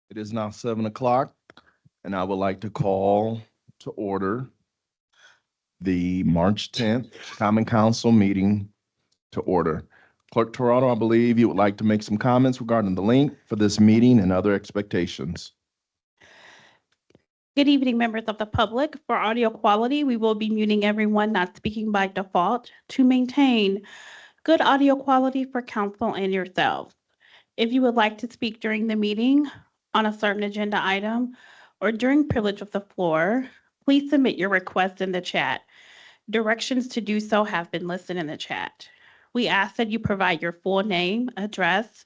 It is now 7 o'clock, and I would like to call to order the March 10th Common Council meeting to order. Clerk Toronto, I believe you would like to make some comments regarding the link for this meeting and other expectations. Good evening, members of the public. For audio quality, we will be muting everyone not speaking by default to maintain good audio quality for council and yourselves. If you would like to speak during the meeting on a certain agenda item or during privilege of the floor, please submit your request in the chat. Directions to do so have been listed in the chat. We ask that you provide your full name, address,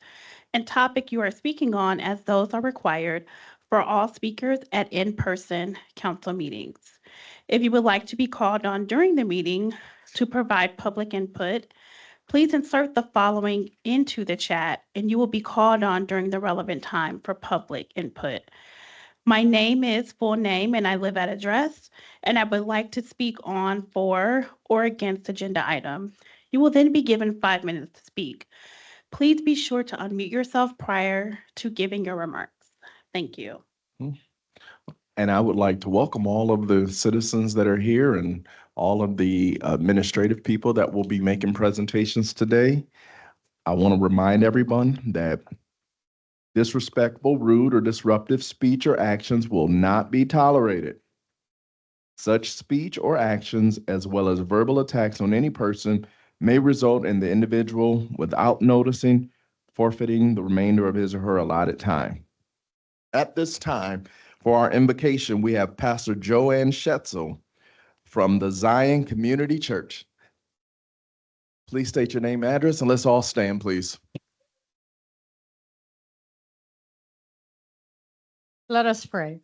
and topic you are speaking on, as those are required for all speakers at in-person council meetings. If you would like to be called on during the meeting to provide public input, please insert the following into the chat and you will be called on during the relevant time for public input. My name is full name and I live at address, and I would like to speak on for or against agenda item. You will then be given 5 minutes to speak. Please be sure to unmute yourself prior to giving your remarks. Thank you. And I would like to welcome all of the citizens that are here and all of the administrative people that will be making presentations today. I want to remind everyone that disrespectful, rude, or disruptive speech or actions will not be tolerated. Such speech or actions, as well as verbal attacks on any person, may result in the individual, without noticing, forfeiting the remainder of his or her allotted time. At this time, for our invocation, we have Pastor Joanne Schetzel from the Zion Community Church. Please state your name, address, and let's all stand, please. Let us pray.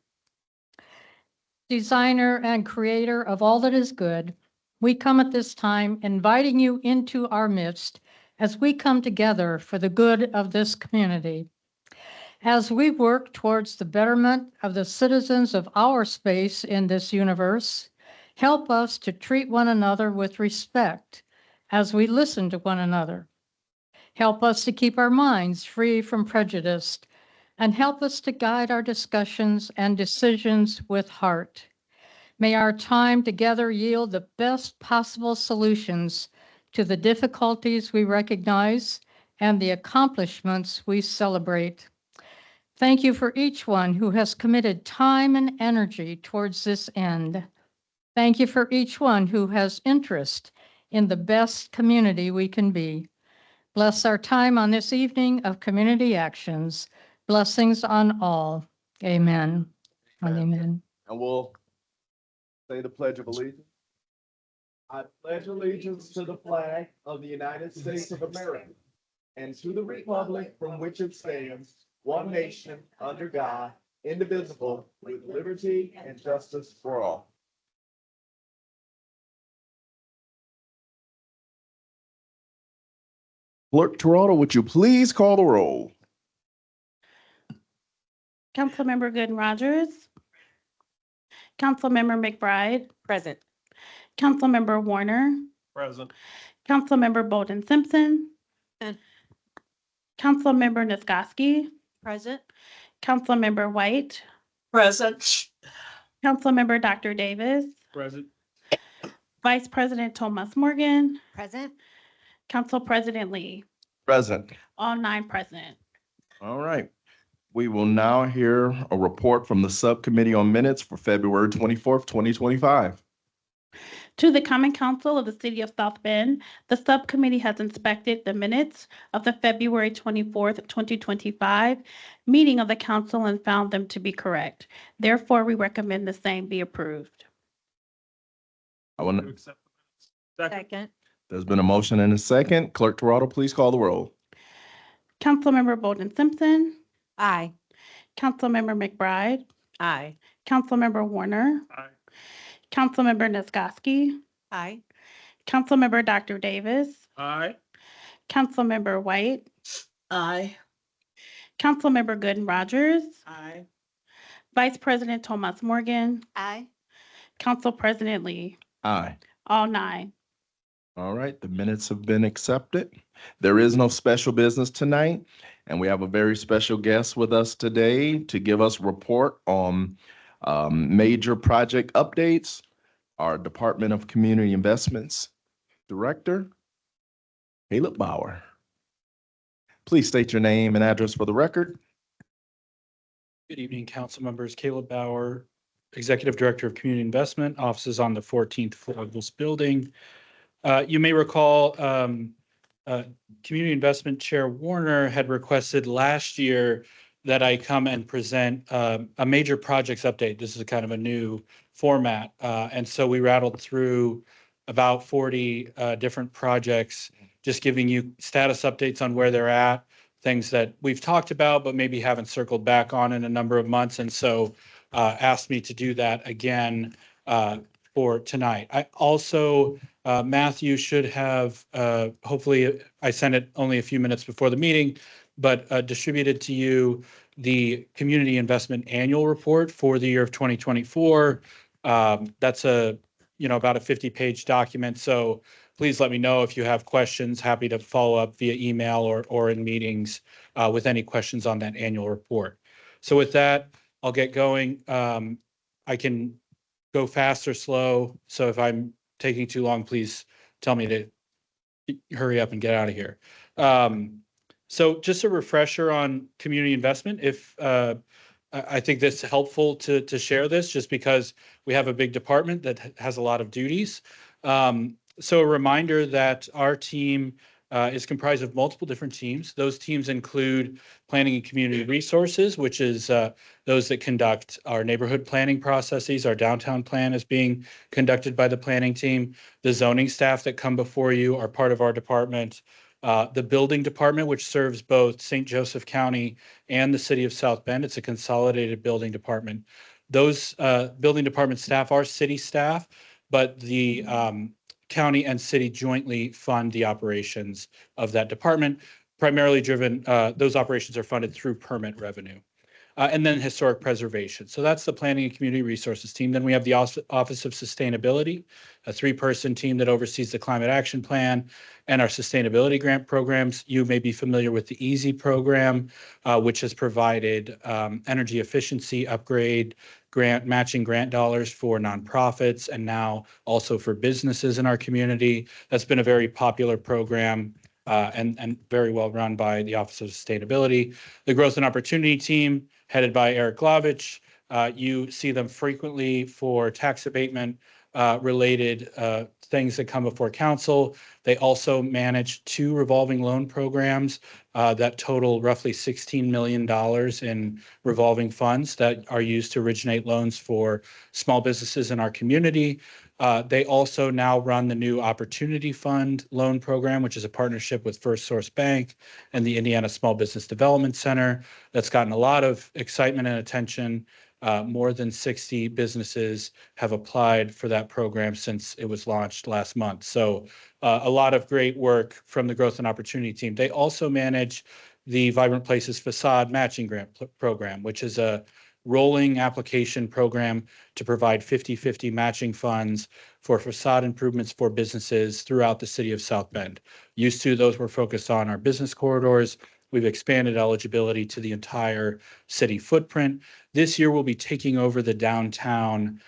Designer and creator of all that is good, we come at this time inviting you into our midst as we come together for the good of this community. As we work towards the betterment of the citizens of our space in this universe, help us to treat one another with respect as we listen to one another. Help us to keep our minds free from prejudice and help us to guide our discussions and decisions with heart. May our time together yield the best possible solutions to the difficulties we recognize and the accomplishments we celebrate. Thank you for each one who has committed time and energy towards this end. Thank you for each one who has interest in the best community we can be. Bless our time on this evening of community actions. Blessings on all. Amen. Amen. And we'll say the Pledge of Allegiance. I pledge allegiance to the flag of the United States of America and to the republic from which it stands, one nation, under God, indivisible, with liberty and justice for all. Clerk Toronto, would you please call the roll? Councilmember Gooden Rogers. Councilmember McBride. Present. Councilmember Warner. Present. Councilmember Bolden Simpson. And Councilmember Niskoski. present. Councilmember White. Present. Councilmember Dr. Davis. Present. Vice President Thomas Morgan. Present. Council President Lee. Present. All 9 present. All right. We will now hear a report from the Subcommittee on Minutes for February 24th, 2025. To the Common Council of the City of South Bend, the subcommittee has inspected the minutes of the February 24th, 2025 meeting of the council and found them to be correct. Therefore, we recommend the same be approved. I want To to, accept the minutes. Second. there's been a motion and a second. Clerk Toronto, please call the roll. Councilmember Bolden Simpson. Aye. Councilmember McBride. Aye. Councilmember Warner. Aye. Councilmember Nisgowsky, Aye. Councilmember Dr. Davis, Aye. Councilmember White, Aye. Councilmember Gooden Rogers, Aye. Vice President Thomas Morgan, Aye. Council President Lee, Aye. all 9. All right, the minutes have been accepted. There is no special business tonight, and we have a very special guest with us today to give us report on major project updates. Our Department of Community Investments Director, Caleb Bauer. Please state your name and address for the record. Good evening, council members. Caleb Bauer, Executive Director of Community Investment, offices on the 14th floor of this building. You may recall Community Investment Chair Warner had requested last year that I come and present a major projects update. This is kind of a new format. And so we rattled through about 40 different projects, just giving you status updates on where they're at, things that we've talked about, but maybe haven't circled back on in a number of months. And so asked me to do that again for tonight. I also, Matthew should have, hopefully I sent it only a few minutes before the meeting, but distributed to you the Community Investment Annual Report for the year of 2024. That's about a 50-page document. So please let me know if you have questions. Happy to follow up via email or in meetings with any questions on that annual report. So with that, I'll get going. I can go fast or slow. So if I'm taking too long, please tell me to hurry up and get out of here. So just a refresher on community investment. If I think that's helpful to share this just because we have a big department that has a lot of duties. So a reminder that our team is comprised of multiple different teams. Those teams include planning and community resources, which is those that conduct our neighborhood planning processes. Our downtown plan is being conducted by the planning team. The zoning staff that come before you are part of our department. The building department, which serves both St. Joseph County and the city of South Bend. It's a consolidated building department. Those building department staff are city staff, but the county and city jointly fund the operations of that department, primarily driven, those operations are funded through permit revenue. And then historic preservation. So that's the planning and community resources team. Then we have the Office of Sustainability, a 3-person team that oversees the climate action plan and our sustainability grant programs. You may be familiar with the EASY program, which has provided energy efficiency upgrade matching grant dollars for nonprofits and now also for businesses in our community. That's been a very popular program and very well run by the Office of Sustainability. The Growth and Opportunity team, headed by Eric Glavich. You see them frequently for tax abatement related things that come before council. They also manage 2 revolving loan programs that total roughly $16 million in revolving funds that are used to originate loans for small businesses in our community. They also now run the new Opportunity Fund loan program, which is a partnership with First Source Bank and the Indiana Small Business Development Center. That's gotten a lot of excitement and attention. More than 60 businesses have applied for that program since it was launched last month. So a lot of great work from the Growth and Opportunity team. They also manage the Vibrant Places Facade Matching Grant Program, which is a rolling application program to provide 50-50 matching funds for facade improvements for businesses throughout the city of South Bend. Used to, those were focused on our business corridors. We've expanded eligibility to the entire city footprint. This year, we'll be taking over the downtown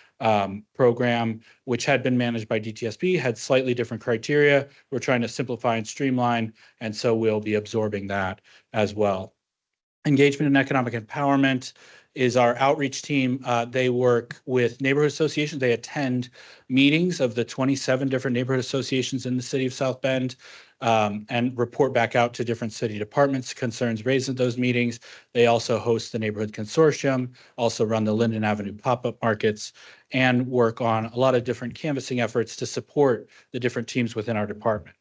program, which had been managed by DTSB, had slightly different criteria. We're trying to simplify and streamline, and so we'll be absorbing that as well. Engagement and economic empowerment is our outreach team. They work with neighborhood associations. They attend meetings of the 27 different neighborhood associations in the city of South Bend and report back out to different city departments, concerns raised at those meetings. They also host the Neighborhood Consortium, also run the Linden Avenue pop-up markets, and work on a lot of different canvassing efforts to support the different teams within our department.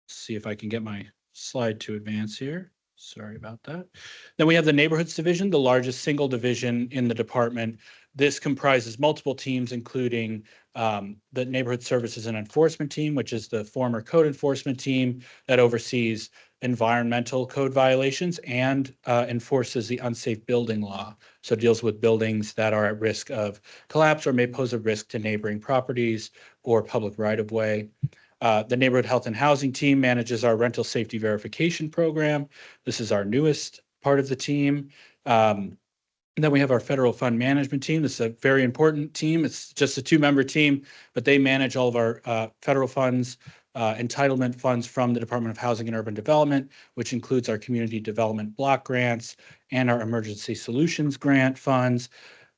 Let's see if I can get my slide to advance here. Sorry about that. Then we have the Neighborhoods Division, the largest single division in the department. This comprises multiple teams, including the Neighborhood Services and Enforcement Team, which is the former code enforcement team that oversees environmental code violations and enforces the unsafe building law. So deals with buildings that are at risk of collapse or may pose a risk to neighboring properties or public right-of-way. The Neighborhood Health and Housing Team manages our rental safety verification program. This is our newest part of the team. And then we have our federal fund management team. This is a very important team. It's just a 2-member team, but they manage all of our federal funds, entitlement funds from the Department of Housing and Urban Development, which includes our community development block grants and our emergency solutions grant funds.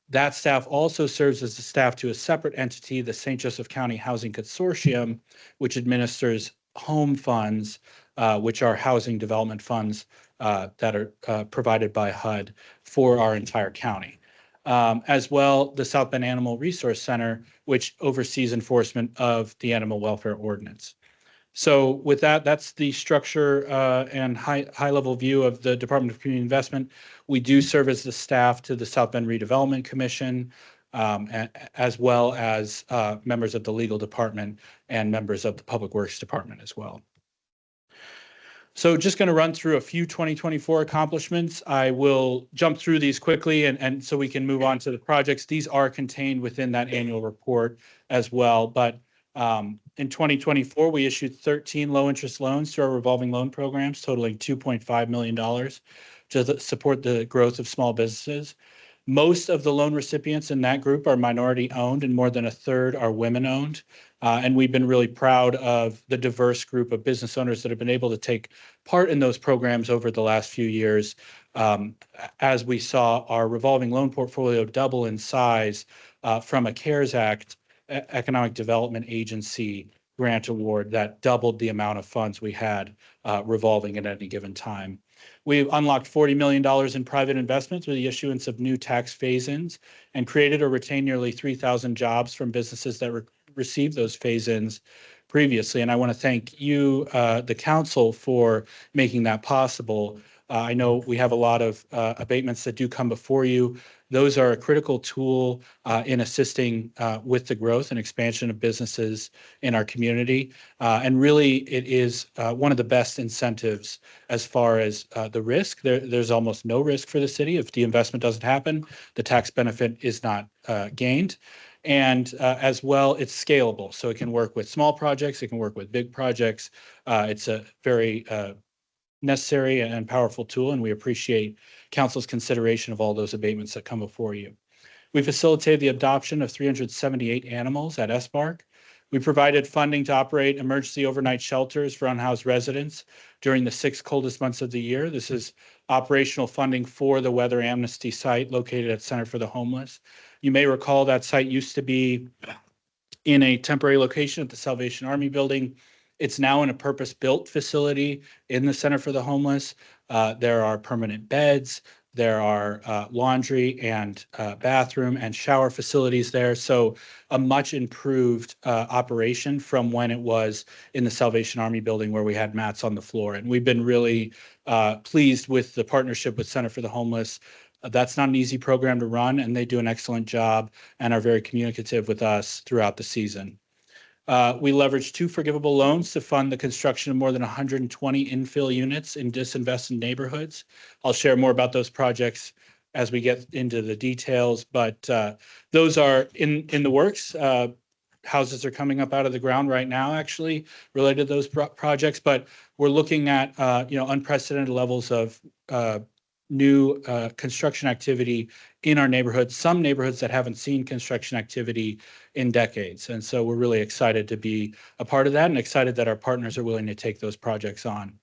That staff also serves as the staff to a separate entity, the St. Joseph County Housing Consortium, which administers home funds, which are housing development funds that are provided by HUD for our entire county. As well, the South Bend Animal Resource Center, which oversees enforcement of the animal welfare ordinance. So with that, that's the structure and high level view of the Department of Community Investment. We do serve as the staff to the South Bend Redevelopment Commission, as well as members of the legal department and members of the Public Works Department as well. So just going to run through a few 2024 accomplishments. I will jump through these quickly and so we can move on to the projects. These are contained within that annual report as well. But in 2024, we issued 13 low interest loans to our revolving loan programs totaling $2.5 million to support the growth of small businesses. Most of the loan recipients in that group are minority owned and more than a third are women owned. And we've been really proud of the diverse group of business owners that have been able to take part in those programs over the last few years. As we saw our revolving loan portfolio double in size from a CARES Act Economic Development Agency grant award that doubled the amount of funds we had revolving at any given time. We've unlocked $40 million in private investments with the issuance of new tax phase-ins and created or retained nearly 3,000 jobs from businesses that received those phase-ins previously. And I want to thank you, the council, for making that possible. I know we have a lot of abatements that do come before you. Those are a critical tool in assisting with the growth and expansion of businesses in our community. And really, it is one of the best incentives as far as the risk. There's almost no risk for the city. If the investment doesn't happen, the tax benefit is not gained. And as well, it's scalable. So it can work with small projects. It can work with big projects. It's a very necessary and powerful tool, and we appreciate council's consideration of all those abatements that come before you. We facilitated the adoption of 378 animals at SBARC. We provided funding to operate emergency overnight shelters for unhoused residents during the 6 coldest months of the year. This is operational funding for the Weather Amnesty site located at Center for the Homeless. You may recall that site used to be in a temporary location at the Salvation Army building. It's now in a purpose-built facility in the Center for the Homeless. There are permanent beds. There are laundry and bathroom and shower facilities there. So a much improved operation from when it was in the Salvation Army building where we had mats on the floor. And we've been really pleased with the partnership with Center for the Homeless. That's not an easy program to run, and they do an excellent job and are very communicative with us throughout the season. We leveraged 2 forgivable loans to fund the construction of more than 120 infill units in disinvested neighborhoods. I'll share more about those projects as we get into the details, but those are in the works. Houses are coming up out of the ground right now, actually, related to those projects, but we're looking at unprecedented levels of new construction activity in our neighborhoods, some neighborhoods that haven't seen construction activity in decades. And so we're really excited to be a part of that and excited that our partners are willing to take those projects on.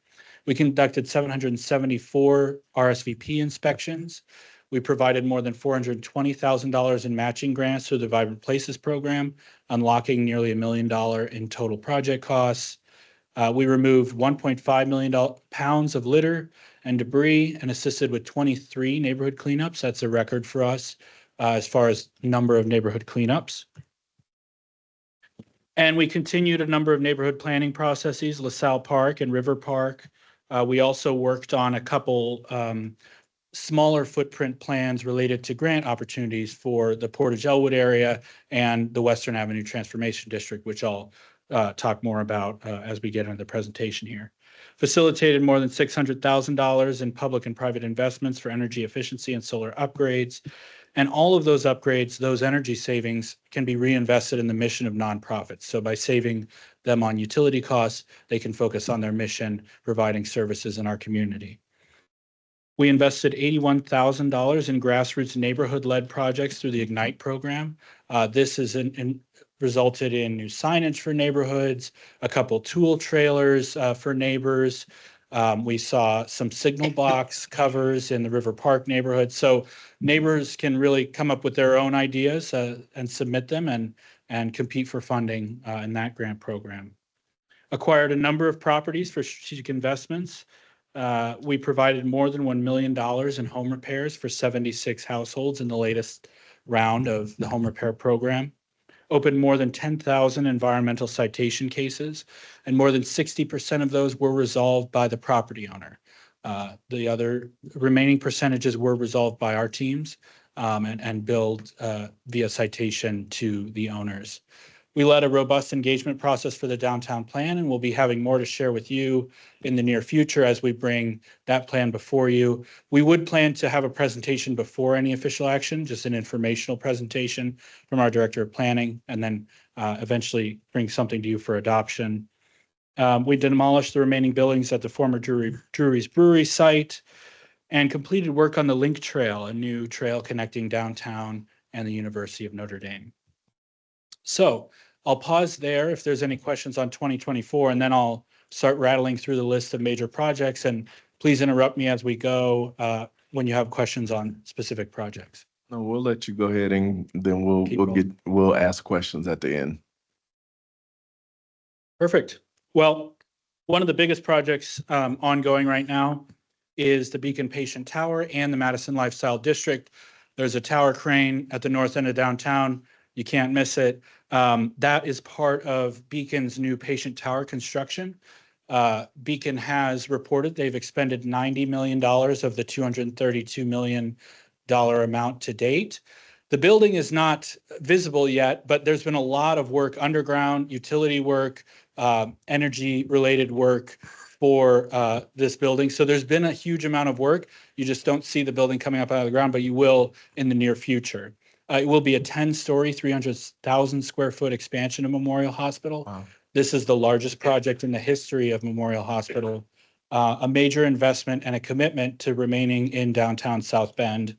We conducted 774 RSVP inspections. We provided more than $420,000 in matching grants through the Vibrant Places program, unlocking nearly $1 million in total project costs. We removed 1.5 million pounds of litter and debris and assisted with 23 neighborhood cleanups. That's a record for us as far as number of neighborhood cleanups. And we continued a number of neighborhood planning processes, LaSalle Park and River Park. We also worked on a couple smaller footprint plans related to grant opportunities for the Portage Elwood area and the Western Avenue Transformation District, which I'll talk more about as we get into the presentation here. Facilitated more than $600,000 in public and private investments for energy efficiency and solar upgrades. And all of those upgrades, those energy savings, can be reinvested in the mission of nonprofits. So by saving them on utility costs, they can focus on their mission, providing services in our community. We invested $81,000 in grassroots neighborhood-led projects through the Ignite program. This is resulted in new signage for neighborhoods, a couple tool trailers for neighbors. We saw some signal box covers in the River Park neighborhood. So neighbors can really come up with their own ideas and submit them and compete for funding in that grant program. Acquired a number of properties for strategic investments. We provided more than $1 million in home repairs for 76 households in the latest round of the home repair program. Opened more than 10,000 environmental citation cases, and more than 60% of those were resolved by the property owner. The other remaining percentages were resolved by our teams and billed via citation to the owners. We led a robust engagement process for the downtown plan, and we'll be having more to share with you in the near future as we bring that plan before you. We would plan to have a presentation before any official action, just an informational presentation from our Director of Planning, and then eventually bring something to you for adoption. We demolished the remaining buildings at the former Drury's Brewery site and completed work on the Link Trail, a new trail connecting downtown and the University of Notre Dame. So I'll pause there if there's any questions on 2024, and then I'll start rattling through the list of major projects. And please interrupt me as we go when you have questions on specific projects. No, we'll let you go ahead and then Keep we'll ask questions at the end. Perfect. Well, one of the biggest projects ongoing right now is the Beacon Patient Tower and the Madison Lifestyle District. There's a tower crane at the north end of downtown. You can't miss it. That is part of Beacon's new patient tower construction. Beacon has reported they've expended $90 million of the $232 million amount to date. The building is not visible yet, but there's been a lot of work underground, utility work, energy-related work for this building. So there's been a huge amount of work. You just don't see the building coming up out of the ground, but you will in the near future. It will be a 10-story, 300,000 square foot expansion of Memorial Hospital. Wow. This is the largest project in the history of Memorial Hospital, a major investment and a commitment to remaining in downtown South Bend.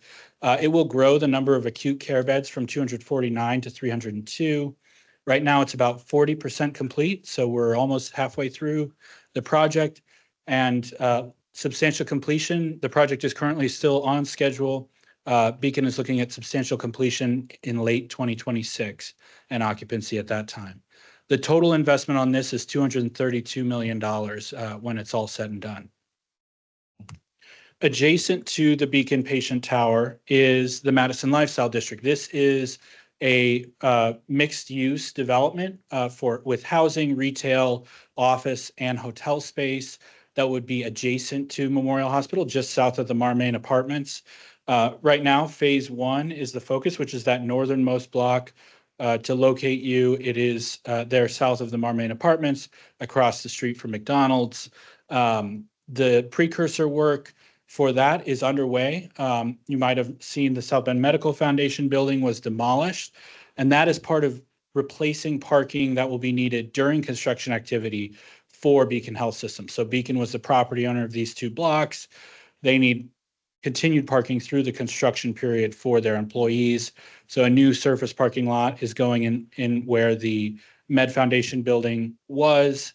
It will grow the number of acute care beds from 249 to 302. Right now, it's about 40% complete, so we're almost halfway through the project. And substantial completion, the project is currently still on schedule. Beacon is looking at substantial completion in late 2026 and occupancy at that time. The total investment on this is $232 million when it's all said and done. Adjacent to the Beacon Patient Tower is the Madison Lifestyle District. This is a mixed-use development with housing, retail, office, and hotel space that would be adjacent to Memorial Hospital, just south of the Marmain Apartments. Right now, phase one is the focus, which is that northernmost block. To locate you, it is there south of the Marmain Apartments, across the street from McDonald's. The precursor work for that is underway. You might have seen the South Bend Medical Foundation building was demolished, and that is part of replacing parking that will be needed during construction activity for Beacon Health System. So Beacon was the property owner of these two blocks. They need continued parking through the construction period for their employees. So a new surface parking lot is going in where the Med Foundation building was.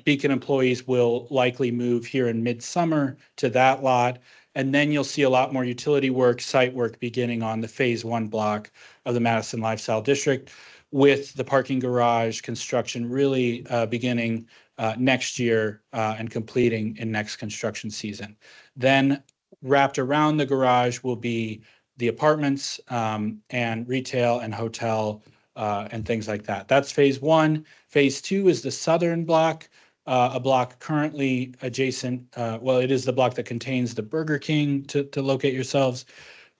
Beacon employees will likely move here in midsummer to that lot. And then you'll see a lot more utility work, site work beginning on the phase one block of the Madison Lifestyle District, with the parking garage construction really beginning next year and completing in next construction season. Then wrapped around the garage will be the apartments and retail and hotel and things like that. That's phase one. Phase two is the southern block a block currently adjacent, well, it is the block that contains the Burger King to locate yourselves.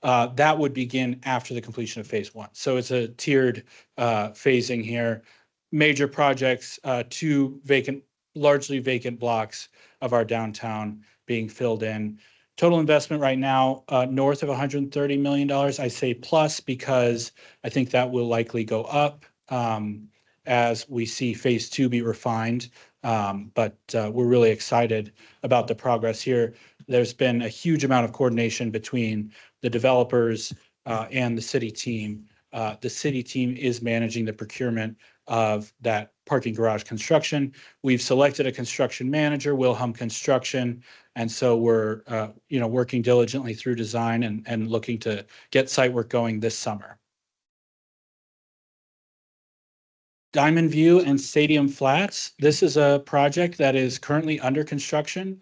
That would begin after the completion of phase one. So it's a tiered phasing here. Major projects, two largely vacant blocks of our downtown being filled in. Total investment right now, north of $130 million. I say plus because I think that will likely go up as we see phase two be refined. But we're really excited about the progress here. There's been a huge amount of coordination between the developers and the city team. The city team is managing the procurement of that parking garage construction. We've selected a construction manager, Wilhelm Construction, and so we're working diligently through design and looking to get site work going this summer. Diamond View and Stadium Flats. This is a project that is currently under construction.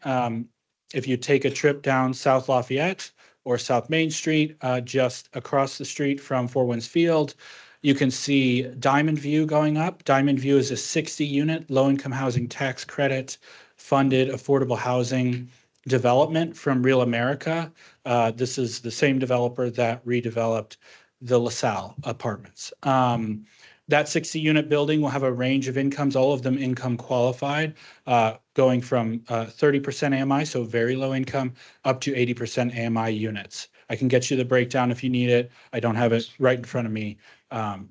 If you take a trip down South Lafayette or South Main Street, just across the street from Four Winds Field, you can see Diamond View going up. Diamond View is a 60-unit low-income housing tax credit funded affordable housing development from Real America. This is the same developer that redeveloped the LaSalle apartments. That 60-unit building will have a range of incomes, all of them income qualified, going from 30% AMI, so very low income, up to 80% AMI units. I can get you the breakdown if you need it. I don't have it right in front of me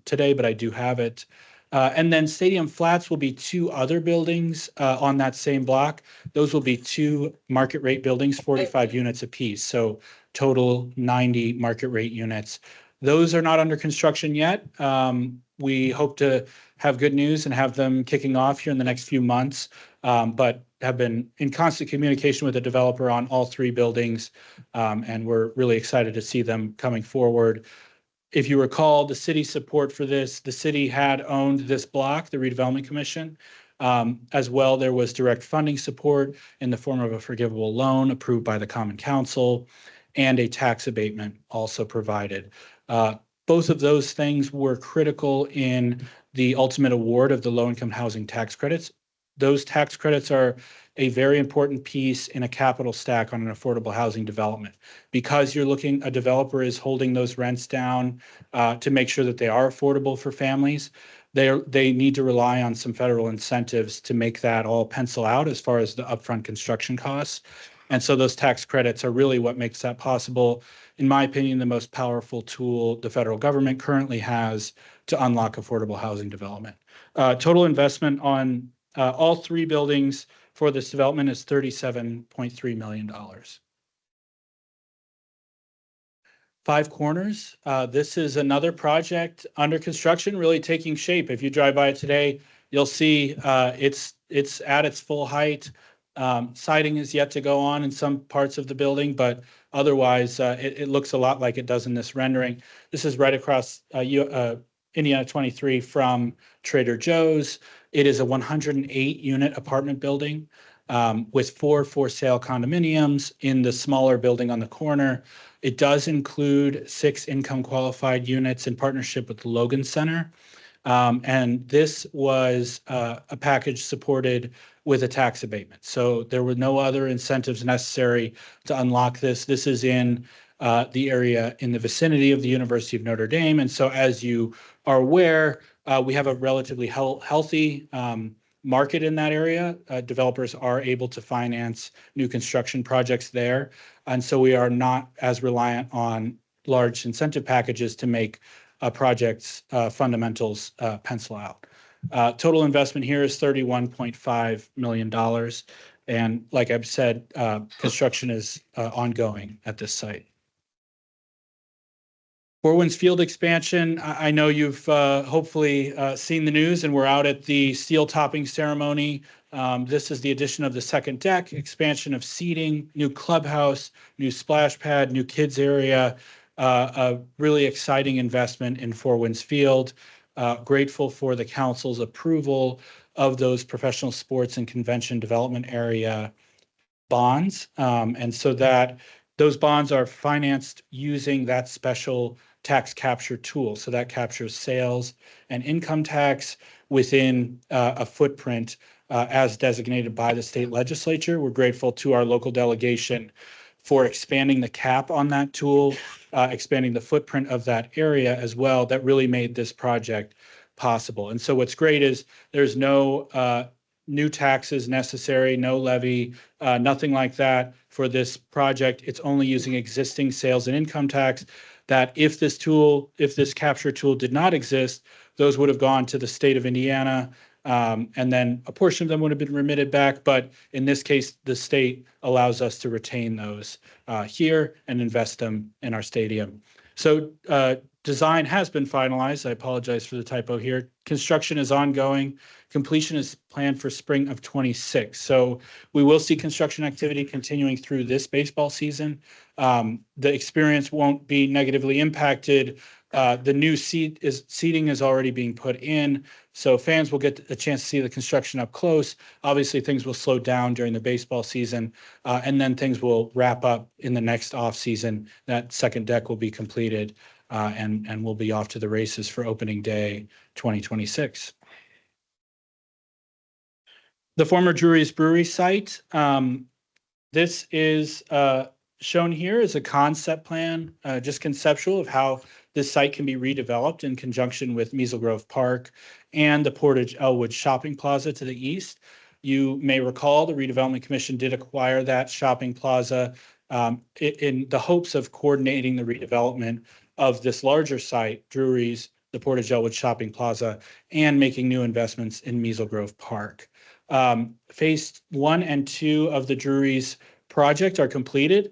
today, but I do have it. And then Stadium Flats will be two other buildings on that same block. Those will be two market rate buildings, 45 units apiece, so total 90 market rate units. Those are not under construction yet. We hope to have good news and have them kicking off here in the next few months, but have been in constant communication with the developer on all three buildings, and we're really excited to see them coming forward. If you recall, the city support for this, the city had owned this block, the Redevelopment Commission. As well, there was direct funding support in the form of a forgivable loan approved by the Common Council and a tax abatement also provided. Both of those things were critical in the ultimate award of the low-income housing tax credits. Those tax credits are a very important piece in a capital stack on an affordable housing development. Because a developer is holding those rents down to make sure that they are affordable for families, they need to rely on some federal incentives to make that all pencil out as far as the upfront construction costs. And so those tax credits are really what makes that possible. In my opinion, the most powerful tool the federal government currently has to unlock affordable housing development. Total investment on all three buildings for this development is $37.3 million. Five Corners. This is another project under construction, really taking shape. If you drive by it today, you'll see it's at its full height. Siding is yet to go on in some parts of the building, but otherwise it looks a lot like it does in this rendering. This is right across Indiana 23 from Trader Joe's. It is a 108-unit apartment building with 4 for-sale condominiums in the smaller building on the corner. It does include 6 income-qualified units in partnership with the Logan Center. And this was a package supported with a tax abatement. So there were no other incentives necessary to unlock this. This is in the area in the vicinity of the University of Notre Dame. And so as you are aware, we have a relatively healthy market in that area. Developers are able to finance new construction projects there. And so we are not as reliant on large incentive packages to make a project's fundamentals pencil out. Total investment here is $31.5 million. And like I've said, construction is ongoing at this site. Four Winds Field expansion. I know you've hopefully seen the news, and we're out at the steel topping ceremony. This is the addition of the second deck, expansion of seating, new clubhouse, new splash pad, new kids area, a really exciting investment in Four Winds Field. Grateful for the council's approval of those professional sports and convention development area bonds. And so that those bonds are financed using that special tax capture tool. So that captures sales and income tax within a footprint as designated by the state legislature. We're grateful to our local delegation for expanding the cap on that tool, expanding the footprint of that area as well. That really made this project possible. And so what's great is there's no new taxes necessary, no levy, nothing like that for this project. It's only using existing sales and income tax that if this capture tool did not exist, those would have gone to the state of Indiana. And then a portion of them would have been remitted back. But in this case, the state allows us to retain those here and invest them in our stadium. So design has been finalized. I apologize for the typo here. Construction is ongoing. Completion is planned for spring of 26. So we will see construction activity continuing through this baseball season. The experience won't be negatively impacted. The new seating is already being put in, so fans will get a chance to see the construction up close. Obviously, things will slow down during the baseball season, and then things will wrap up in the next off season. That second deck will be completed, and we'll be off to the races for opening day 2026. The former Drury's Brewery site. This is shown here as a concept plan, just conceptual of how this site can be redeveloped in conjunction with Measle Grove Park and the Portage Elwood Shopping Plaza to the east. You may recall the Redevelopment Commission did acquire that shopping plaza in the hopes of coordinating the redevelopment of this larger site, Drury's, the Portage Elwood Shopping Plaza, and making new investments in Measle Grove Park. Phase 1 and 2 of the Drury's project are completed.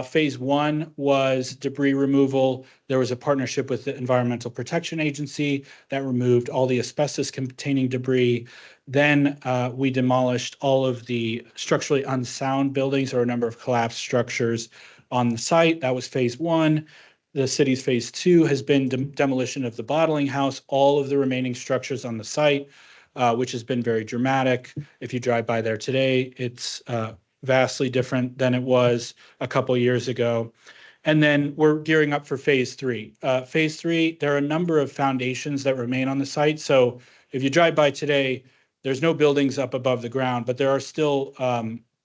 Phase 1 was debris removal. There was a partnership with the Environmental Protection Agency that removed all the asbestos-containing debris. Then we demolished all of the structurally unsound buildings or a number of collapsed structures on the site. That was phase 1. The city's phase 2 has been demolition of the bottling house, all of the remaining structures on the site, which has been very dramatic. If you drive by there today, it's vastly different than it was a couple years ago. And then we're gearing up for phase 3. Phase 3, there are a number of foundations that remain on the site. So if you drive by today, there's no buildings up above the ground, but there are still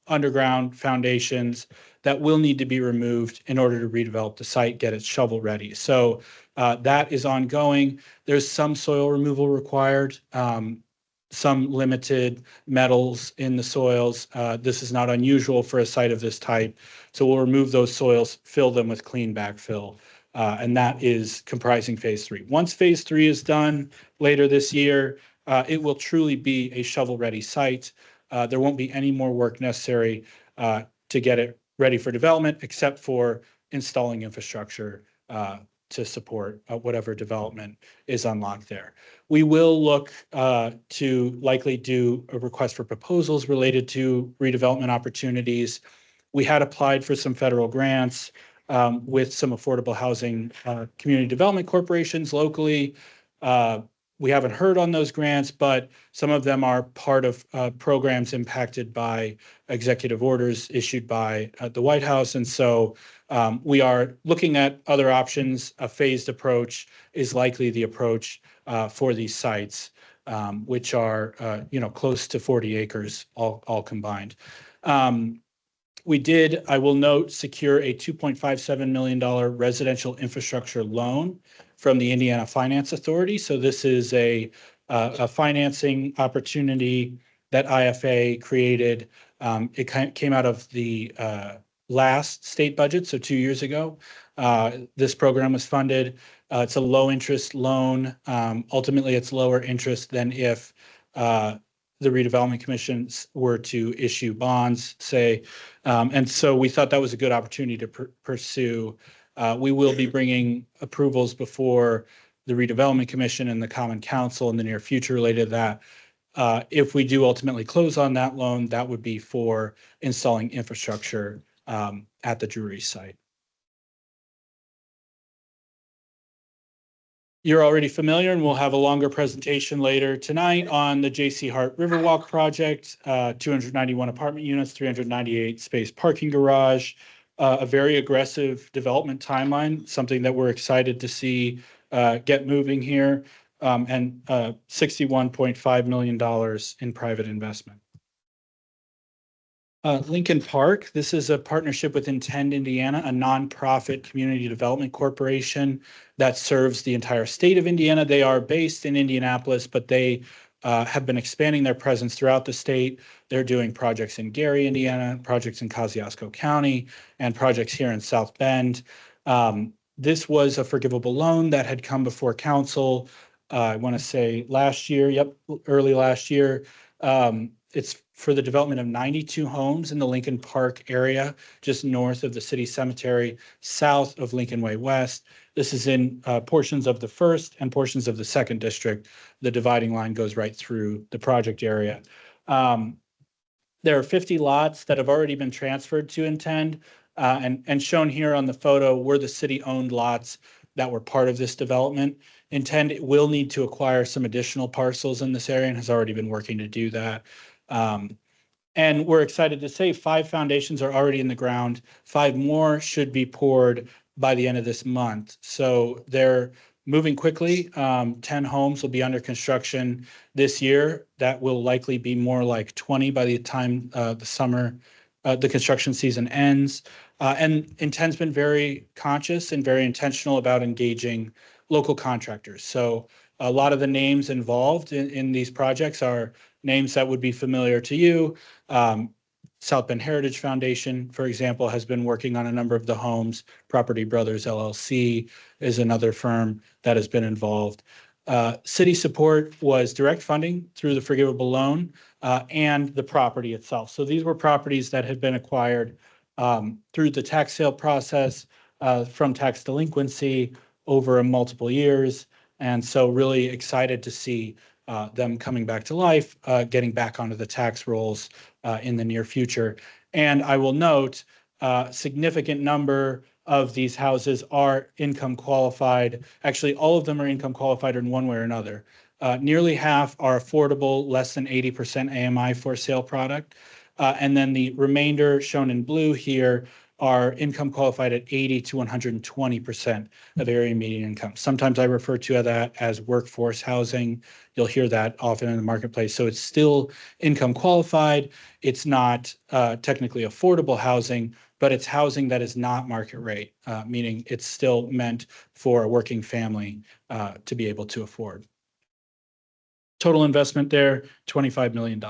underground foundations that will need to be removed in order to redevelop the site, get it shovel ready. So that is ongoing. There's some soil removal required. Some limited metals in the soils. This is not unusual for a site of this type. So we'll remove those soils, fill them with clean backfill, and that is comprising phase 3. Once phase 3 is done later this year, it will truly be a shovel-ready site. There won't be any more work necessary to get it ready for development, except for installing infrastructure to support whatever development is unlocked there. We will look to likely do a request for proposals related to redevelopment opportunities. We had applied for some federal grants with some affordable housing community development corporations locally. We haven't heard on those grants, but some of them are part of programs impacted by executive orders issued by the White House. And so we are looking at other options. A phased approach is likely the approach for these sites, which are close to 40 acres all combined. We did, I will note, secure a $2.57 million residential infrastructure loan from the Indiana Finance Authority. So this is a financing opportunity that IFA created. It came out of the last state budget, so 2 years ago. This program was funded. It's a low interest loan. Ultimately, it's lower interest than if the Redevelopment Commission were to issue bonds, say. And so we thought that was a good opportunity to pursue. We will be bringing approvals before the Redevelopment Commission and the Common Council in the near future related to that. If we do ultimately close on that loan, that would be for installing infrastructure at the Drury site. You're already familiar, and we'll have a longer presentation later tonight on the J.C. Hart Riverwalk project, 291 apartment units, 398 space parking garage, a very aggressive development timeline, something that we're excited to see get moving here. and $61.5 million in private investment. Lincoln Park, this is a partnership with Intend Indiana, a nonprofit community development corporation that serves the entire state of Indiana. They are based in Indianapolis, but they have been expanding their presence throughout the state. They're doing projects in Gary, Indiana, projects in Kosciuszko County, and projects here in South Bend. This was a forgivable loan that had come before council, I want to say last year, early last year. It's for the development of 92 homes in the Lincoln Park area, just north of the city cemetery, south of Lincoln Way West. This is in portions of the first and portions of the second district. The dividing line goes right through the project area. There are 50 lots that have already been transferred to Intend, and shown here on the photo were the city-owned lots that were part of this development. Intend will need to acquire some additional parcels in this area and has already been working to do that. And we're excited to say 5 foundations are already in the ground. 5 more should be poured by the end of this month. So they're moving quickly. 10 homes will be under construction this year. That will likely be more like 20 by the time the construction season ends. And Intend's been very conscious and very intentional about engaging local contractors. So a lot of the names involved in these projects are names that would be familiar to you. South Bend Heritage Foundation, for example, has been working on a number of the homes. Property Brothers LLC is another firm that has been involved. City support was direct funding through the forgivable loan and the property itself. So these were properties that had been acquired through the tax sale process, from tax delinquency over multiple years. And so really excited to see them coming back to life, getting back onto the tax rolls in the near future. And I will note a significant number of these houses are income qualified. Actually, all of them are income qualified in one way or another. Nearly half are affordable, less than 80% AMI for sale product. And then the remainder shown in blue here are income qualified at 80 to 120% of area median income. Sometimes I refer to that as workforce housing. You'll hear that often in the marketplace. So it's still income qualified. It's not technically affordable housing, but it's housing that is not market rate, meaning it's still meant for a working family to be able to afford. Total investment there, $25 million.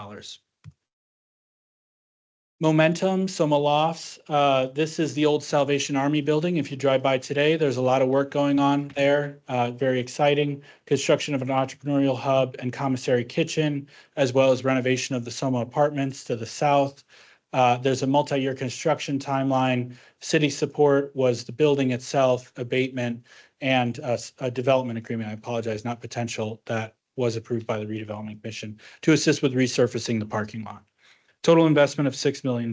Momentum, Soma Lofts. This is the old Salvation Army building. If you drive by today, there's a lot of work going on there. Very exciting. Construction of an entrepreneurial hub and commissary kitchen, as well as renovation of the Soma Apartments to the south. There's a multi-year construction timeline. City support was the building itself, abatement, and a development agreement. I apologize, not potential, that was approved by the redevelopment commission to assist with resurfacing the parking lot. Total investment of $6 million.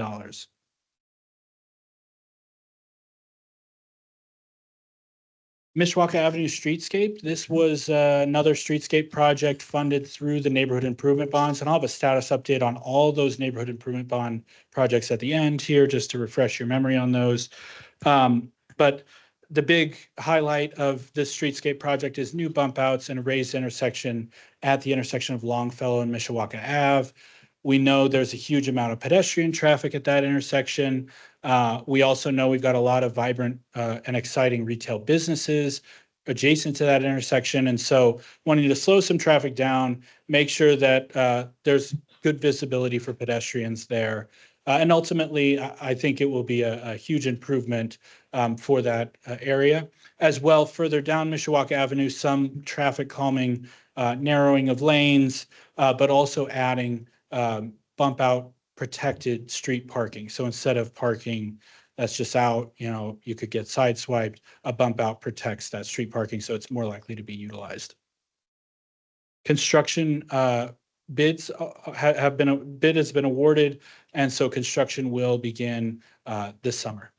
Mishawaka Avenue Streetscape. This was another streetscape project funded through the neighborhood improvement bonds. And I'll have a status update on all those neighborhood improvement bond projects at the end here, just to refresh your memory on those. But the big highlight of this streetscape project is new bump outs and a raised intersection at the intersection of Longfellow and Mishawaka Ave. We know there's a huge amount of pedestrian traffic at that intersection. We also know we've got a lot of vibrant and exciting retail businesses adjacent to that intersection. And so wanting to slow some traffic down, make sure that there's good visibility for pedestrians there. And ultimately, I think it will be a huge improvement for that area. As well, further down Mishawaka Avenue, some traffic calming, narrowing of lanes, but also adding bump out protected street parking. So instead of parking that's just out, you could get sideswiped, a bump out protects that street parking, so it's more likely to be utilized. Construction bids bid has been awarded, and so construction will begin this summer.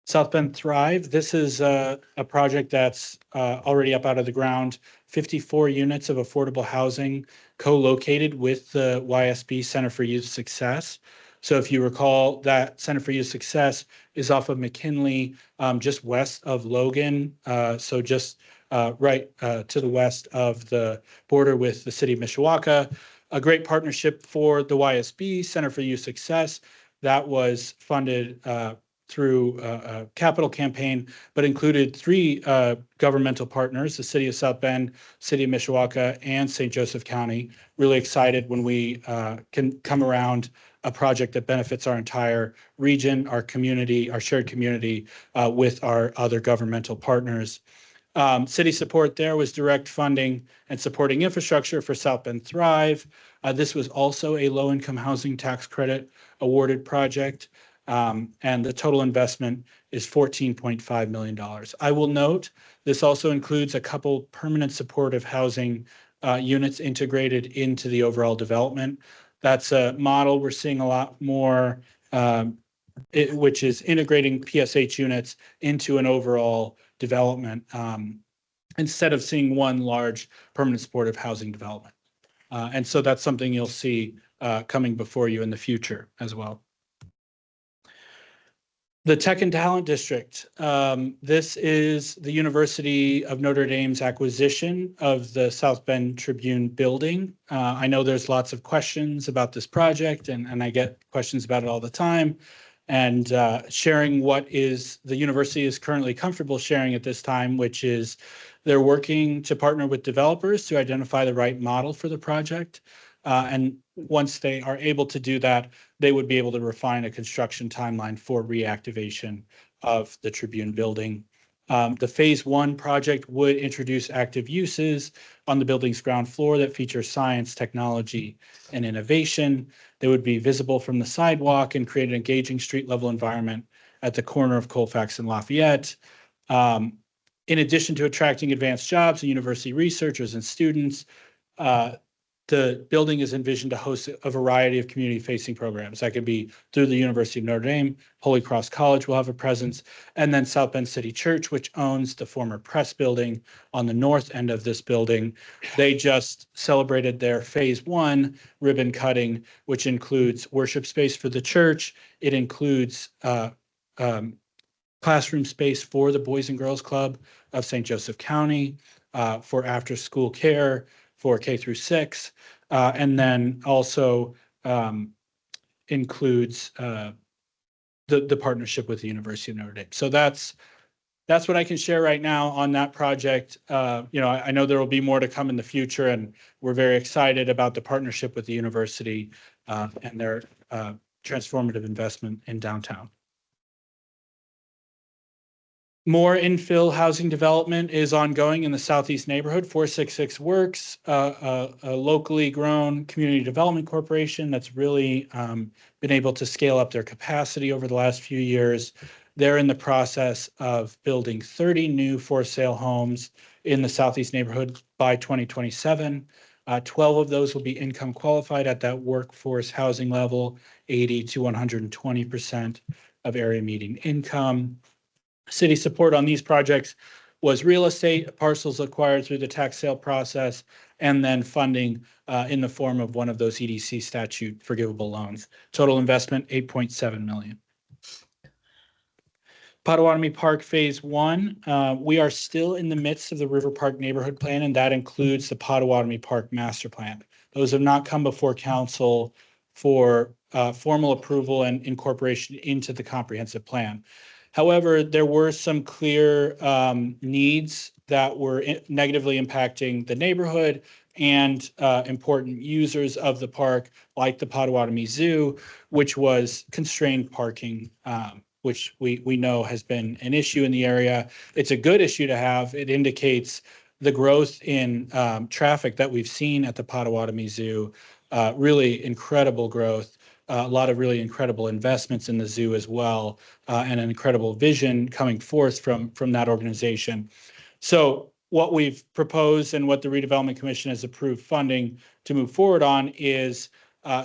South Bend Thrive. This is a project that's already up out of the ground. 54 units of affordable housing co-located with the YSB Center for Youth Success. So if you recall, that Center for Youth Success is off of McKinley, just west of Logan. So just right to the west of the border with the city of Mishawaka. A great partnership for the YSB, Center for Youth Success, that was funded through a capital campaign, but included three governmental partners, the City of South Bend, City of Mishawaka, and St. Joseph County. Really excited when we can come around a project that benefits our entire region, our community, our shared community with our other governmental partners. City support there was direct funding and supporting infrastructure for South Bend Thrive. This was also a low-income housing tax credit awarded project. And the total investment is $14.5 million. I will note this also includes a couple permanent supportive housing units integrated into the overall development. That's a model we're seeing a lot more, which is integrating PSH units into an overall development instead of seeing one large permanent supportive housing development. And so that's something you'll see coming before you in the future as well. The Tech and Talent District. This is the University of Notre Dame's acquisition of the South Bend Tribune building. I know there's lots of questions about this project, and I get questions about it all the time. And sharing what is the university is currently comfortable sharing at this time, which is they're working to partner with developers to identify the right model for the project. And once they are able to do that, they would be able to refine a construction timeline for reactivation of the Tribune building. The phase one project would introduce active uses on the building's ground floor that feature science, technology, and innovation. They would be visible from the sidewalk and create an engaging street level environment at the corner of Colfax and Lafayette. In addition to attracting advanced jobs and university researchers and students, the building is envisioned to host a variety of community-facing programs. That could be through the University of Notre Dame, Holy Cross College will have a presence, and then South Bend City Church, which owns the former press building on the north end of this building. They just celebrated their phase one ribbon cutting, which includes worship space for the church. It includes classroom space for the Boys and Girls Club of St. Joseph County, for after-school care, for K through 6, and then also includes the partnership with the University of Notre Dame. So that's what I can share right now on that project. I know there will be more to come in the future, and we're very excited about the partnership with the university and their transformative investment in downtown. More infill housing development is ongoing in the Southeast neighborhood. 466 Works, a locally grown community development corporation that's really been able to scale up their capacity over the last few years. They're in the process of building 30 new for sale homes in the Southeast neighborhood by 2027. 12 of those will be income qualified at that workforce housing level, 80 to 120% of area median income. City support on these projects was real estate parcels acquired through the tax sale process, and then funding in the form of one of those EDC statute forgivable loans. Total investment, $8.7 million. Potawatomi Park Phase 1, we are still in the midst of the River Park Neighborhood Plan, and that includes the Potawatomi Park Master Plan. Those have not come before council for formal approval and incorporation into the comprehensive plan. However, there were some clear needs that were negatively impacting the neighborhood and important users of the park, like the Potawatomi Zoo, which was constrained parking, which we know has been an issue in the area. It's a good issue to have. It indicates the growth in traffic that we've seen at the Potawatomi Zoo, really incredible growth. A lot of really incredible investments in the zoo as well, and an incredible vision coming forth from that organization. So what we've proposed and what the Redevelopment Commission has approved funding to move forward on is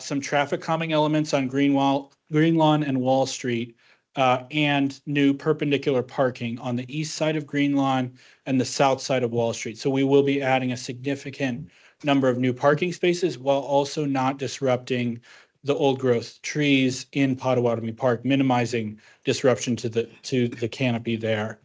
some traffic calming elements on Green Lawn and Wall Street, and new perpendicular parking on the east side of Green Lawn and the south side of Wall Street. So we will be adding a significant number of new parking spaces while also not disrupting the old growth trees in Potawatomi Park, minimizing disruption to the canopy there.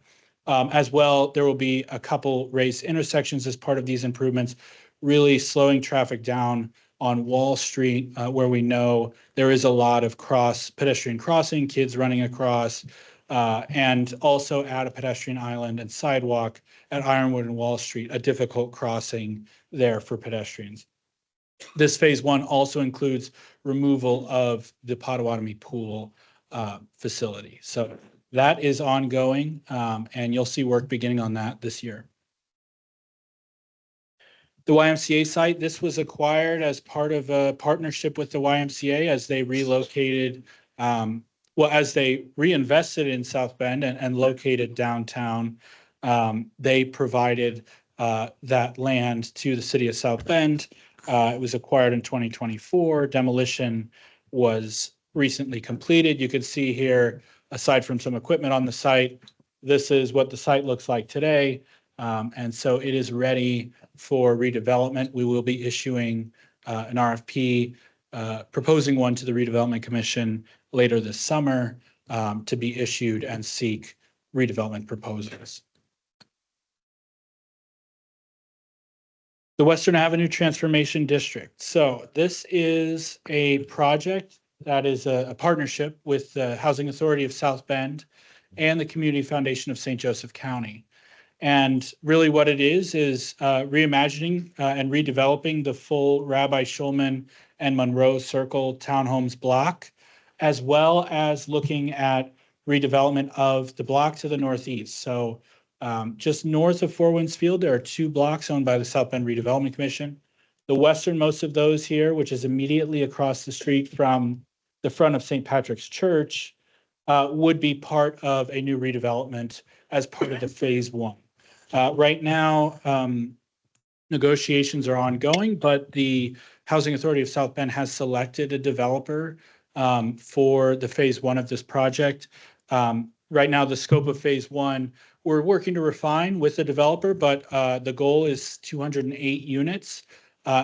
As well, there will be a couple raised intersections as part of these improvements, really slowing traffic down on Wall Street, where we know there is a lot of pedestrian crossing, kids running across, and also add a pedestrian island and sidewalk at Ironwood and Wall Street, a difficult crossing there for pedestrians. This phase one also includes removal of the Potawatomi Pool facility. So that is ongoing, and you'll see work beginning on that this year. The YMCA site, this was acquired as part of a partnership with the YMCA as they relocated, as they reinvested in South Bend and located downtown. They provided that land to the city of South Bend. It was acquired in 2024. Demolition was recently completed. You can see here, aside from some equipment on the site, this is what the site looks like today. And so it is ready for redevelopment. We will be issuing an RFP, proposing one to the Redevelopment Commission later this summer to be issued and seek redevelopment proposals. The Western Avenue Transformation District. So this is a project that is a partnership with the Housing Authority of South Bend and the Community Foundation of St. Joseph County. And really what it is reimagining and redeveloping the full Rabbi Shulman and Monroe Circle townhomes block, as well as looking at redevelopment of the block to the northeast. So just north of Four Winds Field, there are 2 blocks owned by the South Bend Redevelopment Commission. The westernmost of those here, which is immediately across the street from the front of St. Patrick's Church, would be part of a new redevelopment as part of the phase one. Right now, negotiations are ongoing, but the Housing Authority of South Bend has selected a developer for the phase one of this project. Right now, the scope of phase one, we're working to refine with the developer, but the goal is 208 units,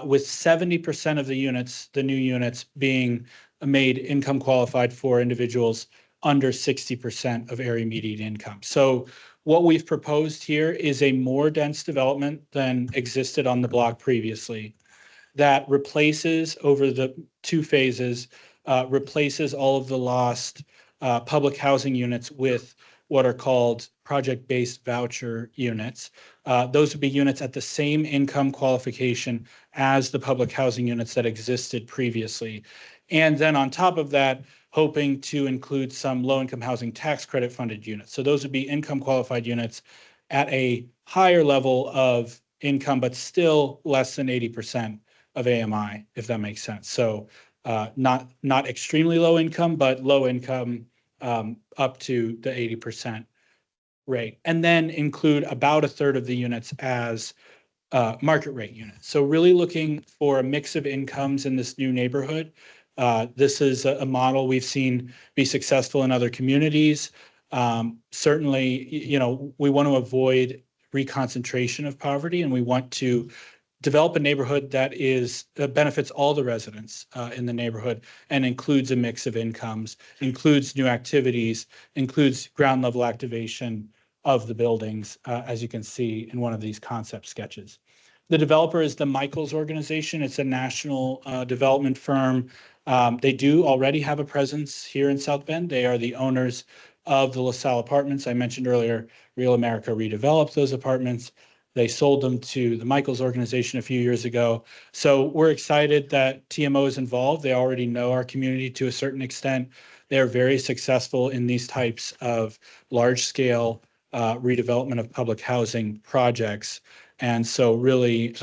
with 70% of the units, the new units, being made income qualified for individuals under 60% of area median income. So what we've proposed here is a more dense development than existed on the block previously that replaces, over the 2 phases, replaces all of the lost public housing units with what are called project-based voucher units. Those would be units at the same income qualification as the public housing units that existed previously. And then on top of that, hoping to include some low-income housing tax credit funded units. So those would be income qualified units at a higher level of income, but still less than 80% of AMI, if that makes sense. So not extremely low income, but low income up to the 80% rate. And then include about 1/3 of the units as market rate units. So really looking for a mix of incomes in this new neighborhood. This is a model we've seen be successful in other communities. Certainly, we want to avoid reconcentration of poverty, and we want to develop a neighborhood that benefits all the residents in the neighborhood and includes a mix of incomes, includes new activities, includes ground level activation of the buildings, as you can see in one of these concept sketches. The developer is the Michaels Organization. It's a national development firm. They do already have a presence here in South Bend. They are the owners of the LaSalle apartments. I mentioned earlier, Real America redeveloped those apartments. They sold them to the Michaels Organization a few years ago. So we're excited that TMO is involved. They already know our community to a certain extent. They're very successful in these types of large-scale redevelopment of public housing projects. And so really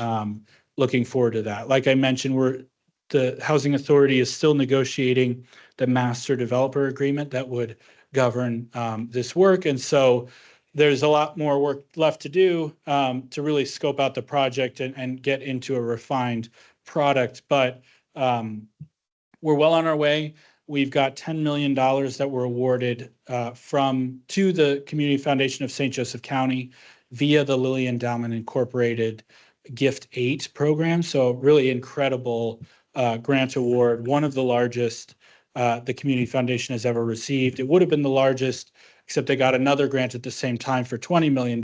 looking forward to that. Like I mentioned, the Housing Authority is still negotiating the master developer agreement that would govern this work. And so there's a lot more work left to do to really scope out the project and get into a refined product. But we're well on our way. We've got $10 million that were awarded to the Community Foundation of St. Joseph County via the Lilly Endowment Incorporated Gift 8 program. So really incredible grant award, one of the largest the Community Foundation has ever received. It would have been the largest except they got another grant at the same time for $20 million.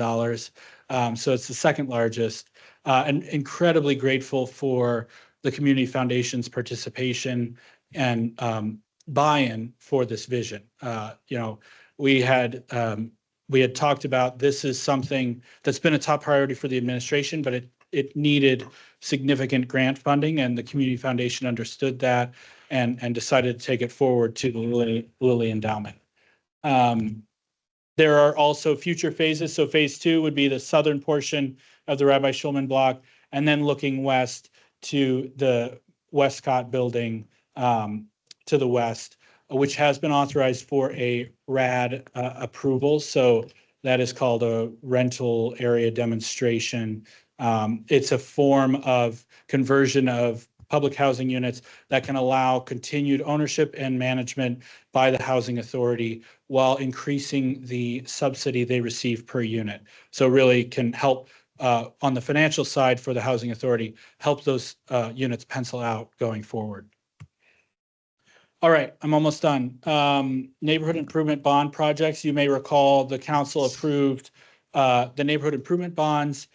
So it's the second largest, and incredibly grateful for the Community Foundation's participation and buy-in for this vision. We had talked about this is something that's been a top priority for the administration, but it needed significant grant funding, and the Community Foundation understood that and decided to take it forward to the Lilly Endowment. There are also future phases. So phase 2 would be the southern portion of the Rabbi Shulman block, and then looking west to the Westcott building to the west, which has been authorized for a RAD approval. So that is called a rental area demonstration. It's a form of conversion of public housing units that can allow continued ownership and management by the housing authority while increasing the subsidy they receive per unit. So really can help on the financial side for the housing authority, help those units pencil out going forward. All right, I'm almost done. Neighborhood improvement bond projects. You may recall the council approved the neighborhood improvement bonds.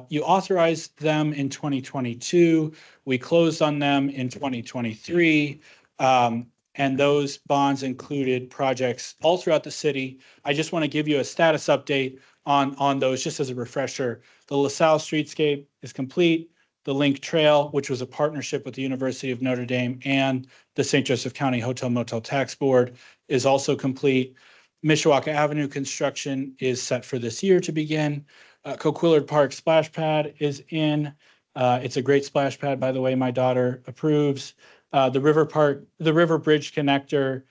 You authorized them in 2022. We closed on them in 2023. And those bonds included projects all throughout the city. I just want to give you a status update on those just as a refresher. The LaSalle streetscape is complete. The Link Trail, which was a partnership with the University of Notre Dame and the St. Joseph County Hotel Motel Tax Board, is also complete. Mishawaka Avenue construction is set for this year to begin. Coquillard Park splash pad is in. It's a great splash pad, by the way, my daughter approves. The River Bridge connector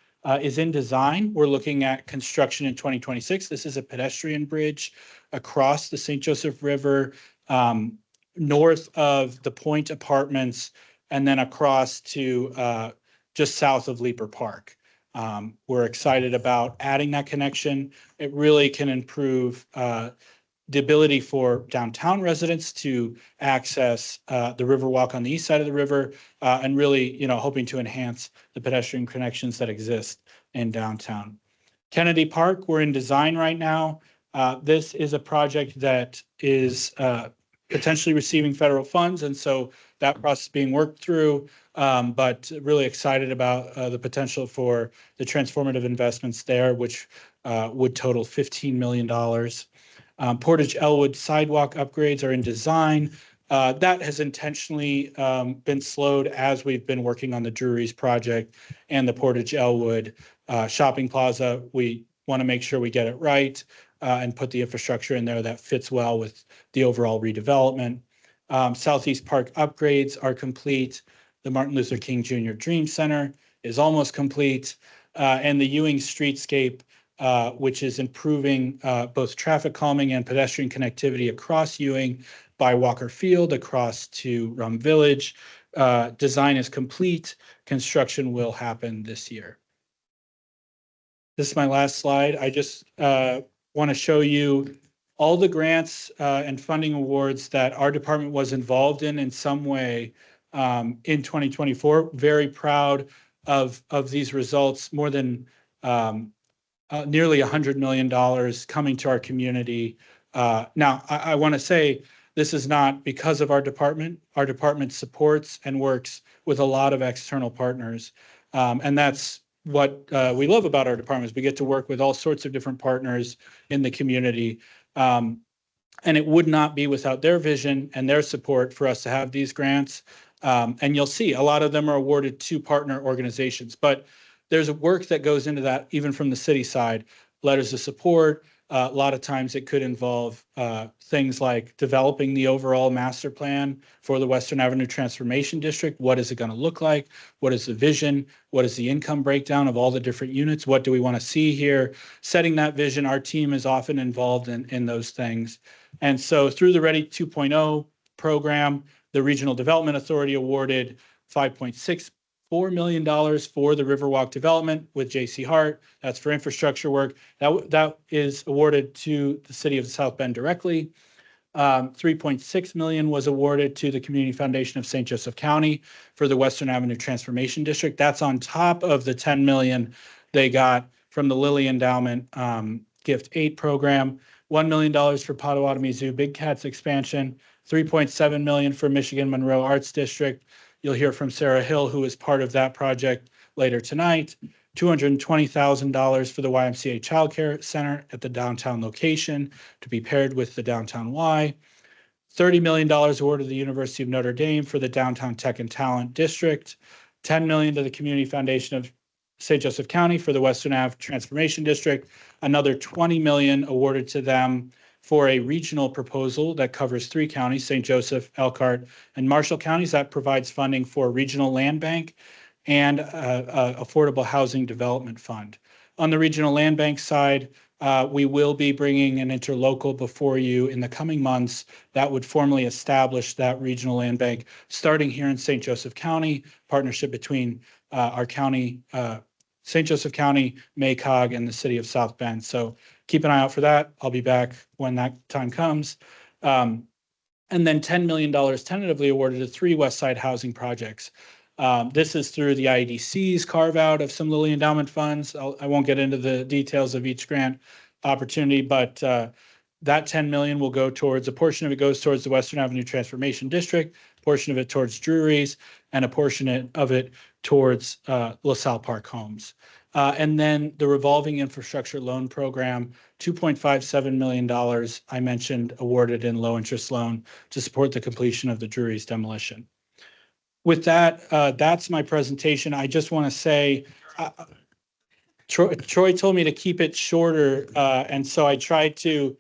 is in design. We're looking at construction in 2026. This is a pedestrian bridge across the St. Joseph River, north of the Point Apartments, and then across to just south of Leaper Park. We're excited about adding that connection. It really can improve the ability for downtown residents to access the Riverwalk on the east side of the river, and really, hoping to enhance the pedestrian connections that exist in downtown. Kennedy Park, we're in design right now. This is a project that is potentially receiving federal funds, and so that process is being worked through, but really excited about the potential for the transformative investments there, which would total $15 million. Portage Elwood sidewalk upgrades are in design. That has intentionally been slowed as we've been working on the Drury's project and the Portage Elwood shopping plaza. We want to make sure we get it right and put the infrastructure in there that fits well with the overall redevelopment. Southeast Park upgrades are complete. The Martin Luther King Jr. Dream Center is almost complete. And the Ewing streetscape, which is improving both traffic calming and pedestrian connectivity across Ewing by Walker Field across to Rum Village. Design is complete. Construction will happen this year. This is my last slide. I just want to show you all the grants and funding awards that our department was involved in some way in 2024. Very proud of these results. More than nearly $100 million coming to our community. Now, I want to say this is not because of our department. Our department supports and works with a lot of external partners. And that's what we love about our department is we get to work with all sorts of different partners in the community. And it would not be without their vision and their support for us to have these grants. And you'll see a lot of them are awarded to partner organizations, but there's work that goes into that even from the city side, letters of support. A lot of times it could involve things like developing the overall master plan for the Western Avenue Transformation District. What is it going to look like? What is the vision? What is the income breakdown of all the different units? What do we want to see here? Setting that vision, our team is often involved in those things. And so through the Ready 2.0 program, the Regional Development Authority awarded $5.64 million for the Riverwalk development with J.C. Hart. That's for infrastructure work. That is awarded to the city of South Bend directly. $3.6 million was awarded to the Community Foundation of St. Joseph County for the Western Avenue Transformation District. That's on top of the $10 million they got from the Lilly Endowment Gift Aid Program, $1 million for Potawatomi Zoo Big Cats expansion, $3.7 million for Michigan Monroe Arts District. You'll hear from Sarah Hill, who is part of that project later tonight. $220,000 for the YMCA Child Care Center at the downtown location to be paired with the Downtown Y. $30 million awarded to the University of Notre Dame for the Downtown Tech and Talent District. $10 million to the Community Foundation of St. Joseph County for the Western Ave Transformation District. Another $20 million awarded to them for a regional proposal that covers 3 counties, St. Joseph, Elkhart, and Marshall counties. That provides funding for a regional land bank and affordable housing development fund. On the regional land bank side, we will be bringing an interlocal before you in the coming months that would formally establish that regional land bank, starting here in St. Joseph County, partnership between our county, St. Joseph County, MACOG, and the city of South Bend. So keep an eye out for that. I'll be back when that time comes. And then $10 million tentatively awarded to 3 West Side housing projects. This is through the IEDC's carve out of some Lilly Endowment funds. I won't get into the details of each grant opportunity, but that 10 million will go towards, a portion of it goes towards the Western Avenue Transformation District, a portion of it towards Drury's, and a portion of it towards LaSalle Park Homes. And then the revolving infrastructure loan program, $2.57 million, I mentioned, awarded in low interest loan to support the completion of the Drury's demolition. With that, that's my presentation. I just want to say, Troy told me to keep it shorter, and so I tried to.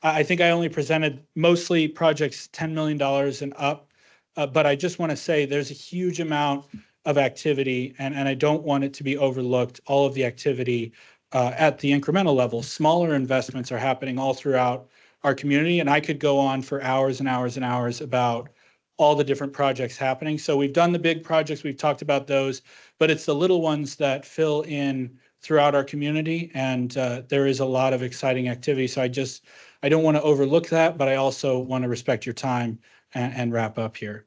I think I only presented mostly projects $10 million and up, but I just want to say there's a huge amount of activity, and I don't want it to be overlooked. All of the activity at the incremental level, smaller investments are happening all throughout our community, and I could go on for hours and hours and hours about all the different projects happening. So we've done the big projects, we've talked about those, but it's the little ones that fill in throughout our community, and there is a lot of exciting activity. So I don't want to overlook that, but I also want to respect your time and wrap up here.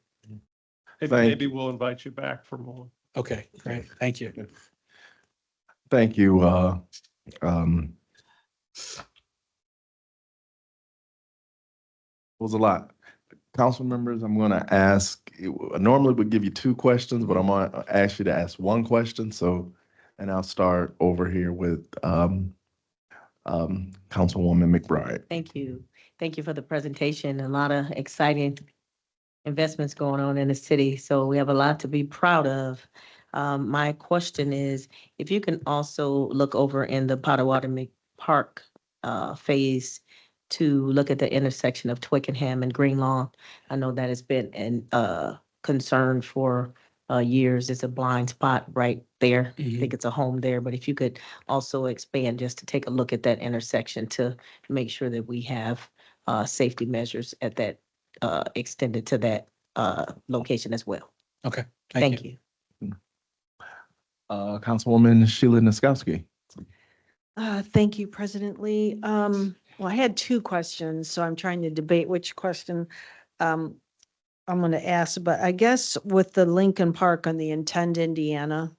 Maybe we'll invite you back for more. Okay, great. Thank you. Thank you. Was a lot. Council members, I'm going to ask, normally we give you 2 questions, but I'm going to ask you to ask 1 question. So, and I'll start over here with Councilwoman McBride. Thank you. Thank you for the presentation. A lot of exciting investments going on in the city. So we have a lot to be proud of. My question is, if you can also look over in the Potawatomi Park phase to look at the intersection of Twickenham and Greenlawn. I know that has been a concern for years. It's a blind spot right there. I think it's a home there, but if you could also expand just to take a look at that intersection to make sure that we have safety measures at that extended to that location as well. Okay. Thank you. Councilwoman Sheila Niskowski. Thank you, President Lee. Well, I had 2 questions, so I'm trying to debate which question I'm going to ask. But I guess with the Lincoln Park on the Intend, Indiana,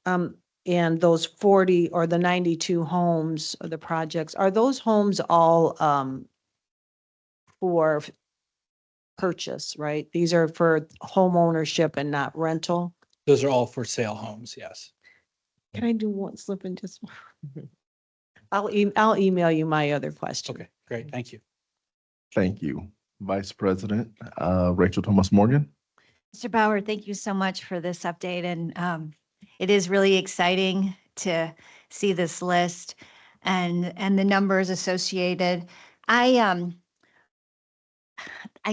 and those 40 or the 92 homes or the projects, are those homes all for purchase, right? These are for home ownership and not rental? Those are all for sale homes, yes. Can I do one slip and just? I'll email you my other question. Okay, great. Thank you. Thank you. Vice President Rachel Thomas Morgan. Mr. Bauer, thank you so much for this update. And it is really exciting to see this list and the numbers associated. I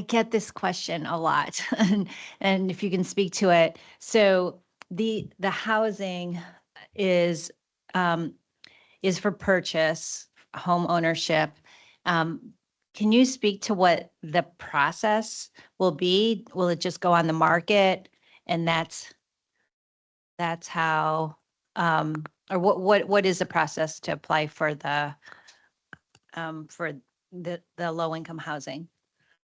get this question a lot, and if you can speak to it. So the housing is for purchase, home ownership. Can you speak to what the process will be? Will it just go on the market and that's how, or what is the process to apply for the low income housing?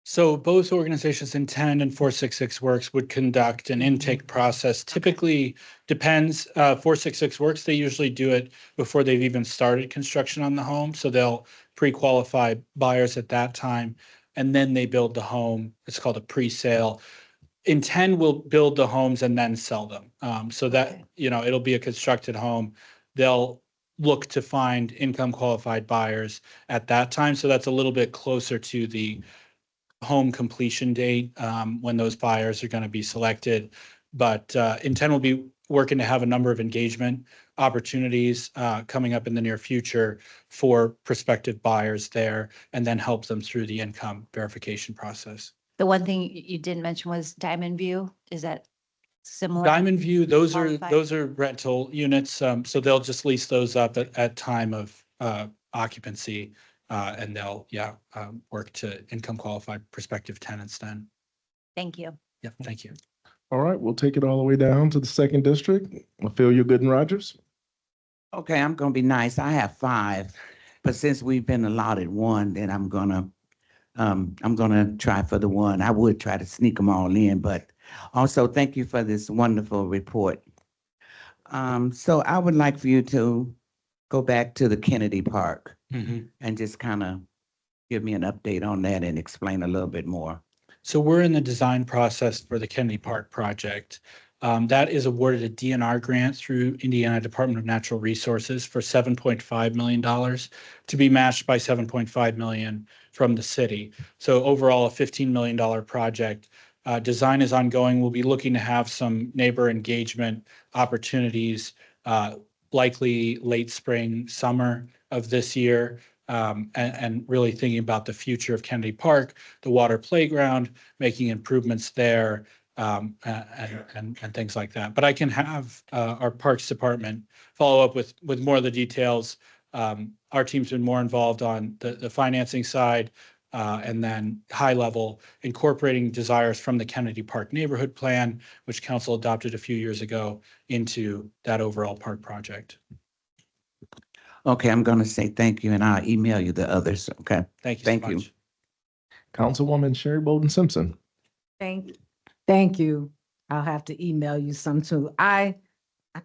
So both organizations, Intend and 466 Works, would conduct an intake process. Typically depends, 466 Works, they usually do it before they've even started construction on the home. So they'll pre-qualify buyers at that time, and then they build the home. It's called a pre-sale. Intend will build the homes and then sell them. So that, Okay. it'll be a constructed home. They'll look to find income qualified buyers at that time. So that's a little bit closer to the home completion date, when those buyers are going to be selected. But Intend will be working to have a number of engagement opportunities coming up in the near future for prospective buyers there, and then help them through the income verification process. The one thing you didn't mention was Diamond View. Is that similar? Diamond View, those are Qualified. rental units, so they'll just lease those up at time of occupancy, and they'll work to income qualified prospective tenants then. Thank you. Yeah, thank you. All right, we'll take it all the way down to the second district. Ophelia Gooden Rogers. Okay, I'm gonna be nice. I have 5, but since we've been allotted 1, then I'm gonna try for the 1. I would try to sneak them all in, but also thank you for this wonderful report. So I would like for you to go back to the Kennedy Park and just kind of give me an update on that and explain a little bit more. So we're in the design process for the Kennedy Park project. That is awarded a DNR grant through Indiana Department of Natural Resources for $7.5 million to be matched by $7.5 million from the city. So overall, a $15 million project. Design is ongoing. We'll be looking to have some neighbor engagement opportunities, likely late spring, summer of this year. And really thinking about the future of Kennedy Park, the water playground, making improvements there, and things like that. But I can have our Parks Department follow up with more of the details. Our team's been more involved on the financing side, and then high level incorporating desires from the Kennedy Park Neighborhood Plan, which council adopted a few years ago, into that overall park project. Okay, I'm gonna say thank you and I'll email you the others, okay? Thank you so Thank you. much. Councilwoman Sherry Bolden Simpson. Thank you. I'll have to email you some too. I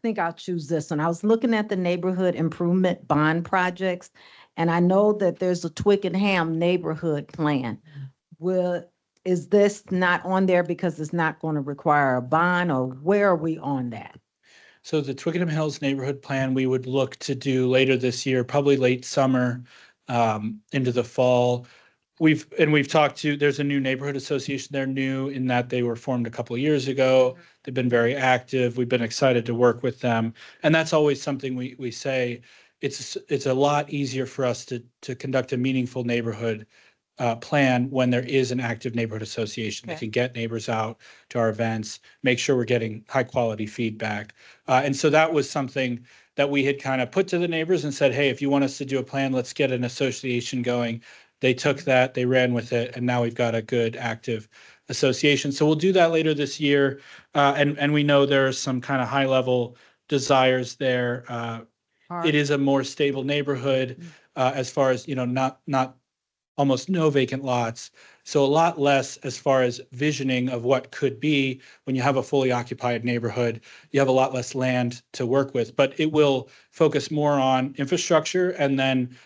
think I'll choose this one. I was looking at the neighborhood improvement bond projects, and I know that there's a Twickenham neighborhood plan. Is this not on there because it's not going to require a bond, or where are we on that? So the Twickenham Hills Neighborhood Plan, we would look to do later this year, probably late summer, into the fall. We've talked to, there's a new neighborhood association. They're new in that they were formed a couple of years ago. They've been very active. We've been excited to work with them. And that's always something we say, it's a lot easier for us to conduct a meaningful neighborhood plan when there is an active neighborhood association that Okay. can get neighbors out to our events, make sure we're getting high quality feedback. And so that was something that we had kind of put to the neighbors and said, hey, if you want us to do a plan, let's get an association going. They took that, they ran with it, and now we've got a good active association. So we'll do that later this year. And we know there are some kind of high level desires there. It is a more stable neighborhood as far as, not almost no vacant lots. So a lot less as far as visioning of what could be. When you have a fully occupied neighborhood, you have a lot less land to work with, but it will focus more on infrastructure and then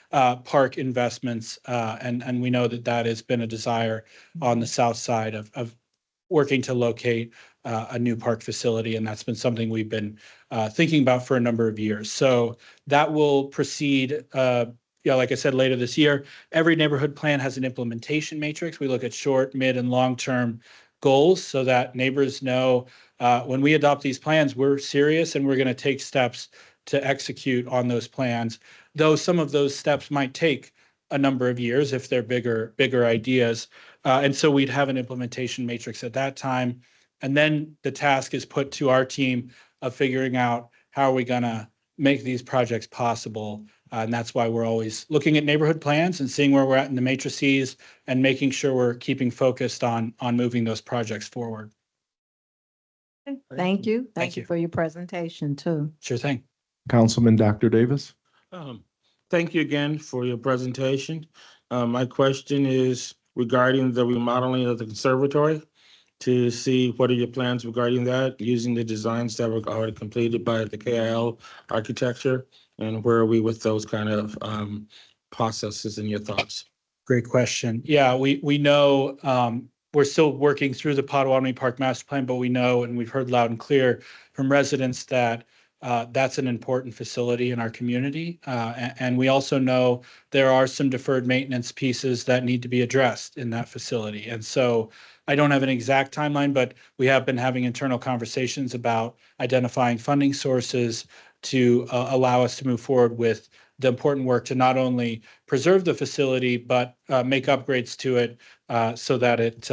park investments. And we know that has been a desire on the south side of working to locate a new park facility. And that's been something we've been thinking about for a number of years. So that will proceed, like I said, later this year. Every neighborhood plan has an implementation matrix. We look at short, mid, and long-term goals so that neighbors know when we adopt these plans, we're serious and we're going to take steps to execute on those plans. Though some of those steps might take a number of years if they're bigger ideas. And so we'd have an implementation matrix at that time. And then the task is put to our team of figuring out how are we going to make these projects possible. And that's why we're always looking at neighborhood plans and seeing where we're at in the matrices and making sure we're keeping focused on moving those projects forward. Thank you. Thank Thank you you. for your presentation too. Sure thing. Councilman Dr. Davis. Thank you again for your presentation. My question is, regarding the remodeling of the conservatory to see what are your plans regarding that, using the designs that were already completed by the KIL architecture, and where are we with those kind of processes and your thoughts? Great question. Yeah, we know, we're still working through the Potawatomi Park Master Plan, but we know, and we've heard loud and clear from residents that that's an important facility in our community. And we also know there are some deferred maintenance pieces that need to be addressed in that facility. And so I don't have an exact timeline, but we have been having internal conversations about identifying funding sources to allow us to move forward with the important work to not only preserve the facility, but make upgrades to it so that it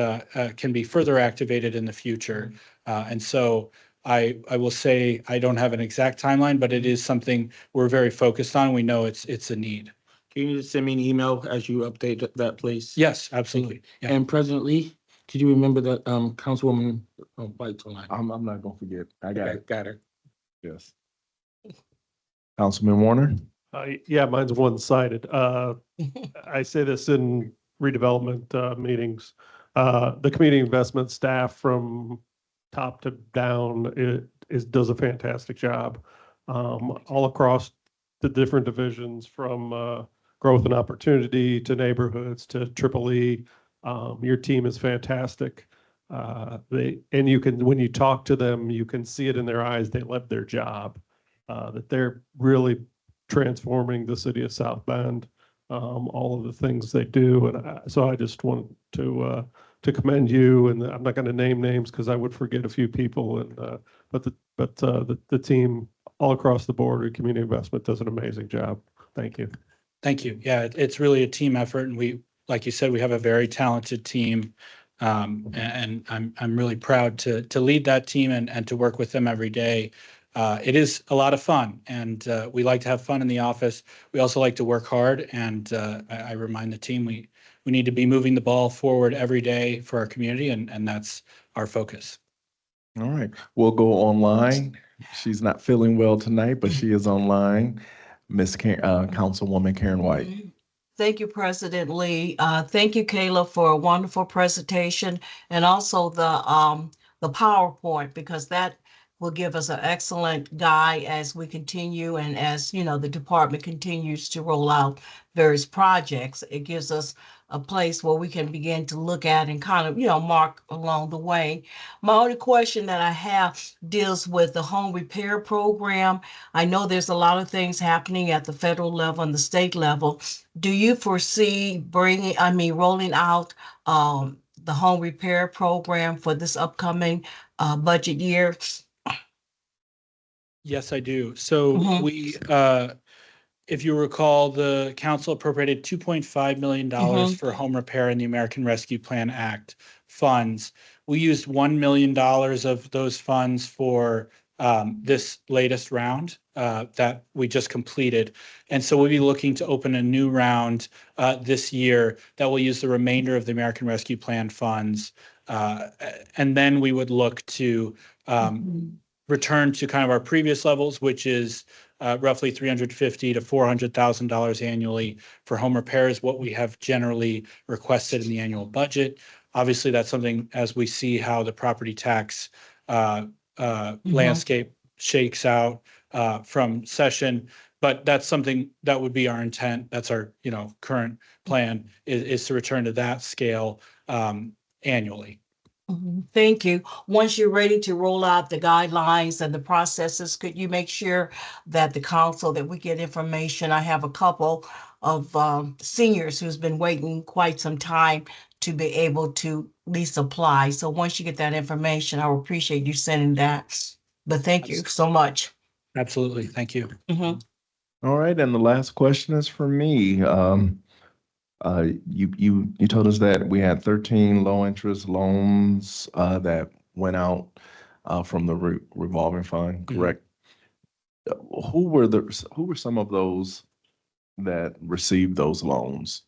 can be further activated in the future. And so I will say I don't have an exact timeline, but it is something we're very focused on. We know it's a need. Can you just send me an email as you update that, please? Yes, absolutely. Yeah. And President Lee, did you remember that Councilwoman White's online? I'm not gonna forget. I got Okay, it. got her. Yes. Councilman Warner? Yeah, mine's one-sided. I say this in redevelopment meetings. The community investment staff from top to down does a fantastic job. All across the different divisions from growth and opportunity to neighborhoods to Triple E. Your team is fantastic. And you can, when you talk to them, you can see it in their eyes. They love their job, that they're really transforming the city of South Bend, all of the things they do. And so I just want to commend you. And I'm not going to name names because I would forget a few people. And but the team all across the board at Community Investment does an amazing job. Thank you. Thank you. Yeah, it's really a team effort, and we, like you said, we have a very talented team. And I'm really proud to lead that team and to work with them every day. It is a lot of fun, and we like to have fun in the office. We also like to work hard, and I remind the team we need to be moving the ball forward every day for our community, and that's our focus. All right, we'll go online. She's not feeling well tonight, but she is online. Councilwoman Karen White. Thank you, President Lee. Thank you, Kayla, for a wonderful presentation, and also the PowerPoint, because that will give us an excellent guide as we continue and as, you know, the department continues to roll out various projects. It gives us a place where we can begin to look at and kind of, you know, mark along the way. My only question that I have deals with the home repair program. I know there's a lot of things happening at the federal level and the state level. Do you foresee rolling out the home repair program for this upcoming budget year? Yes, I do. So Mhm. we, if you recall, the council appropriated $2.5 million for home repair in the American Rescue Plan Act funds. We used $1 million of those funds for this latest round that we just completed. And so we'll be looking to open a new round this year that will use the remainder of the American Rescue Plan funds. And then we would look to return to kind of our previous levels, which is roughly $350,000 to $400,000 annually for home repairs, what we have generally requested in the annual budget. Obviously, that's something as we see how the property tax landscape shakes out from session, but that's something that would be our intent. That's our, you know, current plan is to return to that scale annually. Thank you. Once you're ready to roll out the guidelines and the processes, could you make sure that the council, that we get information? I have a couple of seniors who's been waiting quite some time to be able to at least apply. So once you get that information, I would appreciate you sending that. But thank you so much. Absolutely. Thank you. All right, and the last question is for me. You told us that we had 13 low interest loans that went out from the revolving fund, correct? Who were some of those that received those loans?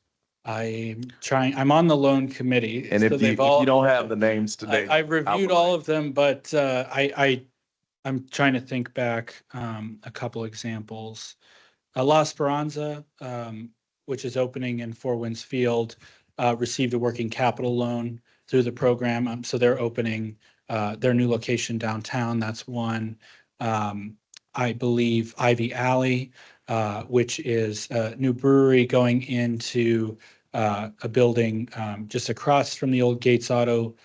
I'm on the loan committee. And so if you don't have the names today, I reviewed all of them, but I'm trying to think back a couple examples. La Esperanza, which is opening in Four Winds Field, received a working capital loan through the program. So they're opening their new location downtown. That's one. I believe Ivy Alley, which is a new brewery going into a building just across from the old Gates Auto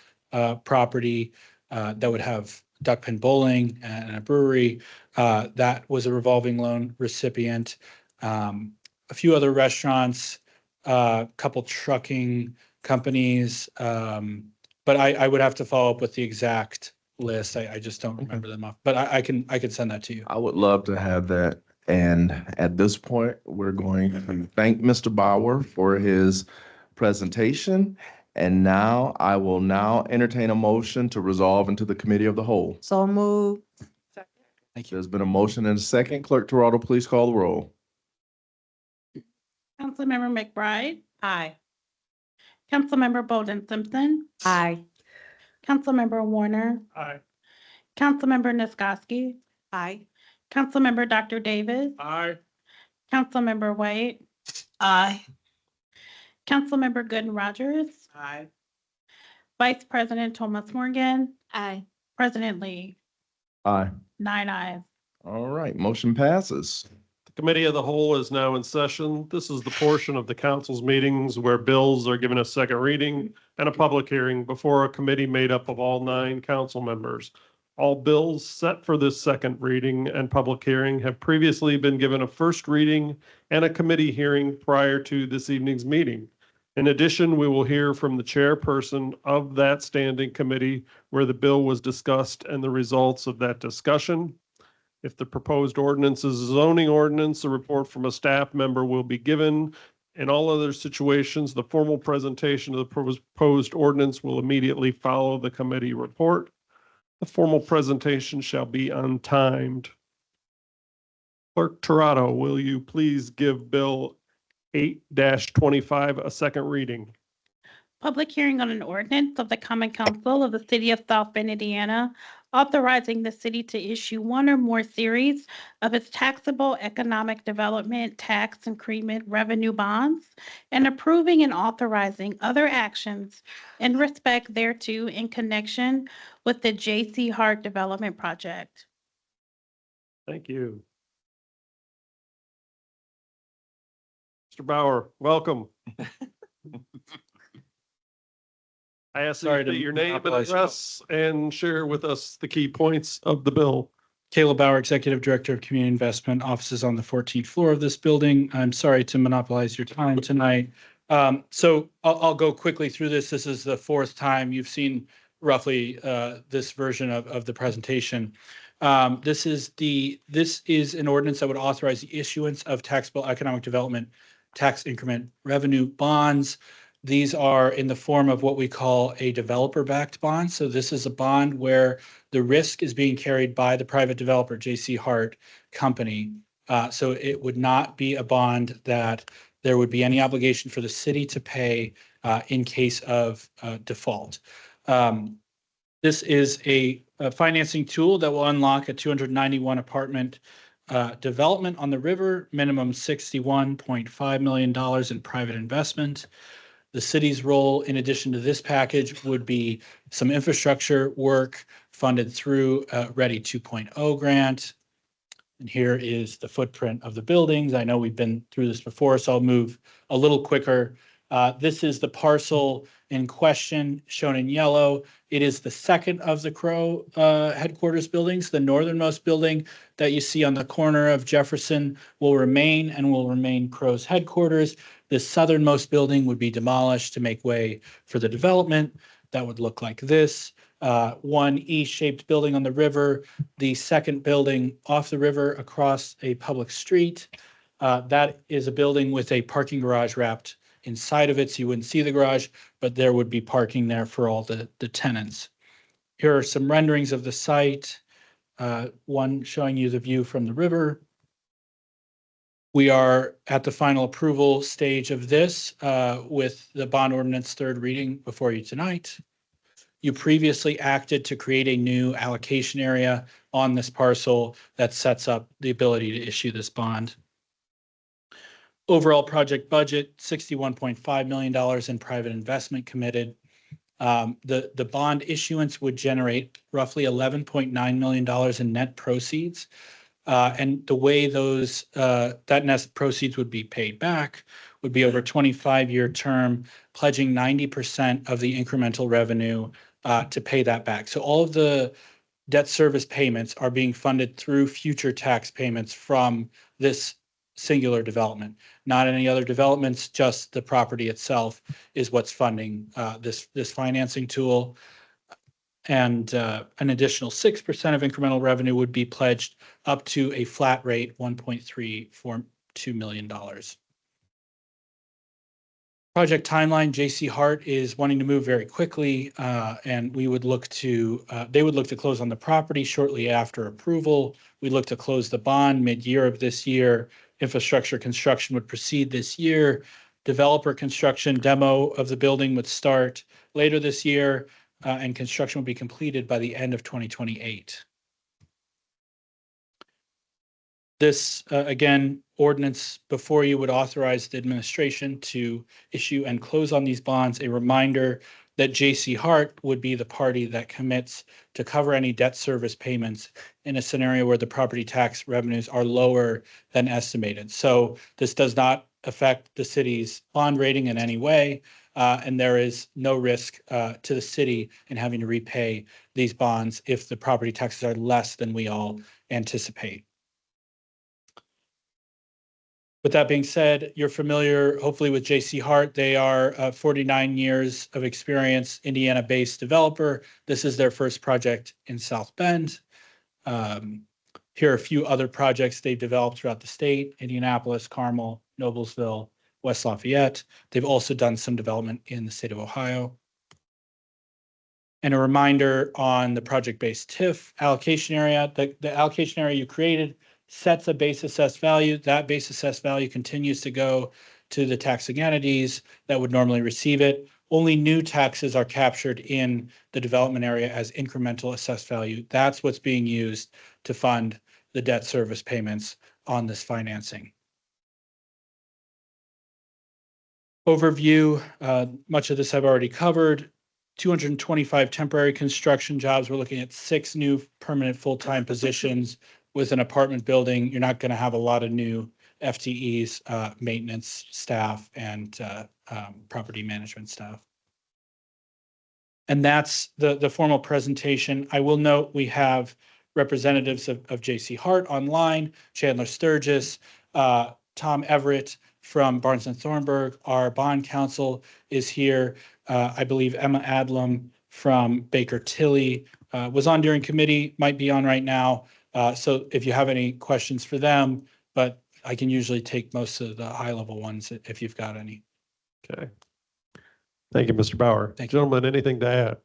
property that would have duck pin bowling and a brewery. That was a revolving loan recipient. A few other restaurants, a couple trucking companies, but I would have to follow up with the exact list. I just don't remember them off, but I can send that to you. I would love to have that. And at this point, we're going to thank Mr. Bauer for his presentation. And now I will now entertain a motion to resolve into the committee of the whole. So move. Thank you. There's been a motion and a second. Clerk Toronto, please call the roll. Councilmember McBride, Aye. Councilmember Bolden Simpson, Aye. Councilmember Warner, Aye. Councilmember Niskoski, Aye. Councilmember Dr. Davis, Aye. Councilmember White, Aye. Councilmember Gooden Rogers, Aye. Vice President Thomas Morgan, Aye. President Lee, Aye. 9 ayes. All right, motion passes. The committee of the whole is now in session. This is the portion of the council's meetings where bills are given a second reading and a public hearing before a committee made up of all 9 council members. All bills set for this second reading and public hearing have previously been given a first reading and a committee hearing prior to this evening's meeting. In addition, we will hear from the chairperson of that standing committee where the bill was discussed and the results of that discussion. If the proposed ordinance is a zoning ordinance, a report from a staff member will be given. In all other situations, the formal presentation of the proposed ordinance will immediately follow the committee report. The formal presentation shall be untimed. Clerk Toronto, will you please give Bill 8-25 a second reading? Public hearing on an ordinance of the Common Council of the City of South Bend, Indiana, authorizing the city to issue one or more series of its taxable economic development tax increment revenue bonds and approving and authorizing other actions in respect thereto in connection with the J.C. Hart Development Project. Thank you. Mr. Bauer, welcome. I ask that Sorry you to state your name and monopolize. address and share with us the key points of the bill. Caleb Bauer, Executive Director of Community Investment, offices on the 14th floor of this building. I'm sorry to monopolize your time tonight. So I'll go quickly through this. This is the 4th time you've seen roughly this version of the presentation. This is an ordinance that would authorize the issuance of taxable economic development tax increment revenue bonds. These are in the form of what we call a developer-backed bond. So this is a bond where the risk is being carried by the private developer, J.C. Hart Company. So it would not be a bond that there would be any obligation for the city to pay in case of default. This is a financing tool that will unlock a 291 apartment development on the river, minimum $61.5 million in private investment. The city's role, in addition to this package, would be some infrastructure work funded through Ready 2.0 grant. And here is the footprint of the buildings. I know we've been through this before, so I'll move a little quicker. This is the parcel in question, shown in yellow. It is the second of the Crow headquarters buildings. The northernmost building that you see on the corner of Jefferson will remain Crow's headquarters. The southernmost building would be demolished to make way for the development. That would look like this. One E-shaped building on the river, the second building off the river across a public street. That is a building with a parking garage wrapped inside of it, so you wouldn't see the garage, but there would be parking there for all the tenants. Here are some renderings of the site. One showing you the view from the river. We are at the final approval stage of this with the bond ordinance 3rd reading before you tonight. You previously acted to create a new allocation area on this parcel that sets up the ability to issue this bond. Overall project budget, $61.5 million in private investment committed. The bond issuance would generate roughly $11.9 million in net proceeds. And the way that net proceeds would be paid back would be over a 25-year term, pledging 90% of the incremental revenue to pay that back. So all of the debt service payments are being funded through future tax payments from this singular development. Not any other developments, just the property itself is what's funding this financing tool. And an additional 6% of incremental revenue would be pledged up to a flat rate, $1.342 million. Project timeline, J.C. Hart is wanting to move very quickly, and they would look to close on the property shortly after approval. We look to close the bond mid-year of this year. Infrastructure construction would proceed this year. Developer construction demo of the building would start later this year, and construction will be completed by the end of 2028. This, again, ordinance before you would authorize the administration to issue and close on these bonds. A reminder that J.C. Hart would be the party that commits to cover any debt service payments in a scenario where the property tax revenues are lower than estimated. So this does not affect the city's bond rating in any way, and there is no risk to the city in having to repay these bonds if the property taxes are less than we all anticipate. With that being said, you're familiar hopefully with J.C. Hart. They are 49 years of experience, Indiana-based developer. This is their first project in South Bend. Here are a few other projects they've developed throughout the state: Indianapolis, Carmel, Noblesville, West Lafayette. They've also done some development in the state of Ohio. And a reminder on the project-based TIF allocation area. The allocation area you created sets a base assessed value. That base assessed value continues to go to the taxing entities that would normally receive it. Only new taxes are captured in the development area as incremental assessed value. That's what's being used to fund the debt service payments on this financing. Overview, much of this I've already covered. 225 temporary construction jobs. We're looking at 6 new permanent full-time positions. With an apartment building, you're not going to have a lot of new FTEs, maintenance staff, and property management staff. And that's the formal presentation. I will note we have representatives of J.C. Hart online, Chandler Sturgis, Tom Everett from Barnes & Thornburg. Our bond counsel is here. I believe Emma Adlam from Baker Tilly was on during committee, might be on right now. So if you have any questions for them, but I can usually take most of the high-level ones if you've got any. Okay. Thank you, Mr. Bauer. Thank you. Gentlemen, anything to add?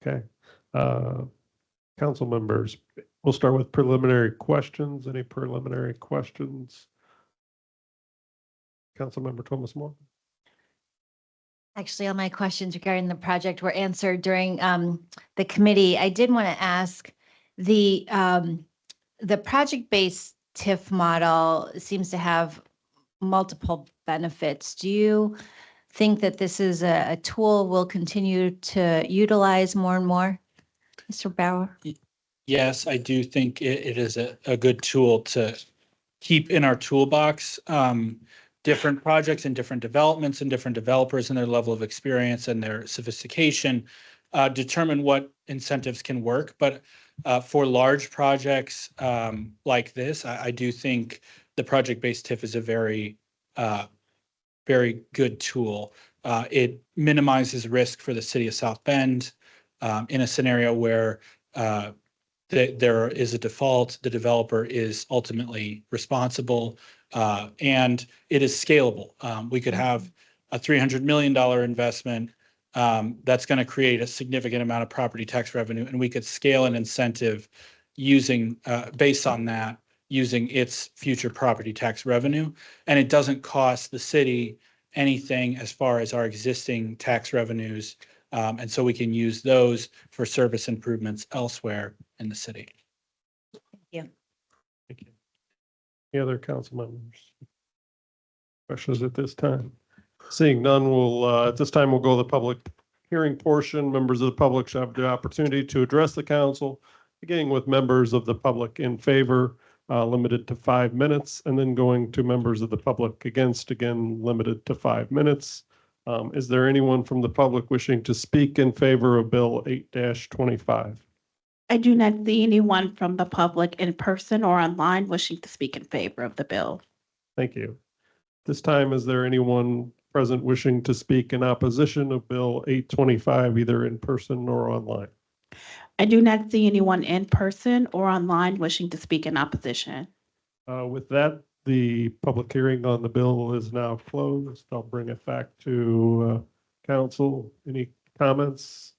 Okay. Council members, we'll start with preliminary questions. Any preliminary questions? Councilmember Thomas More. Actually, all my questions regarding the project were answered during the committee. I did want to ask the project-based TIF model seems to have multiple benefits. Do you think that this is a tool we'll continue to utilize more and more, Mr. Bauer? Yes, I do think it is a good tool to keep in our toolbox. Different projects and different developments and different developers and their level of experience and their sophistication determine what incentives can work. But for large projects like this, I do think the project-based TIF is a very, very good tool. It minimizes risk for the city of South Bend in a scenario where there is a default, the developer is ultimately responsible, and it is scalable. We could have a $300 million investment that's going to create a significant amount of property tax revenue, and we could scale an incentive using based on that, using its future property tax revenue. And it doesn't cost the city anything as far as our existing tax revenues And so we can use those for service improvements elsewhere in the city. Thank you. Any other council members? Questions at this time? Seeing none, at this time, we'll go to the public hearing portion. Members of the public shall have the opportunity to address the council, beginning with members of the public in favor, limited to 5 minutes, and then going to members of the public against, again, limited to 5 minutes. Is there anyone from the public wishing to speak in favor of Bill 8-25? I do not see anyone from the public in person or online wishing to speak in favor of the bill. Thank you. This time, is there anyone present wishing to speak in opposition of Bill 825, either in person or online? I do not see anyone in person or online wishing to speak in opposition. With that, the public hearing on the bill is now closed. I'll bring it back to council. Any comments?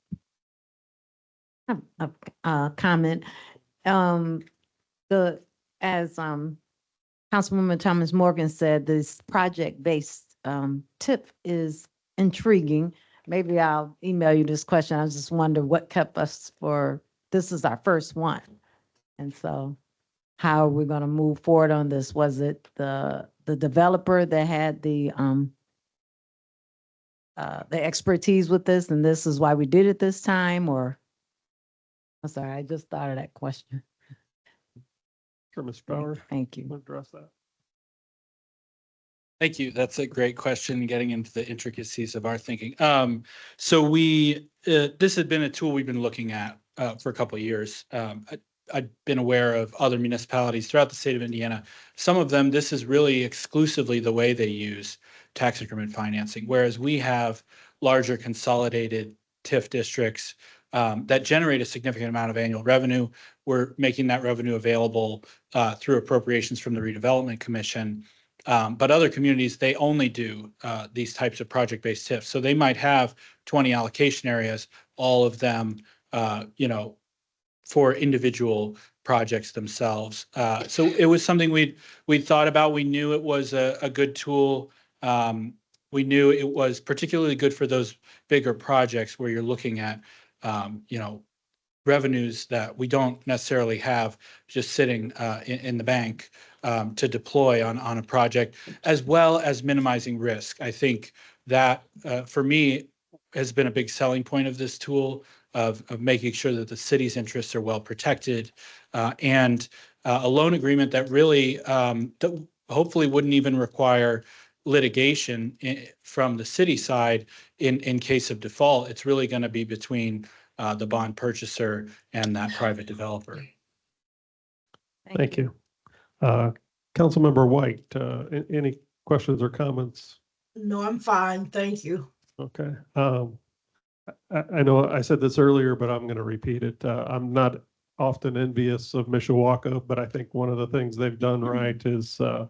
Comment. As Councilwoman Thomas Morgan said, this project-based tip is intriguing. Maybe I'll email you this question. I just wonder what kept us this is our first one. And so how are we going to move forward on this? Was it the developer that had the expertise with this, and this is why we did it this time, or? I'm sorry, I just thought of that question. Sure, Mr. Bauer. Thank you. Address that. Thank you. That's a great question, getting into the intricacies of our thinking. So this has been a tool we've been looking at for a couple of years. I've been aware of other municipalities throughout the state of Indiana. Some of them, this is really exclusively the way they use tax increment financing, whereas we have larger consolidated TIF districts that generate a significant amount of annual revenue. We're making that revenue available through appropriations from the Redevelopment Commission. But other communities, they only do these types of project-based TIFs. So they might have 20 allocation areas, all of them, for individual projects themselves. So it was something we'd thought about. We knew it was a good tool. We knew it was particularly good for those bigger projects where you're looking at, revenues that we don't necessarily have just sitting in the bank to deploy on a project, as well as minimizing risk. I think that for me has been a big selling point of this tool of making sure that the city's interests are well protected and a loan agreement that really that hopefully wouldn't even require litigation from the city side in case of default. It's really going to be between the bond purchaser and that private developer. Thank you. Councilmember White, any questions or comments? No, I'm fine. Thank you. Okay. I know I said this earlier, but I'm going to repeat it. I'm not often envious of Mishawaka, but I think one of the things they've done right is the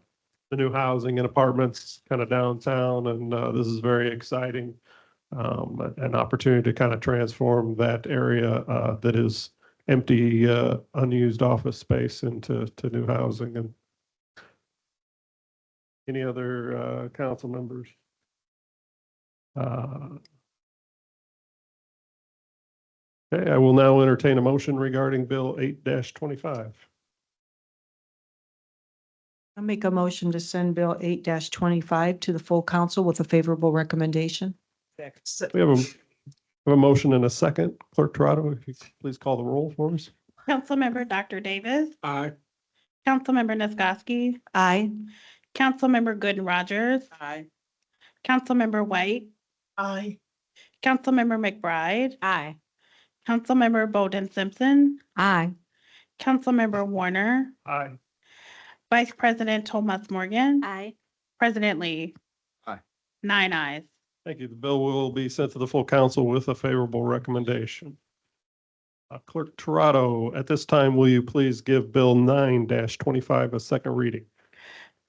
new housing and apartments kind of downtown, and this is very exciting. An opportunity to kind of transform that area that is empty, unused office space into new housing. And any other council members? Okay, I will now entertain a motion regarding Bill 8-25. I make a motion to send Bill 8-25 to the full council with a favorable recommendation. We have a motion and a second. Clerk Toronto, if you could please call the roll for us. Councilmember Dr. Davis. Aye. Councilmember Nisgowsky. Aye. Councilmember Gooden Rogers. Aye. Councilmember White. Aye. Councilmember McBride. Aye. Councilmember Bowden Simpson. Aye. Councilmember Warner. Aye. Vice President Thomas Morgan. Aye. President Lee. Aye. 9 ayes. Thank you. The bill will be sent to the full council with a favorable recommendation. Clerk Toronto, at this time, will you please give Bill 9-25 a second reading?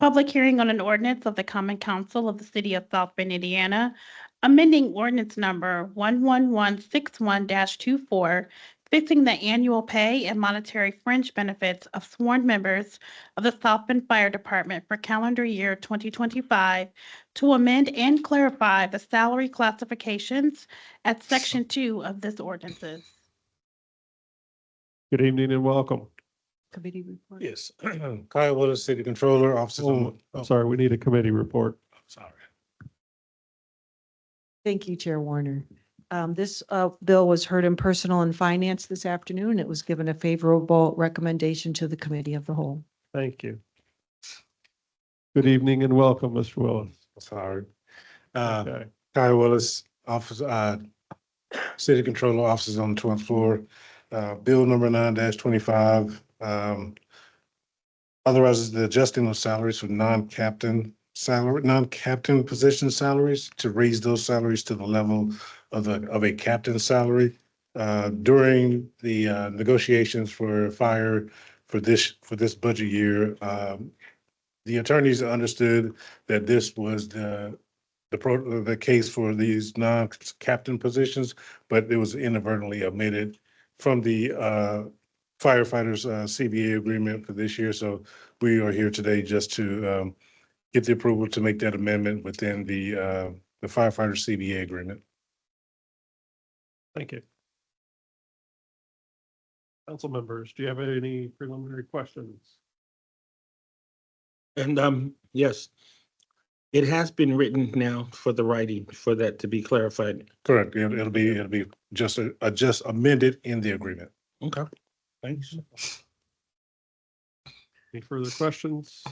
Public hearing on an ordinance of the Common Council of the City of South Bend, Indiana, amending ordinance number 11161-24 fixing the annual pay and monetary fringe benefits of sworn members of the South Bend Fire Department for calendar year 2025 to amend and clarify the salary classifications at Section 2 of this ordinances. Good evening and welcome. Committee report. Yes. Kyle Willis, City Controller, Offices Oh, on. I'm sorry, we need a committee report. Sorry. Thank you, Chair Warner. This bill was heard in Personal and Finance this afternoon. It was given a favorable recommendation to the Committee of the Whole. Thank you. Good evening and welcome, Mr. Willis. Sorry. Okay. Kyle Willis, Office, City Controller, Offices on the 12th floor. Bill number 9-25, authorizes the adjusting of salaries for non-captain position salaries to raise those salaries to the level of a captain salary. During the negotiations for fire for this budget year, the attorneys understood that this was the case for these non-captain positions, but it was inadvertently omitted from the firefighters CBA agreement for this year. So we are here today just to get the approval to make that amendment within the firefighter CBA agreement. Thank you. Council members, do you have any preliminary questions? And yes, it has been written now for the writing for that to be clarified. Correct. It'll be just amended in the agreement. Okay. Thanks. Any further questions?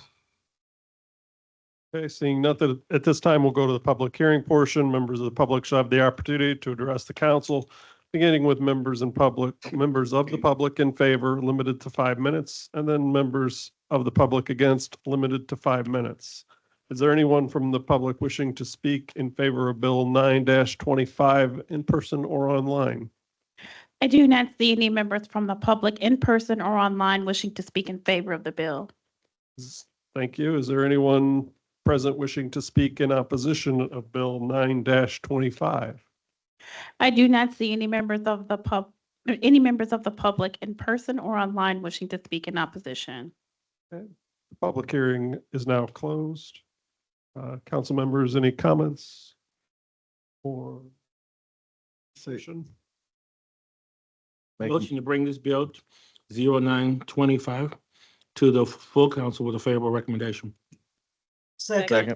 Okay, seeing nothing at this time, we'll go to the public hearing portion. Members of the public shall have the opportunity to address the council, beginning with members of the public in favor, limited to 5 minutes, and then members of the public against, limited to 5 minutes. Is there anyone from the public wishing to speak in favor of Bill 9-25 in person or online? I do not see any members from the public in person or online wishing to speak in favor of the bill. Thank you. Is there anyone present wishing to speak in opposition of Bill 9-25? I do not see any members of the public in person or online wishing to speak in opposition. The public hearing is now closed. Council members, any comments or session? Motion to bring this bill 0925 to the full council with a favorable recommendation. Second.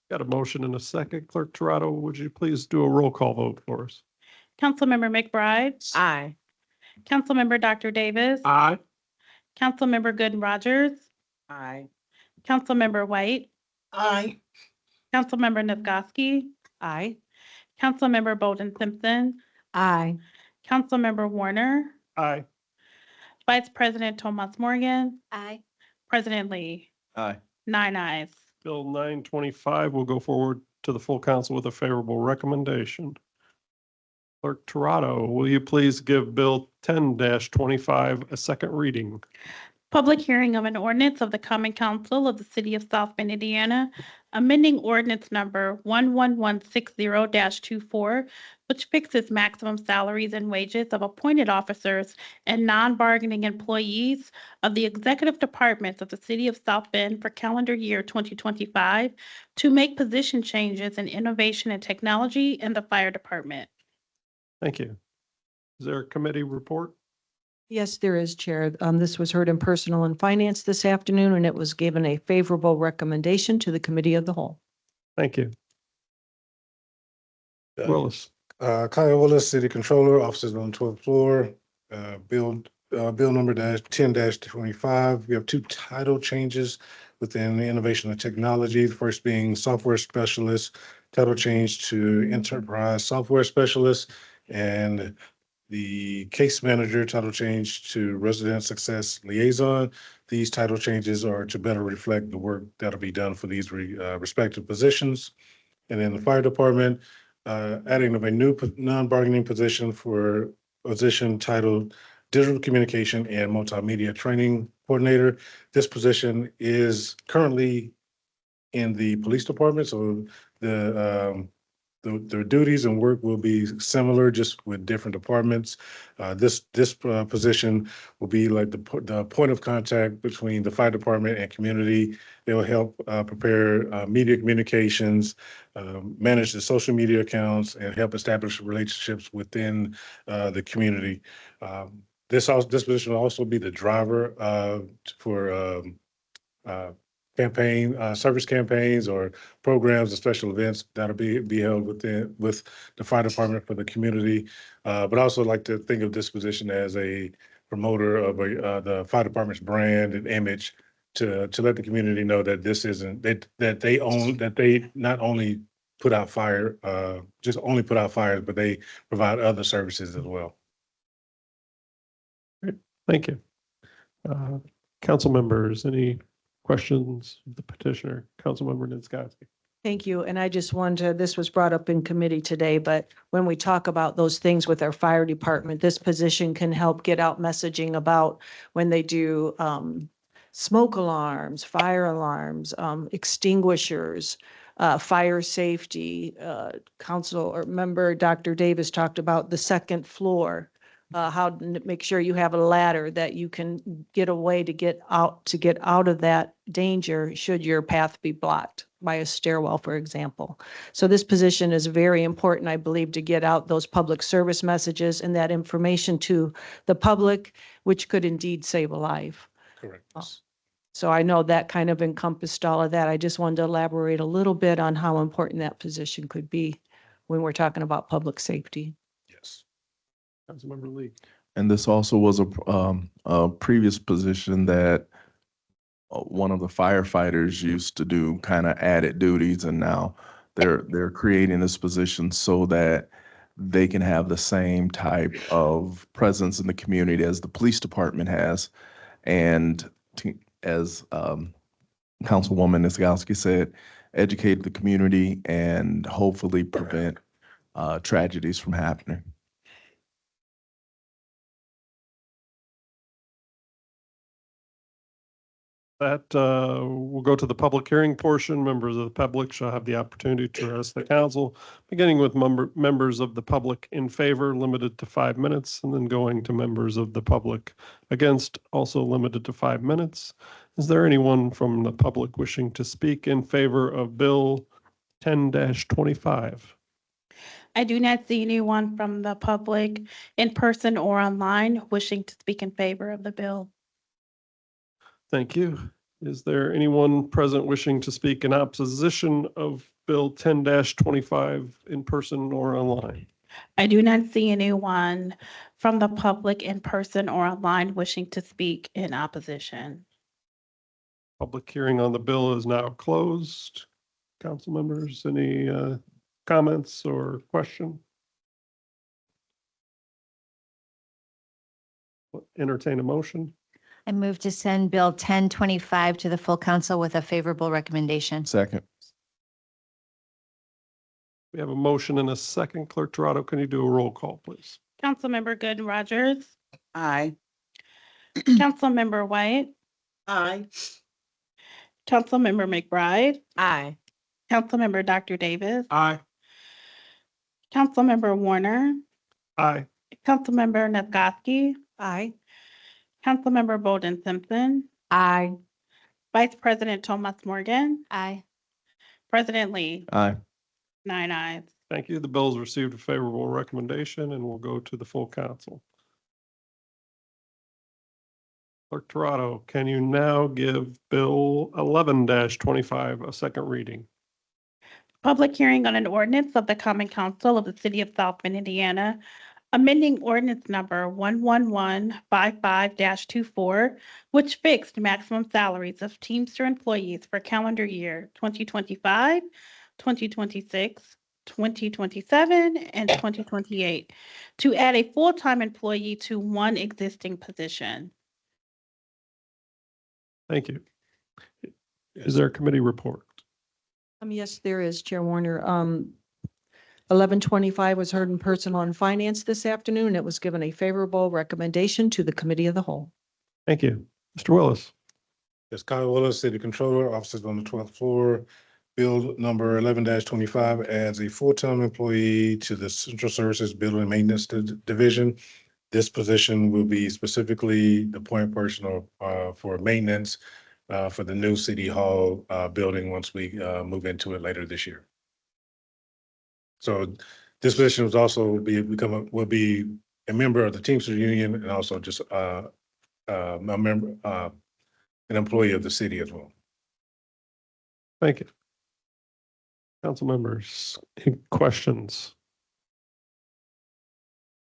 Got a motion and a second. Clerk Toronto, would you please do a roll call vote for us? Councilmember McBride. Aye. Councilmember Dr. Davis. Aye. Councilmember Gooden Rogers. Aye. Councilmember White. Aye. Councilmember Navgoski. Aye. Councilmember Bolden Simpson. Aye. Councilmember Warner. Aye. Vice President Thomas Morgan. Aye. President Lee. Aye. 9 ayes. Bill 9-25 will go forward to the full council with a favorable recommendation. Clerk Toronto, will you please give Bill 10-25 a second reading? Public hearing of an ordinance of the Common Council of the City of South Bend, Indiana, amending ordinance number 11160-24, which fixes maximum salaries and wages of appointed officers and non-bargaining employees of the executive departments of the City of South Bend for calendar year 2025 to make position changes in innovation and technology in the fire department. Thank you. Is there a committee report? Yes, there is, Chair. This was heard in Personal and Finance this afternoon, and it was given a favorable recommendation to the Committee of the Whole. Thank you. Willis. Kyle Willis, City Controller, Offices on the 12th floor. Bill number 10-25. We have two title changes within the Innovation and Technology. The first being Software Specialist, title change to Enterprise Software Specialist, and the Case Manager, title change to Resident Success Liaison. These title changes are to better reflect the work that'll be done for these respective positions. And in the Fire Department, adding of a new non-bargaining position for position titled Digital Communication and Multimedia Training Coordinator. This position is currently in the police department, so the the duties and work will be similar, just with different departments. This position will be like the point of contact between the fire department and community. They will help prepare media communications, manage the social media accounts, and help establish relationships within the community. This position will also be the driver for service campaigns or programs and special events that'll be held with the fire department for the community. But I also like to think of this position as a promoter of the fire department's brand and image to let the community know that this isn't, that they not only put out fire, just only put out fires, but they provide other services as well. Thank you. Council members, any questions of the petitioner? Councilmember Niezgodski. Thank you. And I just wanted this was brought up in committee today, but when we talk about those things with our fire department, this position can help get out messaging about when they do smoke alarms, fire alarms, extinguishers, fire safety. Council or member Dr. Davis talked about the second floor. How to make sure you have a ladder that you can get away to get out of that danger should your path be blocked by a stairwell, for example. So this position is very important, I believe, to get out those public service messages and that information to the public, which could indeed save a life. Correct. So I know that kind of encompassed all of that. I just wanted to elaborate a little bit on how important that position could be when we're talking about public safety. Yes. Councilmember Lee. And this also was a previous position that one of the firefighters used to do, kind of added duties, and now they're creating this position so that they can have the same type of presence in the community as the police department has. And as Councilwoman Niezgodski said, educate the community and hopefully prevent tragedies from happening. That will go to the public hearing portion. Members of the public shall have the opportunity to address the council, beginning with members of the public in favor, limited to 5 minutes, and then going to members of the public against, also limited to 5 minutes. Is there anyone from the public wishing to speak in favor of Bill 10-25? I do not see anyone from the public in person or online wishing to speak in favor of the bill. Thank you. Is there anyone present wishing to speak in opposition of Bill 10-25 in person or online? I do not see anyone from the public in person or online wishing to speak in opposition. Public hearing on the bill is now closed. Council members, any comments or question? Entertain a motion. I move to send Bill 1025 to the full council with a favorable recommendation. Second. We have a motion and a second. Clerk Toronto, can you do a roll call, please? Councilmember Good Rogers, Aye. Councilmember White, Aye. Councilmember McBride, Aye. Councilmember Dr. Davis, Aye. Councilmember Warner, Aye. Councilmember Niezgodski, Aye. Councilmember Bolden Simpson, Aye. Vice President Thomas Morgan, Aye. President Lee, Aye. 9 ayes. Thank you. The bill has received a favorable recommendation and will go to the full council. Clerk Toronto, can you now give Bill 11-25 a second reading? Public hearing on an ordinance of the Common Council of the City of South Bend, Indiana, amending ordinance number 11155-24, which fixed maximum salaries of Teamster employees for calendar year 2025, 2026, 2027, and 2028 to add a full-time employee to one existing position. Thank you. Is there a committee report? Yes, there is, Chair Warner. 1125 was heard in person on finance this afternoon. It was given a favorable recommendation to the committee of the whole. Thank you. Mr. Willis. Yes, Kyle Willis, City Controller, offices on the 12th floor. Bill number 11-25 adds a full-time employee to the Central Services Building and Maintenance Division. This position will be specifically the point person for maintenance for the new City Hall building once we move into it later this year. So this position will be a member of the Teamsters Union and also just a member, an employee of the city as well. Thank you. Council members, any questions?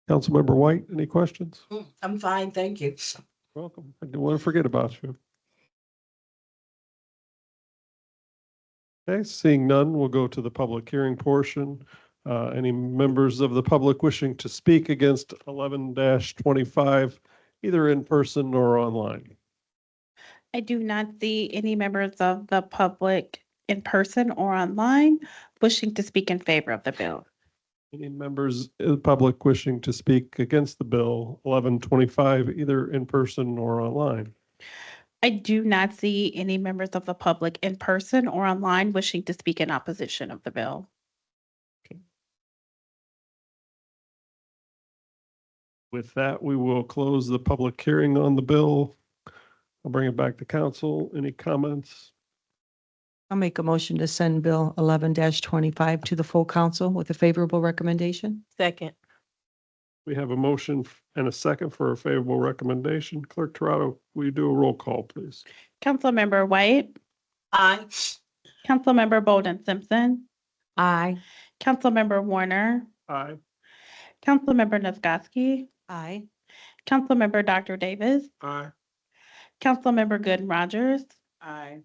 Councilmember White, any questions? I'm fine, thank you. Welcome. I didn't want to forget about you. Okay, seeing none, we'll go to the public hearing portion. Any members of the public wishing to speak against 11-25, either in person or online? I do not see any members of the public in person or online wishing to speak in favor of the bill. Any members of the public wishing to speak against the bill 11-25, either in person or online? I do not see any members of the public in person or online wishing to speak in opposition of the bill. With that, we will close the public hearing on the bill. I'll bring it back to council. Any comments? I'll make a motion to send Bill 11-25 to the full council with a favorable recommendation. Second. We have a motion and a second for a favorable recommendation. Clerk Toronto, will you do a roll call, please? Councilmember White, Aye. Councilmember Bolden Simpson, Aye. Councilmember Warner, Aye. Councilmember Nisgowsky, Aye. Councilmember Dr. Davis, Aye. Councilmember Gooden Rogers, Aye.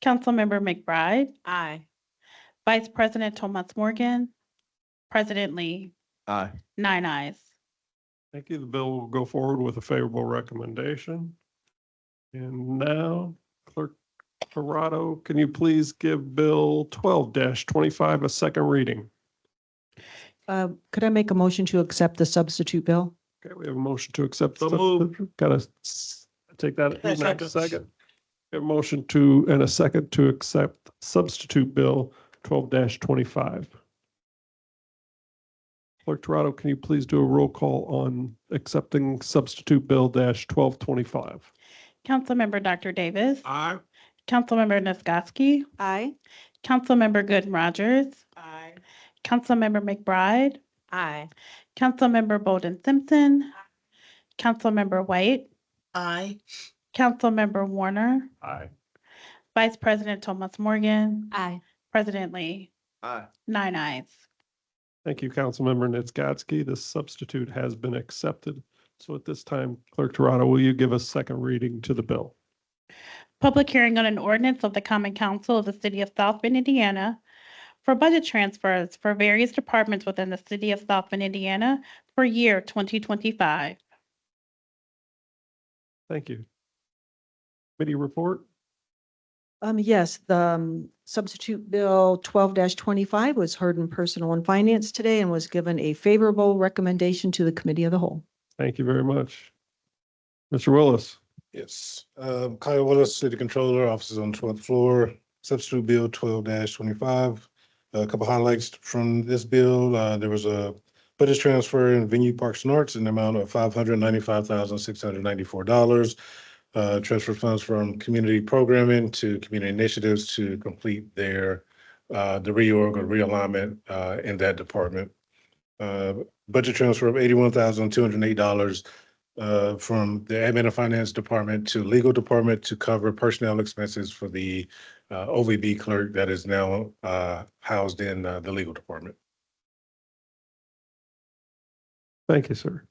Councilmember McBride, Aye. Vice President Thomas Morgan, President Lee, Aye. 9 ayes. Thank you. The bill will go forward with a favorable recommendation. And now, Clerk Toronto, can you please give Bill 12-25 a second reading? Could I make a motion to accept the substitute bill? Okay, we have a motion to accept. So moved. Gotta take that in a Second. second. We have a motion and a second to accept substitute bill 12-25. Clerk Toronto, can you please do a roll call on accepting substitute bill -1225? Councilmember Dr. Davis, Aye. Councilmember Nisgowsky, Aye. Councilmember Gooden Rogers, Aye. Councilmember McBride, Aye. Councilmember Bolden Simpson, Councilmember White, Aye. Councilmember Warner, Aye. Vice President Thomas Morgan, Aye. President Lee, Aye. 9 ayes. Thank you, Councilmember Nisgowsky. This substitute has been accepted. So at this time, Clerk Toronto, will you give a second reading to the bill? Public hearing on an ordinance of the Common Council of the City of South Bend, Indiana for budget transfers for various departments within the City of South Bend, Indiana for year 2025. Thank you. Committee report? Yes, the substitute bill 12-25 was heard in Personal and Finance today and was given a favorable recommendation to the Committee of the Whole. Thank you very much. Mr. Willis? Yes, Kyle Willis, City Controller, offices on the 12th floor, substitute bill 12-25. A couple highlights from this bill. There was a budget transfer in Venue Parks and Arts in the amount of $595,694. Transfer funds from community programming to community initiatives to complete the reorg or realignment in that department. Budget transfer of $81,208 from the Admin and Finance Department to Legal Department to cover personnel expenses for the OVB clerk that is now housed in the Legal Department. Thank you, sir.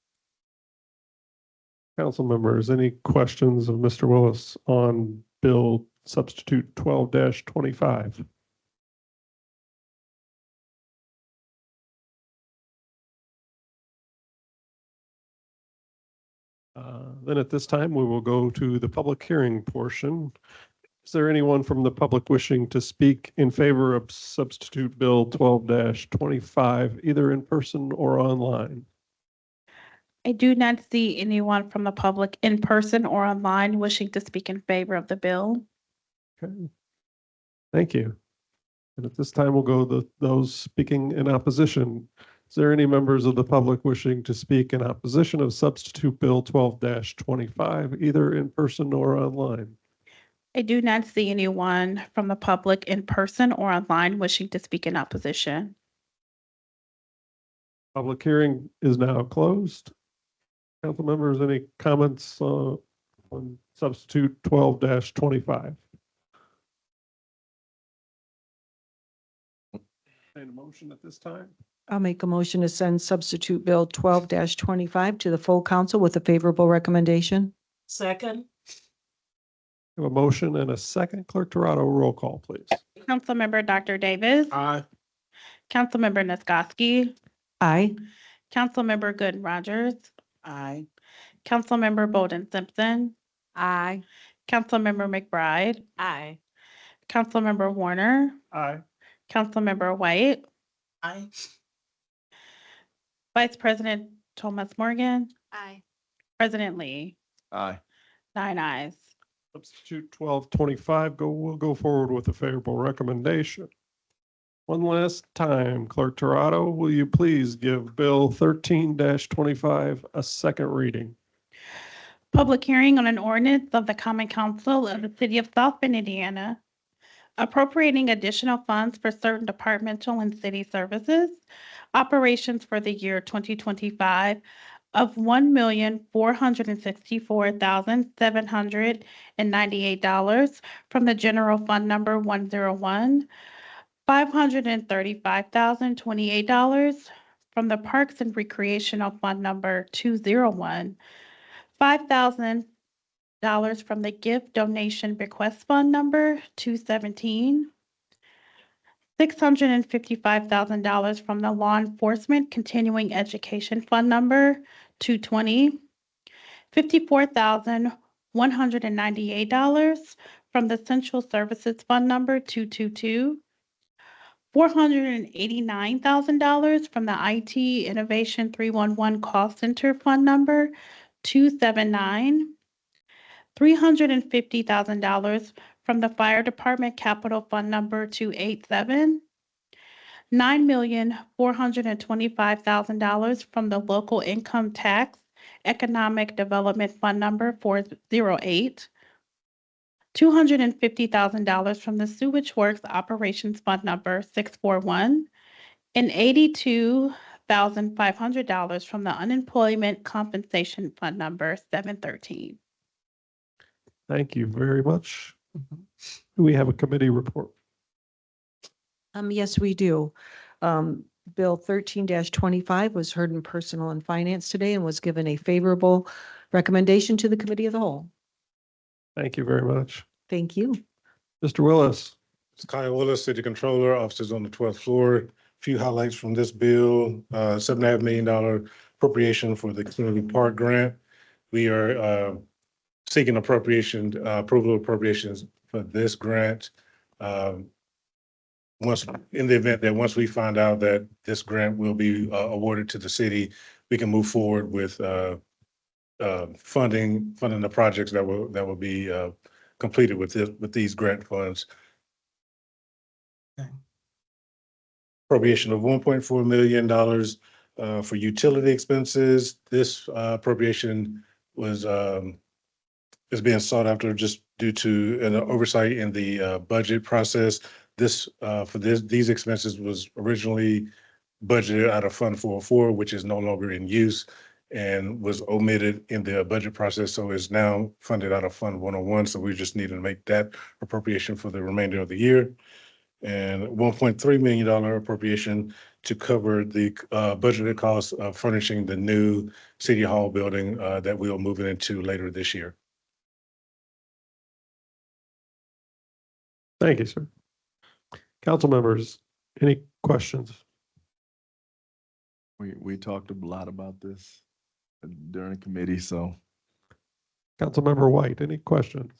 Council members, any questions of Mr. Willis on Bill Substitute 12-25? Then at this time, we will go to the public hearing portion. Is there anyone from the public wishing to speak in favor of Substitute Bill 12-25, either in person or online? I do not see anyone from the public in person or online wishing to speak in favor of the bill. Okay. Thank you. And at this time, we'll go to those speaking in opposition. Is there any members of the public wishing to speak in opposition of Substitute Bill 12-25, either in person or online? I do not see anyone from the public in person or online wishing to speak in opposition. Public hearing is now closed. Council members, any comments on Substitute 12-25? Entertain a motion at this time? I'll make a motion to send substitute bill 12-25 to the full council with a favorable recommendation. Second, We have a motion and a second. Clerk Toronto, roll call, please. Councilmember Dr. Davis. Aye. Councilmember Nisgowsky. Aye. Councilmember Good Rogers. Aye. Councilmember Bolden Simpson. Aye. Councilmember McBride. Aye. Councilmember Warner. Aye. Councilmember White. aye. Vice President Thomas Morgan. Aye. President Lee. Aye. 9 ayes. Substitute 12-25, we'll go forward with a favorable recommendation. One last time, Clerk Toronto, will you please give Bill 13-25 a second reading? Public hearing on an ordinance of the Common Council of the City of South Bend, Indiana, appropriating additional funds for certain departmental and city services, operations for the year 2025 of $1,464,798 from the general fund number 101, $535,028 from the Parks and Recreational Fund number 201, $5,000 from the Gift Donation Bequest Fund number 217, $655,000 from the Law Enforcement Continuing Education Fund number 220, $54,198 from the Central Services Fund number 222, $489,000 from the IT Innovation 311 Call Center Fund number 279, $350,000 from the Fire Department Capital Fund number 287, $9,425,000 from the Local Income Tax Economic Development Fund number 408, $250,000 from the Sewage Works Operations Fund number 641, and $82,500 from the Unemployment Compensation Fund number 713. Thank you very much. Do we have a committee report? Yes, we do. Bill 13-25 was heard in Personal and Finance today and was given a favorable recommendation to the Committee of the Whole. Thank you very much. Thank you. Mr. Willis? It's Kyle Willis, City Controller, officers on the 12th floor. Few highlights from this bill, $7.5 million appropriation for the community park grant. We are seeking approval appropriations for this grant. Once we find out that this grant will be awarded to the city, we can move forward with funding the projects that will be completed with these grant funds. Okay. Appropriation of $1.4 million for utility expenses. This appropriation is being sought after just due to an oversight in the budget process. These expenses was originally budgeted out of Fund 404, which is no longer in use and was omitted in the budget process, so is now funded out of Fund 101. So we just need to make that appropriation for the remainder of the year. And $1.3 million appropriation to cover the budgeted costs of furnishing the new City Hall building that we'll move into later this year. Thank you, sir. Council members, any questions? We talked a lot about this during committee, so. Councilmember White, any questions?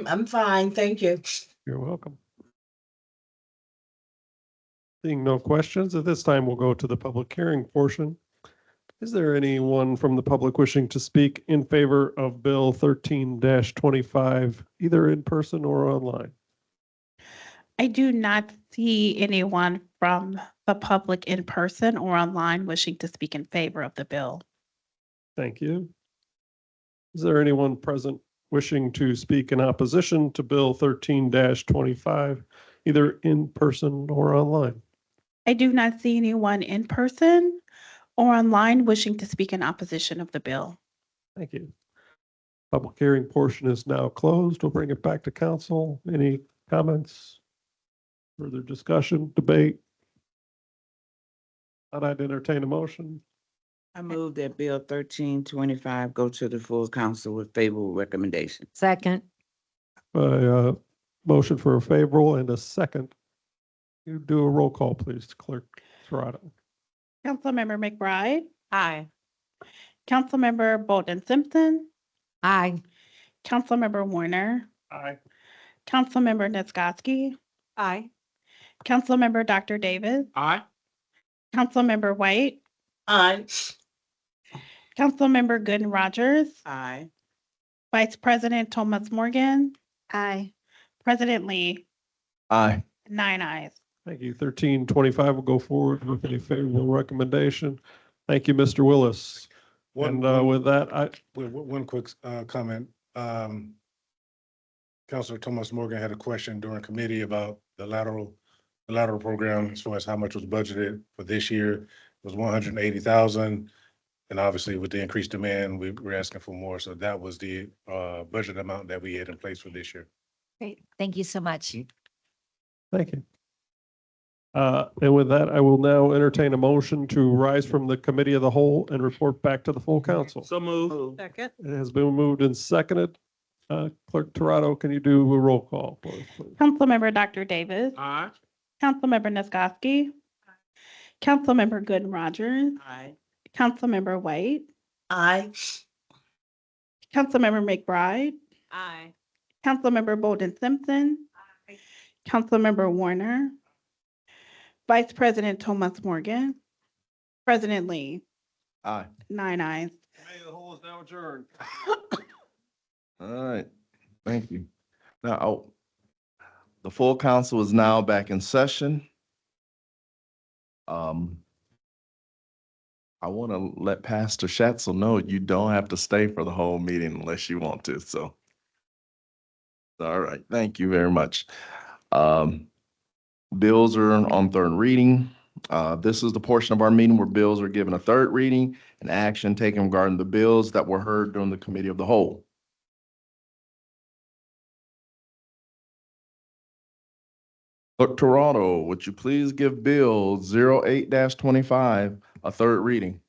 I'm fine, thank you. You're welcome. Seeing no questions, at this time we'll go to the public hearing portion. Is there anyone from the public wishing to speak in favor of Bill 13-25, either in person or online? I do not see anyone from the public in person or online wishing to speak in favor of the bill. Thank you. Is there anyone present wishing to speak in opposition to Bill 13-25, either in person or online? I do not see anyone in person or online wishing to speak in opposition of the bill. Thank you. Public hearing portion is now closed. We'll bring it back to council. Any comments? Further discussion, debate? I'd entertain a motion. I move that Bill 1325 go to the full council with favorable recommendation. Second. A motion for a favorable and a second. You do a roll call, please, Clerk Toronto. Councilmember McBride, Aye. Councilmember Bolden Simpson, Aye. Councilmember Warner, Aye. Councilmember Nisgowsky, Aye. Councilmember Dr. Davis, Aye. Councilmember White, Aye. Councilmember Gooden Rogers, Aye. Vice President Thomas Morgan, Aye. President Lee, Aye. 9 ayes. Thank you. 1325 will go forward with a favorable recommendation. Thank you, Mr. Willis. And with that, One quick comment. Councilor Thomas Morgan had a question during committee about the lateral program as far as how much was budgeted for this year. It was 180,000. And obviously with the increased demand, we're asking for more. So that was the budget amount that we had in place for this year. Great. Thank you so much. thank you. And with that, I will now entertain a motion to rise from the committee of the whole and report back to the full council. So move. Second. It has been moved and seconded. Clerk Toronto, can you do a roll call, please? Councilmember Dr. Davis, Aye. Councilmember Nisgowsky, Councilmember Gooden Rogers, Aye. Councilmember White, Aye. Councilmember McBride, Aye. Councilmember Bolden Simpson, Councilmember Warner, Vice President Thomas Morgan, President Lee, Aye. 9 ayes. The whole is now adjourned. All right, thank you. Now, the full council is now back in session. I want to let Pastor Schatzel know you don't have to stay for the whole meeting unless you want to, so. All right, thank you very much. Bills are on third reading. This is the portion of our meeting where bills are given a third reading and action taken regarding the bills that were heard during the committee of the whole. Clerk Toronto, would you please give Bill 08-25 a third reading?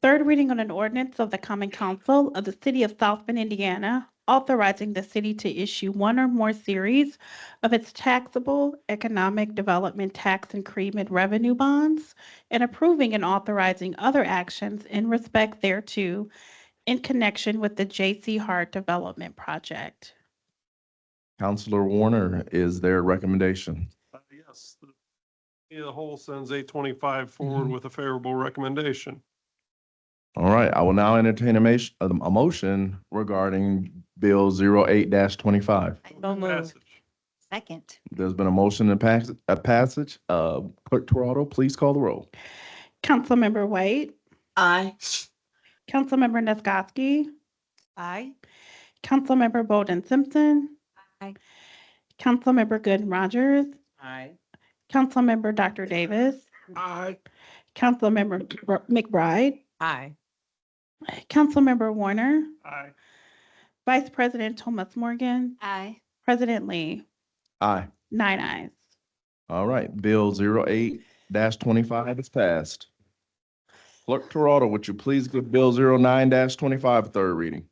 Third reading on an ordinance of the Common Council of the City of South Bend, Indiana, authorizing the city to issue one or more series of its taxable economic development tax increment revenue bonds and approving and authorizing other actions in respect thereto in connection with the J.C. Hart Development Project. Counselor Warner, is there a recommendation? Yes. The committee of the whole sends 825 forward with a favorable recommendation. All right, I will now entertain a motion regarding Bill 08-25. So moved. Passage. Second. There's been a motion and passage. Clerk Toronto, please call the roll. Councilmember White, Aye. Councilmember Nisgowsky, Aye. Councilmember Bolden Simpson, Aye. Councilmember Gooden Rogers, Aye. Councilmember Dr. Davis, Aye. Councilmember McBride, Aye. Councilmember Warner, Aye. Vice President Thomas Morgan, Aye. President Lee, Aye. 9 ayes. All right, Bill 08-25 is passed. Clerk Toronto, would you please give Bill 09-25 a third reading?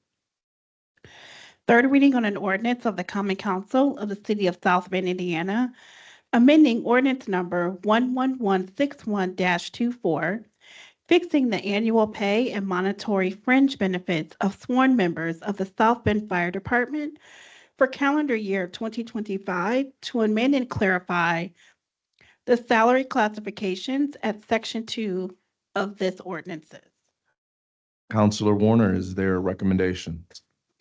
Third reading on an ordinance of the Common Council of the City of South Bend, Indiana, amending ordinance number 11161-24, fixing the annual pay and monetary fringe benefits of sworn members of the South Bend Fire Department for calendar year 2025 to amend and clarify the salary classifications at Section 2 of this ordinances. Counselor Warner, is there a recommendation?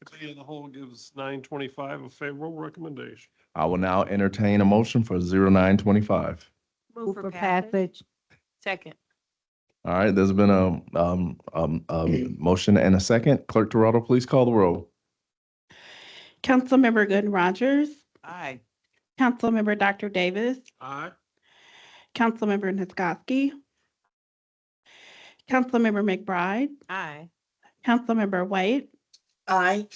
Committee of the whole gives 925 a favorable recommendation. I will now entertain a motion for 0925. Move for passage. Second. All right, there's been a motion and a second. Clerk Toronto, please call the roll. Councilmember Gooden Rogers, Aye. Councilmember Dr. Davis, Aye. Councilmember Nisgowsky, Councilmember McBride, Aye. Councilmember White, Aye.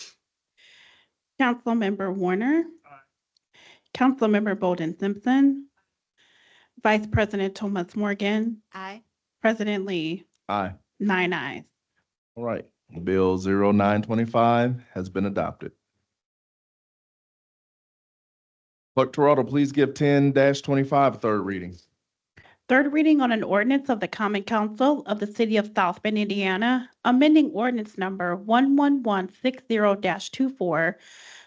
Councilmember Warner, Aye. Councilmember Bolden Simpson, Vice President Thomas Morgan, Aye. President Lee, Aye. 9 ayes. All right, Bill 0925 has been adopted. Clerk Toronto, please give 10-25 a third reading. Third reading on an ordinance of the Common Council of the City of South Bend, Indiana, amending ordinance number 11160-24,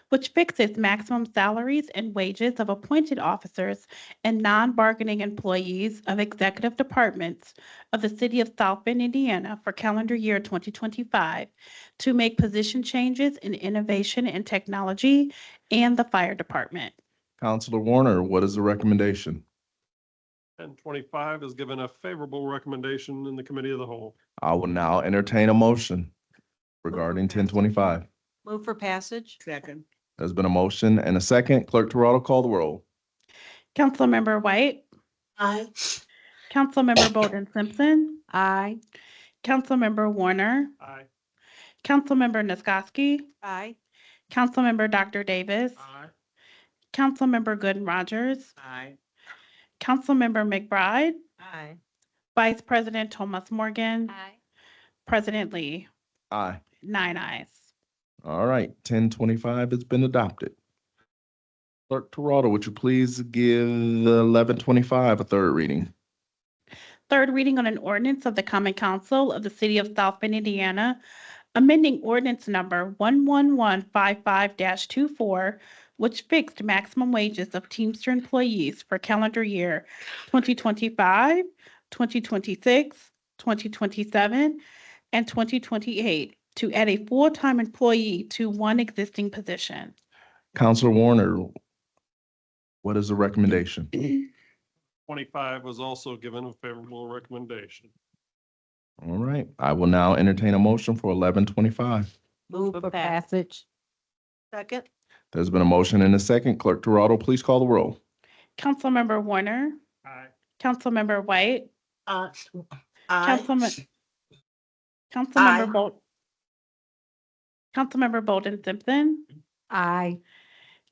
which fixes maximum salaries and wages of appointed officers and non-bargaining employees of executive departments of the City of South Bend, Indiana for calendar year 2025 to make position changes in innovation and technology and the fire department. Counselor Warner, what is the recommendation? 1025 is given a favorable recommendation in the Committee of the whole. I will now entertain a motion regarding 1025. Move for passage. Second. There's been a motion and a second. Clerk Toronto, call the roll. Councilmember White, Aye. Councilmember Bolden Simpson, Aye. Councilmember Warner, Aye. Councilmember Nisgowsky, Aye. Councilmember Dr. Davis, Aye. Councilmember Gooden Rogers, Aye. Councilmember McBride, Aye. Vice President Thomas Morgan, Aye. President Lee, Aye. 9 ayes. All right, 1025 has been adopted. Clerk Toronto, would you please give 1125 a third reading? Third reading on an ordinance of the Common Council of the City of South Bend, Indiana, amending ordinance number 11155-24, which fixed maximum wages of Teamster employees for calendar year 2025, 2026, 2027, and 2028 to add a full-time employee to one existing position. Counselor Warner, what is the recommendation? 25 was also given a favorable recommendation. All right, I will now entertain a motion for 1125. Move for passage. Second. There's been a motion and a second. Clerk Toronto, please call the roll. Councilmember Warner, Aye. Councilmember White, Aye. Councilmember Councilmember Bolden Simpson, Aye.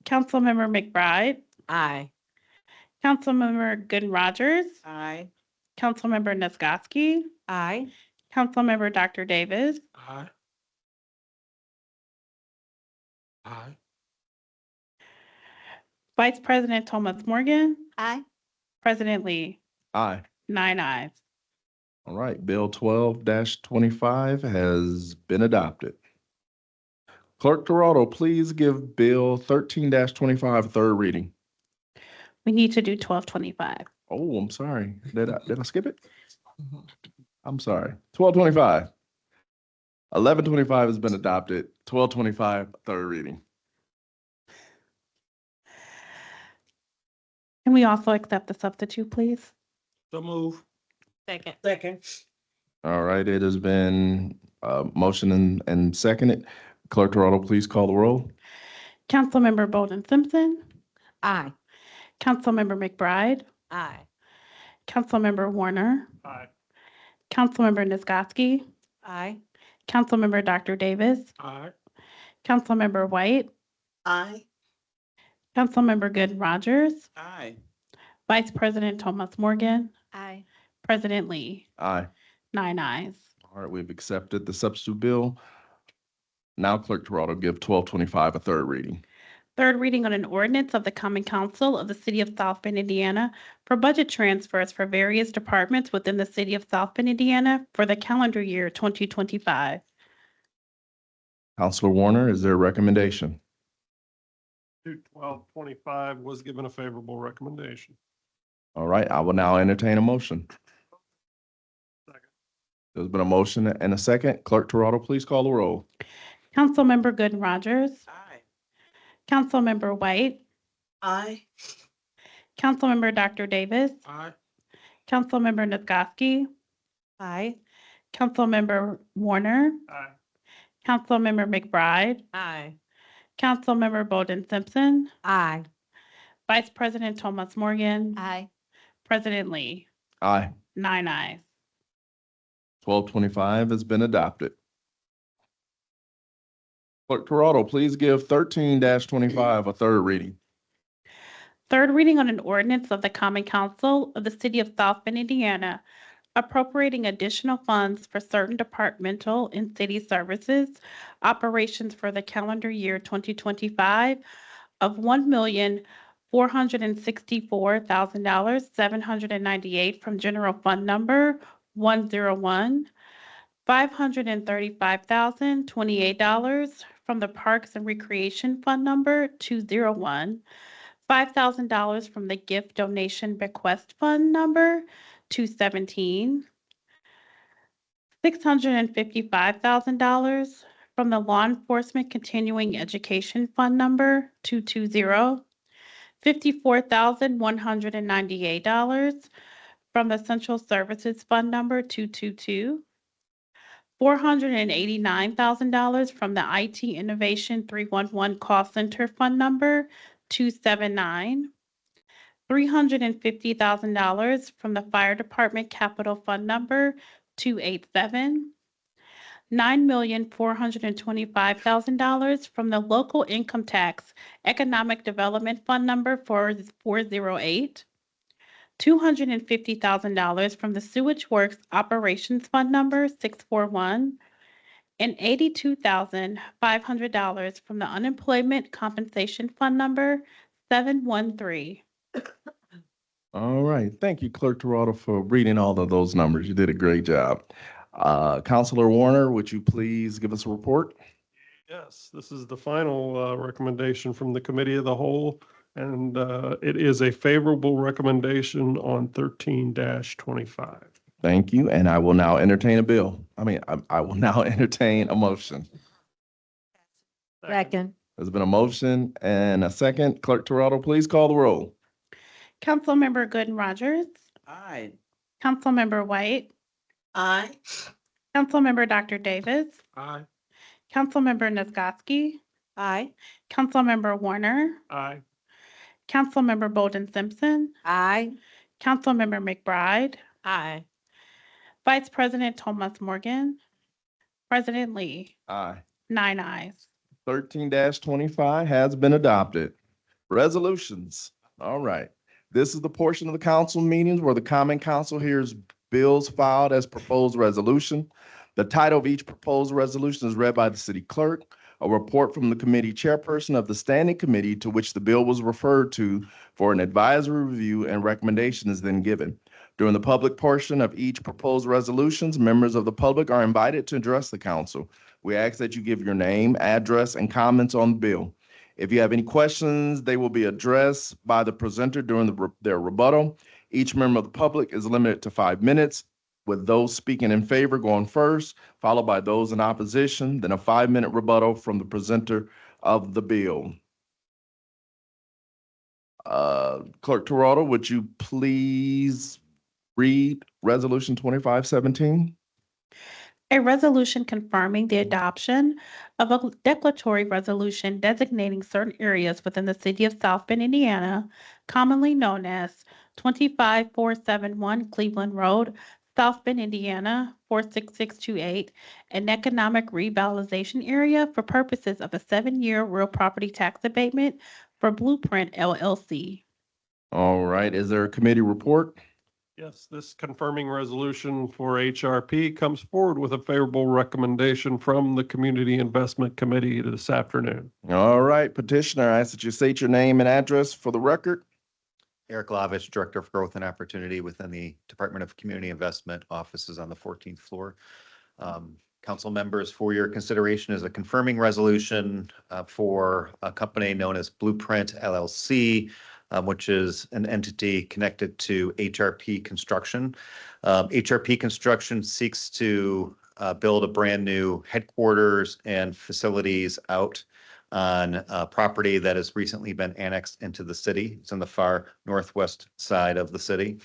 Councilmember McBride, Aye. Councilmember Gooden Rogers, Aye. Councilmember Nisgowsky, Aye. Councilmember Dr. Davis, Aye. Aye. Vice President Thomas Morgan, Aye. President Lee, Aye. 9 ayes. All right, Bill 12-25 has been adopted. Clerk Toronto, please give Bill 13-25 a third reading. We need to do 1225. Oh, I'm sorry. Did I skip it? I'm sorry. 1225. 1125 has been adopted. 1225, third reading. Can we also accept the substitute, please? So move. Second. Second. All right, it has been motion and seconded. Clerk Toronto, please call the roll. Councilmember Bolden Simpson, Aye. Councilmember McBride, Aye. Councilmember Warner, Aye. Councilmember Nisgowsky, Aye. Councilmember Dr. Davis, Aye. Councilmember White, Aye. Councilmember Gooden Rogers, Aye. Vice President Thomas Morgan, Aye. President Lee, Aye. 9 ayes. All right, we've accepted the substitute bill. Now Clerk Toronto, give 1225 a third reading. Third reading on an ordinance of the Common Council of the City of South Bend, Indiana for budget transfers for various departments within the City of South Bend, Indiana for the calendar year 2025. Counselor Warner, is there a recommendation? 1225 was given a favorable recommendation. All right, I will now entertain a motion. Second. There's been a motion and a second. Clerk Toronto, please call the roll. Councilmember Good and Rogers, Aye. Councilmember White, Aye. Councilmember Dr. Davis, Aye. Councilmember Nisgowsky, Aye. Councilmember Warner, Aye. Councilmember McBride, Aye. Councilmember Bolden Simpson, Aye. Vice President Thomas Morgan, Aye. President Lee, Aye. 9 ayes. 1225 has been adopted. Clerk Toronto, please give 13-25 a third reading. Third reading on an ordinance of the Common Council of the City of South Bend, Indiana, appropriating additional funds for certain departmental and city services operations for the calendar year 2025 of $1,464,798 from General Fund Number 101, $535,028 from the Parks and Recreation Fund Number 201, $5,000 from the Gift Donation Bequest Fund Number 217, $655,000 from the Law Enforcement Continuing Education Fund Number 220, $54,198 from the Central Services Fund Number 222, $489,000 from the IT Innovation 311 Call Center Fund Number 279, $350,000 from the Fire Department Capital Fund Number 287, $9,425,000 from the Local Income Tax Economic Development Fund Number 408, $250,000 from the Sewage Works Operations Fund Number 641, and $82,500 from the Unemployment Compensation Fund Number 713. All right. Thank you, Clerk Toronto, for reading all of those numbers. You did a great job. Counselor Warner, would you please give us a report? Yes, this is the final recommendation from the Committee of the Whole, and it is a favorable recommendation on 13-25. Thank you. And I will now entertain a bill. I will now entertain a motion. Second. There's been a motion and a second. Clerk Toronto, please call the roll. Councilmember Good and Rogers, Aye. Councilmember White, Aye. Councilmember Dr. Davis, Aye. Councilmember Nisgowsky, Aye. Councilmember Warner, Aye. Councilmember Bolden Simpson, Aye. Councilmember McBride, Aye. Vice President Thomas Morgan, President Lee, Aye. 9 ayes. 13-25 has been adopted. Resolutions. All right. This is the portion of the council meetings where the Common Council hears bills filed as proposed resolution. The title of each proposed resolution is read by the city clerk. A report from the committee chairperson of the standing committee to which the bill was referred to for an advisory review and recommendation is then given. During the public portion of each proposed resolutions, members of the public are invited to address the council. We ask that you give your name, address, and comments on the bill. If you have any questions, they will be addressed by the presenter during their rebuttal. Each member of the public is limited to 5 minutes, with those speaking in favor going first, followed by those in opposition, then a 5-minute rebuttal from the presenter of the bill. Clerk Toronto, would you please read Resolution 2517? A resolution confirming the adoption of a declaratory resolution designating certain areas within the city of South Bend, Indiana, commonly known as 25471 Cleveland Road, South Bend, Indiana, 46628, an economic revitalization area for purposes of a 7-year real property tax abatement for Blueprint LLC. All right, is there a committee report? Yes, this confirming resolution for HRP comes forward with a favorable recommendation from the Community Investment Committee this afternoon. All right, petitioner, I ask that you state your name and address for the record. Eric Lavich, Director of Growth and Opportunity within the Department of Community Investment, offices on the 14th floor. Council members, for your consideration is a confirming resolution for a company known as Blueprint LLC, which is an entity connected to HRP Construction. HRP Construction seeks to build a brand new headquarters and facilities out on property that has recently been annexed into the city. It's in the far northwest side of the city.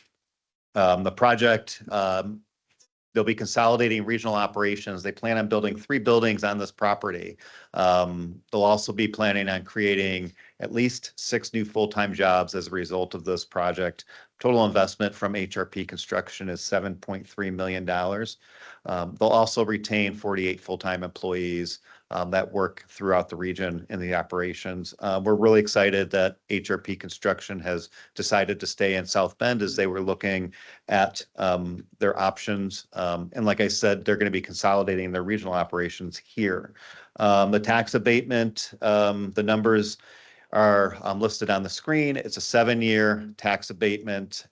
The project, they'll be consolidating regional operations. They plan on building 3 buildings on this property. They'll also be planning on creating at least 6 new full-time jobs as a result of this project. Total investment from HRP Construction is $7.3 million. They'll also retain 48 full-time employees that work throughout the region in the operations. We're really excited that HRP Construction has decided to stay in South Bend as they were looking at their options. And like I said, they're going to be consolidating their regional operations here. The tax abatement, the numbers are listed on the screen. It's a 7-year tax abatement.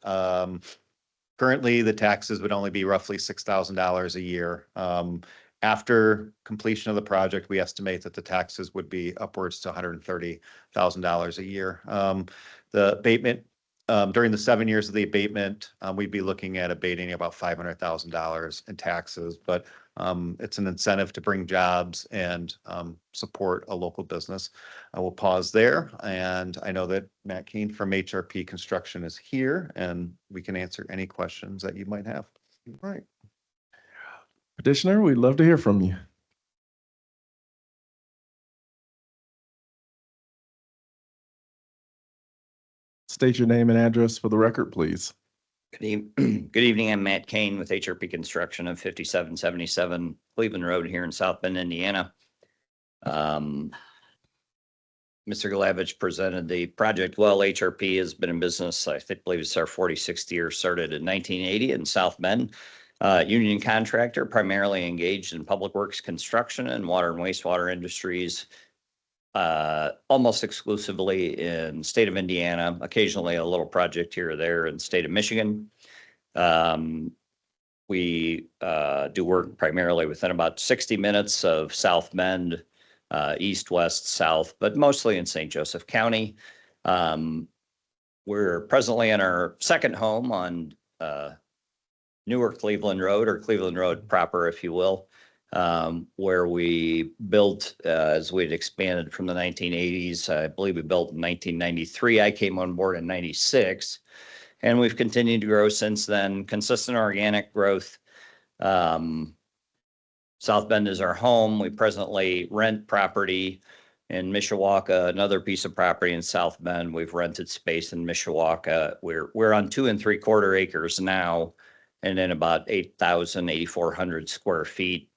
Currently, the taxes would only be roughly $6,000 a year. After completion of the project, we estimate that the taxes would be upwards to $130,000 a year. The abatement, during the 7 years of the abatement, we'd be looking at abating about $500,000 in taxes, but it's an incentive to bring jobs and support a local business. I will pause there, and I know that Matt Keen from HRP Construction is here, and we can answer any questions that you might have. All right. Petitioner, we'd love to hear from you. State your name and address for the record, please. Good evening. I'm Matt Kane with HRP Construction of 5777 Cleveland Road here in South Bend, Indiana. Mr. Glavich presented the project well. HRP has been in business, I believe it's our 46th year, started in 1980 in South Bend. Union contractor, primarily engaged in public works construction and water and wastewater industries, almost exclusively in state of Indiana, occasionally a little project here or there in the state of Michigan. We do work primarily within about 60 minutes of South Bend, east, west, south, but mostly in St. Joseph County. We're presently in our second home on Newer Cleveland Road, or Cleveland Road proper, if you will, where we built as we'd expanded from the 1980s. I believe we built in 1993. I came on board in 96, and we've continued to grow since then. Consistent organic growth. South Bend is our home. We presently rent property in Mishawaka, another piece of property in South Bend. We've rented space in Mishawaka. We're on 2 3/4 acres now, and in about 8,400 square feet.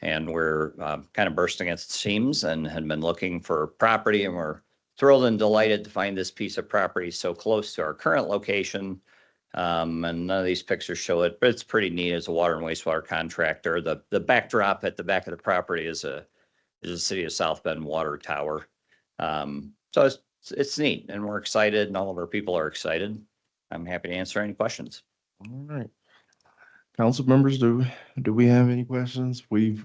And we're kind of bursting at the seams and had been looking for property, and we're thrilled and delighted to find this piece of property so close to our current location. And none of these pictures show it, but it's pretty neat as a water and wastewater contractor. The backdrop at the back of the property is a city of South Bend water tower. So it's neat, and we're excited, and all of our people are excited. I'm happy to answer any questions. All right. Council members, do we have any questions? We've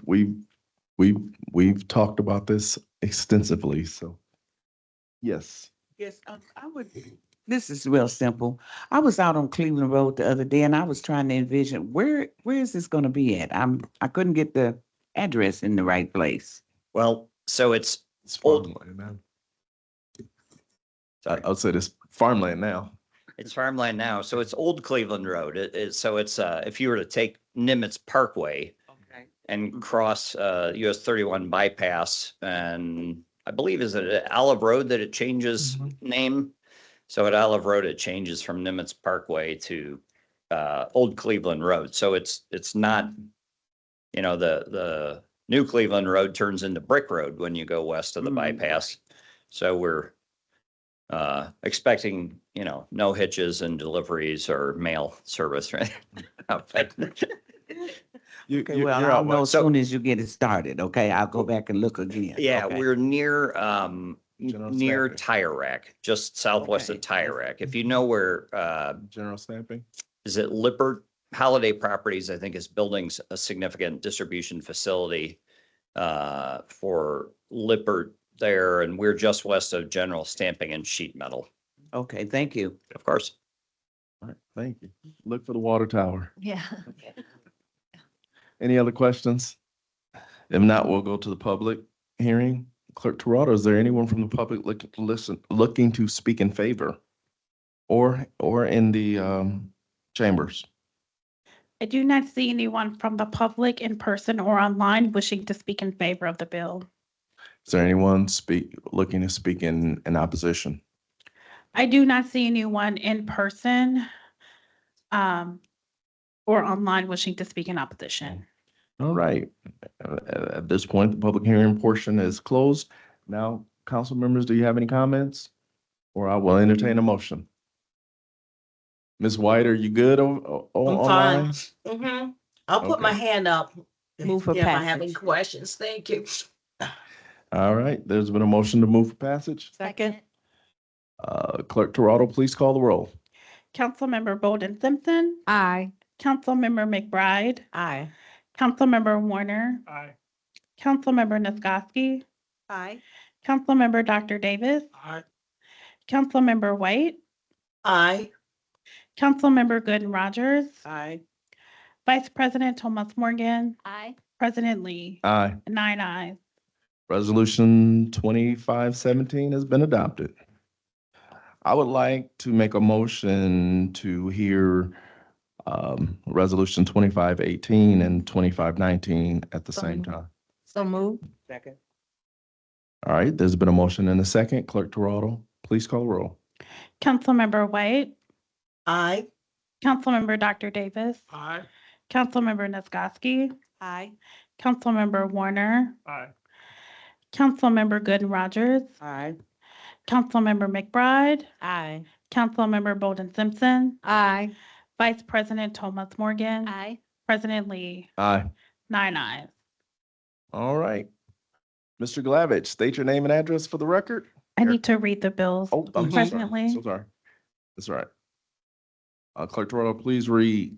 talked about this extensively, so. Yes. Yes, I would, this is real simple. I was out on Cleveland Road the other day and I was trying to envision where is this gonna be at? I couldn't get the address in the right place. Well, so it's Farmland now. Sorry. I would say this farmland now. It's farmland now, so it's Old Cleveland Road. It's if you were to take Nimitz Parkway Okay. and cross US 31 bypass, and I believe is it Olive Road that it changes name? So at Olive Road, it changes from Nimitz Parkway to Old Cleveland Road. So it's not, the New Cleveland Road turns into Brick Road when you go west of the bypass. So we're expecting, no hitches and deliveries or mail service, right? Okay, well, I'll know as soon as you get it started, okay? I'll go back and look again. Yeah, okay? we're near General Stamping. Tire Rack, just southwest of Okay. Tire Rack. If you know where, General Stamping. is it Lippert Holiday Properties, I think is building a significant distribution facility for Lippert there, and we're just west of General Stamping and Sheet Metal. Okay, thank you. Of course. All right, thank you. Look for the water tower. Yeah. Any other questions? If not, we'll go to the public hearing. Clerk Toronto, is there anyone from the public looking to speak in favor? Or in the chambers? I do not see anyone from the public in person or online wishing to speak in favor of the bill. Is there anyone looking to speak in opposition? I do not see anyone in person or online wishing to speak in opposition. All right. At this point, the public hearing portion is closed. Now, council members, do you have any comments? Or I will entertain a motion. Ms. White, are you good I'm online? fine. I'll put my Okay. hand up Move for if I have any passage. questions. Thank you. All right, there's been a motion to move for passage. Second. Clerk Toronto, please call the roll. Councilmember Bolden Simpson, Aye. Councilmember McBride, Aye. Councilmember Warner, Aye. Councilmember Nisgowsky, Aye. Councilmember Dr. Davis, Aye. Councilmember White, Aye. Councilmember Gooden Rogers, Aye. Vice President Thomas Morgan, Aye. President Lee. Aye. 9 ayes. Resolution 2517 has been adopted. I would like to make a motion to hear Resolution 2518 and 2519 at the same time. So move. Second. All right, there's been a motion and a second. Clerk Toronto, please call the roll. Councilmember White, Aye. Councilmember Dr. Davis, Aye. Councilmember Nisgowsky, Aye. Councilmember Warner, Aye. Councilmember Gooden Rogers, Aye. Councilmember McBride, Aye. Councilmember Bolden Simpson, Aye. Vice President Thomas Morgan, Aye. President Lee. Aye. 9 ayes. All right. Mr. Glavich, state your name and address for the record. I need to read the bills. Oh, I'm so President sorry. Lee. So sorry. That's all right. Clerk Toronto, please read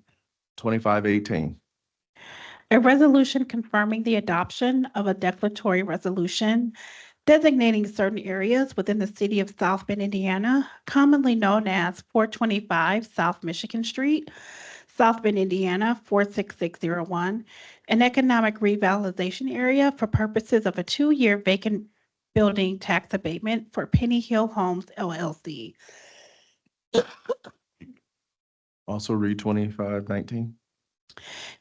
2518. A resolution confirming the adoption of a declaratory resolution designating certain areas within the city of South Bend, Indiana, commonly known as 425 South Michigan Street, South Bend, Indiana, 46601, an economic revitalization area for purposes of a 2-year vacant building tax abatement for Penny Hill Homes LLC. Also read 2519.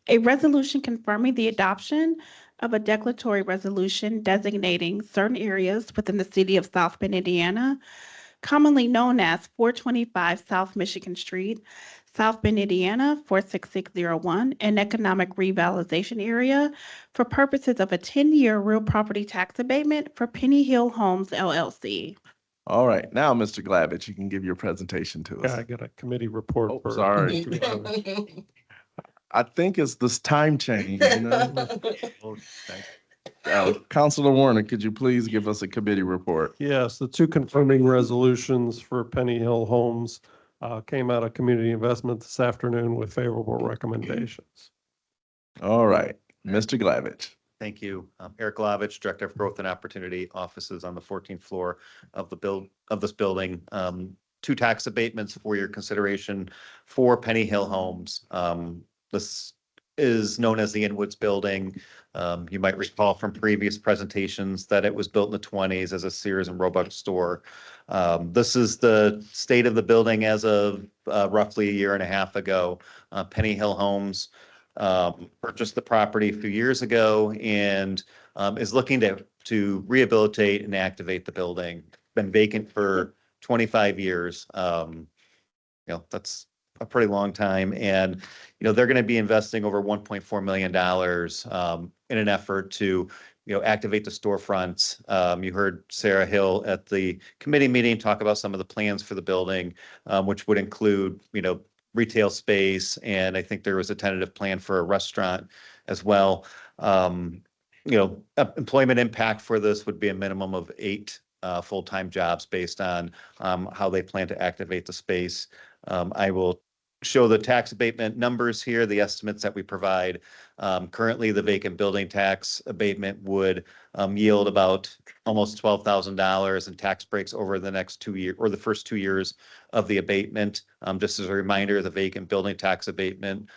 A resolution confirming the adoption of a declaratory resolution designating certain areas within the city of South Bend, Indiana, commonly known as 425 South Michigan Street, South Bend, Indiana, 46601, an economic revitalization area for purposes of a 10-year real property tax abatement for Penny Hill Homes LLC. All right, now, Mr. Glavich, you can give your presentation to Yeah, I us. got a committee report. Oh, for- sorry. I think it's this time change, you know? Oh, thank you. Councilor Warner, could you please give us a committee report? Yes, the two confirming resolutions for Penny Hill Homes came out of community investment this afternoon with favorable recommendations. All right, Mr. Glavich. Thank you. Eric Glavich, Director of Growth and Opportunity, offices on the 14th floor of this building. 2 tax abatements for your consideration for Penny Hill Homes. This is known as the Inwoods Building. You might recall from previous presentations that it was built in the 20s as a Sears and Roebuck store. This is the state of the building as of roughly a year and a half ago. Penny Hill Homes purchased the property a few years ago and is looking to rehabilitate and activate the building. Been vacant for 25 years. That's a pretty long time. And, they're going to be investing over $1.4 million in an effort to, activate the storefronts. You heard Sarah Hill at the committee meeting talk about some of the plans for the building, which would include, retail space. And I think there was a tentative plan for a restaurant as well. Employment impact for this would be a minimum of 8 full-time jobs based on how they plan to activate the space. I will show the tax abatement numbers here, the estimates that we provide. Currently, the vacant building tax abatement would yield about almost $12,000 in tax breaks over the next 2 years or the first 2 years of the abatement. Just as a reminder, the vacant building tax abatement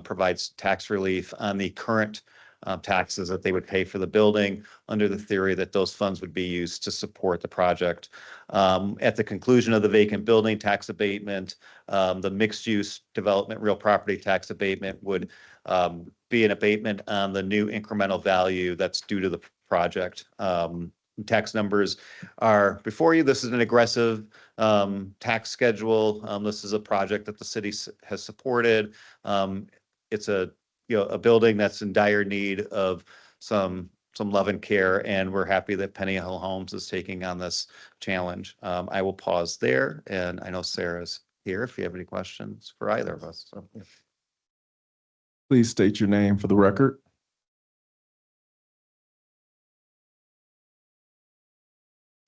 provides tax relief on the current taxes that they would pay for the building under the theory that those funds would be used to support the project. At the conclusion of the vacant building tax abatement, the mixed-use development real property tax abatement would be an abatement on the new incremental value that's due to the project. Tax numbers are before you. This is an aggressive tax schedule. This is a project that the city has supported. It's a building that's in dire need of some love and care, and we're happy that Penny Hill Homes is taking on this challenge. I will pause there, and I know Sarah's here if you have any questions for either of us. So, yeah. Please state your name for the record.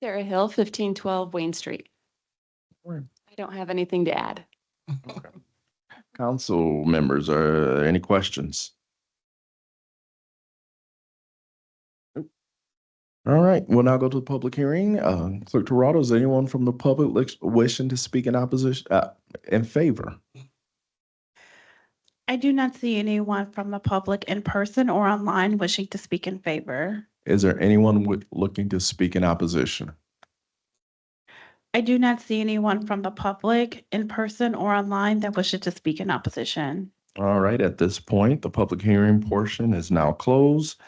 Sarah Hill, 1512 Wayne Street. I don't have anything to add. Council members, are there any questions? All right, we'll now go to the public hearing. Clerk Toronto, is there anyone from the public wishing to speak in opposition, in favor? I do not see anyone from the public in person or online wishing to speak in favor. Is there anyone looking to speak in opposition? I do not see anyone from the public in person or online that wishes to speak in opposition. All right, at this point, the public hearing portion is now closed.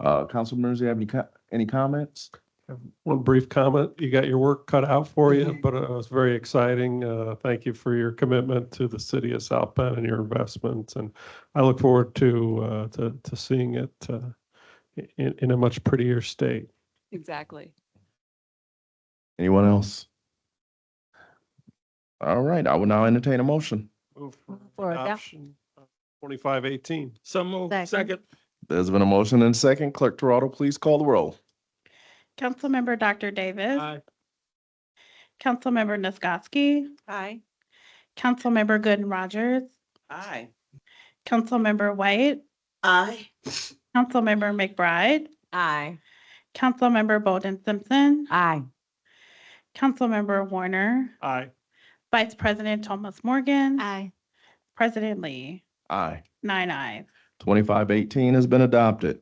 Council members, do you have any comments? One brief comment. You got your work cut out for you, but it was very exciting. Thank you for your commitment to the city of South Bend and your investments. And I look forward to seeing it in a much prettier state. Exactly. Anyone else? All right, I will now entertain a motion. Move For adoption. 2518. So move. Second. There's been a motion and a second. Clerk Toronto, please call the roll. Councilmember Dr. Davis. Aye. Councilmember Nisgowsky. Aye. Councilmember Gooden Rogers. Aye. Councilmember White. Aye. Councilmember McBride. Aye. Councilmember Bolden Simpson. Aye. Councilmember Warner. Aye. Vice President Thomas Morgan. Aye. President Lee. Aye. 9 ayes. 2518 has been adopted.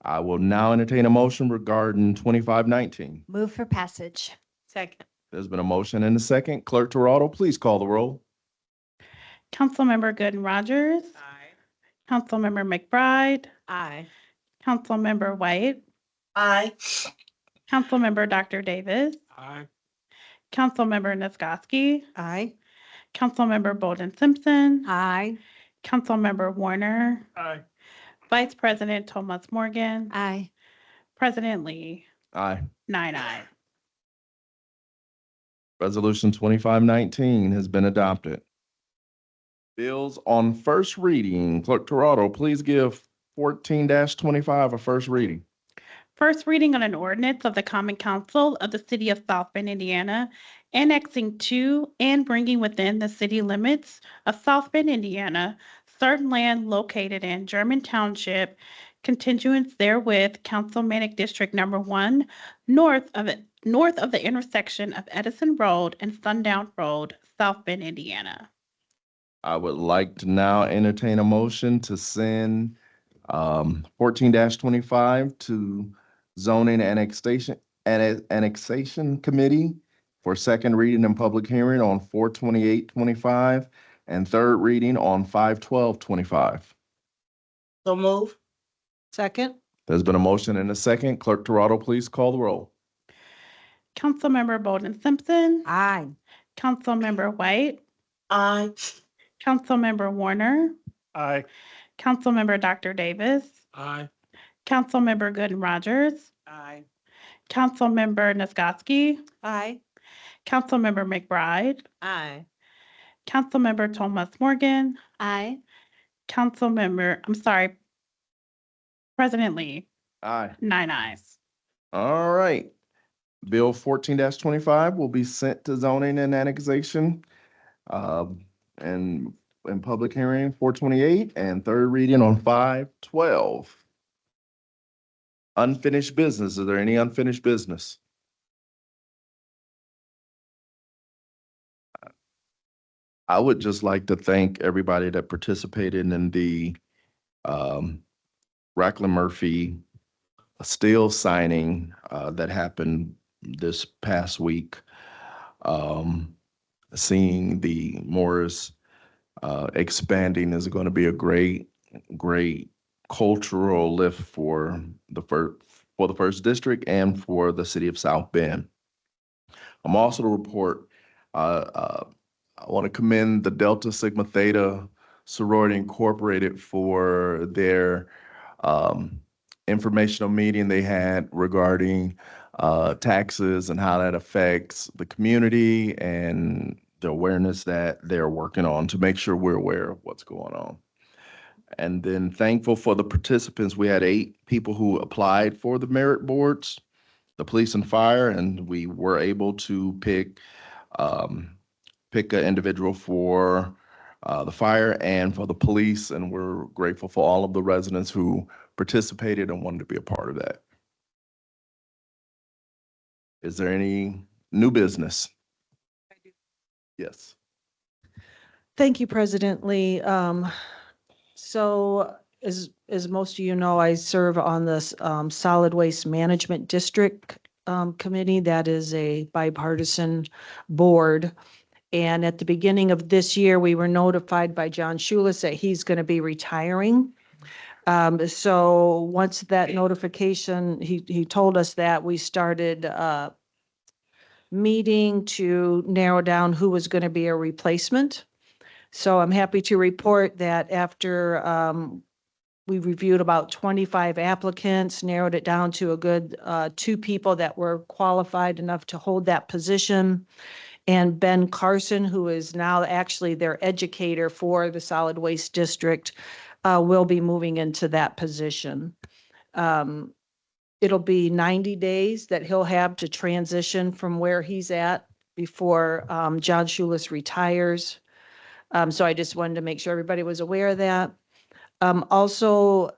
I will now entertain a motion regarding 2519. Move for passage. Second. There's been a motion and a second. Clerk Toronto, please call the roll. Councilmember Gooden Rogers. Aye. Councilmember McBride. Aye. Councilmember White. Aye. Councilmember Dr. Davis. Aye. Councilmember Nisgowsky. Aye. Councilmember Bolden Simpson. Aye. Councilmember Warner. Aye. Vice President Thomas Morgan. Aye. President Lee. Aye. 9 ayes. Resolution 2519 has been adopted. Bills on first reading. Clerk Toronto, please give 14-25 a first reading. First reading on an ordinance of the Common Council of the City of South Bend, Indiana, annexing to and bringing within the city limits of South Bend, Indiana, certain land located in German Township, contiguous therewith, Councilmanic District Number 1, north of the intersection of Edison Road and Sundown Road, South Bend, Indiana. I would like to now entertain a motion to send 14-25 to Zoning Annexation Committee for second reading and public hearing on 4/28/25 and third reading on 5/12/25. So move. Second. There's been a motion and a second. Clerk Toronto, please call the roll. Councilmember Bolden Simpson. Aye. Councilmember White. Aye. Councilmember Warner. Aye. Councilmember Dr. Davis. Aye. Councilmember Gooden Rogers. Aye. Councilmember Nisgowsky. Aye. Councilmember McBride. Aye. Councilmember Thomas Morgan. Aye. President Lee. Aye. 9 ayes. All right. Bill 14-25 will be sent to Zoning and Annexation and public hearing 428 and third reading on 512. Unfinished business. Is there any unfinished business? I would just like to thank everybody that participated in the Racklin Murphy steel signing that happened this past week. Seeing the Morris expanding is going to be a great cultural lift for the first district and for the city of South Bend. I'm also to report. I want to commend the Delta Sigma Theta Sorority Incorporated for their informational meeting they had regarding taxes and how that affects the community and the awareness that they're working on to make sure we're aware of what's going on. And then thankful for the participants. We had 8 people who applied for the merit boards, the police and fire, and we were able to pick an individual for the fire and for the police, and we're grateful for all of the residents who participated and wanted to be a part of that. Is there any new business? Yes. Thank you, President Lee. So as most of you know, I serve on this Solid Waste Management District Committee. That is a bipartisan board. And at the beginning of this year, we were notified by John Schulis that he's going to be retiring. So once that notification, he told us that, we started a meeting to narrow down who was going to be a replacement. So I'm happy to report that after we reviewed about 25 applicants, narrowed it down to a good 2 people that were qualified enough to hold that position. And Ben Carson, who is now actually their educator for the Solid Waste District, will be moving into that position. It'll be 90 days that he'll have to transition from where he's at before John Schulis retires. So I just wanted to make sure everybody was aware of that. Also,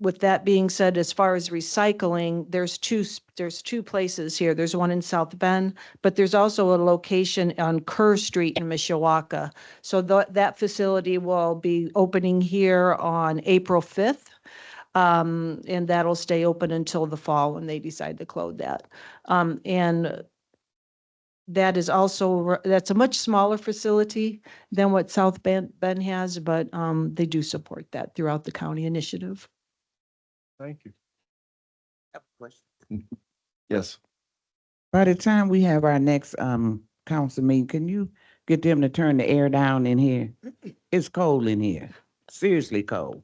with that being said, as far as recycling, there's two places here. There's one in South Bend, but there's also a location on Kerr Street in Mishawaka. So that facility will be opening here on April 5th. And that'll stay open until the fall when they decide to close that. And that is also, that's a much smaller facility than what South Bend has, but they do support that throughout the county initiative. Thank you. Yes. By the time we have our next council meeting, can you get them to turn the air down in here? It's cold in here, seriously cold.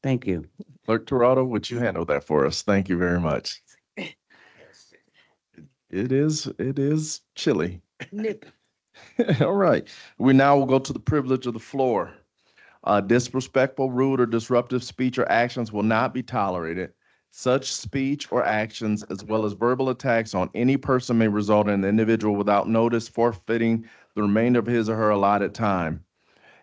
Thank you. Clerk Toronto, would you handle that for us? Thank you very much. It is chilly. All right. We now will go to the privilege of the floor. Disrespectful, rude, or disruptive speech or actions will not be tolerated. Such speech or actions, as well as verbal attacks on any person, may result in an individual without notice forfeiting the remainder of his or her allotted time.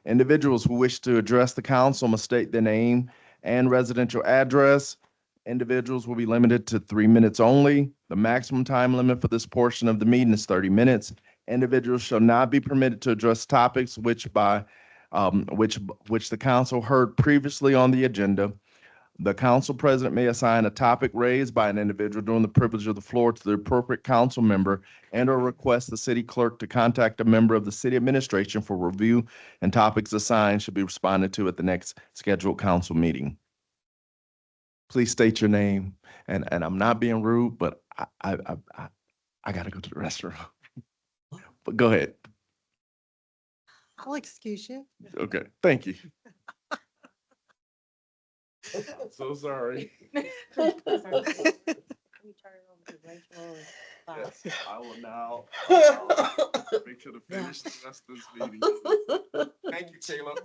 Individuals who wish to address the council must state their name and residential address. Individuals will be limited to 3 minutes only. The maximum time limit for this portion of the meeting is 30 minutes. Individuals shall not be permitted to address topics which the council heard previously on the agenda. The council president may assign a topic raised by an individual during the privilege of the floor to the appropriate council member and/or request the city clerk to contact a member of the city administration for review, and topics assigned should be responded to at the next scheduled council meeting. Please state your name, and I'm not being rude, but I gotta go to the restroom. But go ahead. I'll excuse you. Okay, thank you. I'm so sorry. Yes, I will now make sure to finish the rest of this meeting. Thank you, Caleb.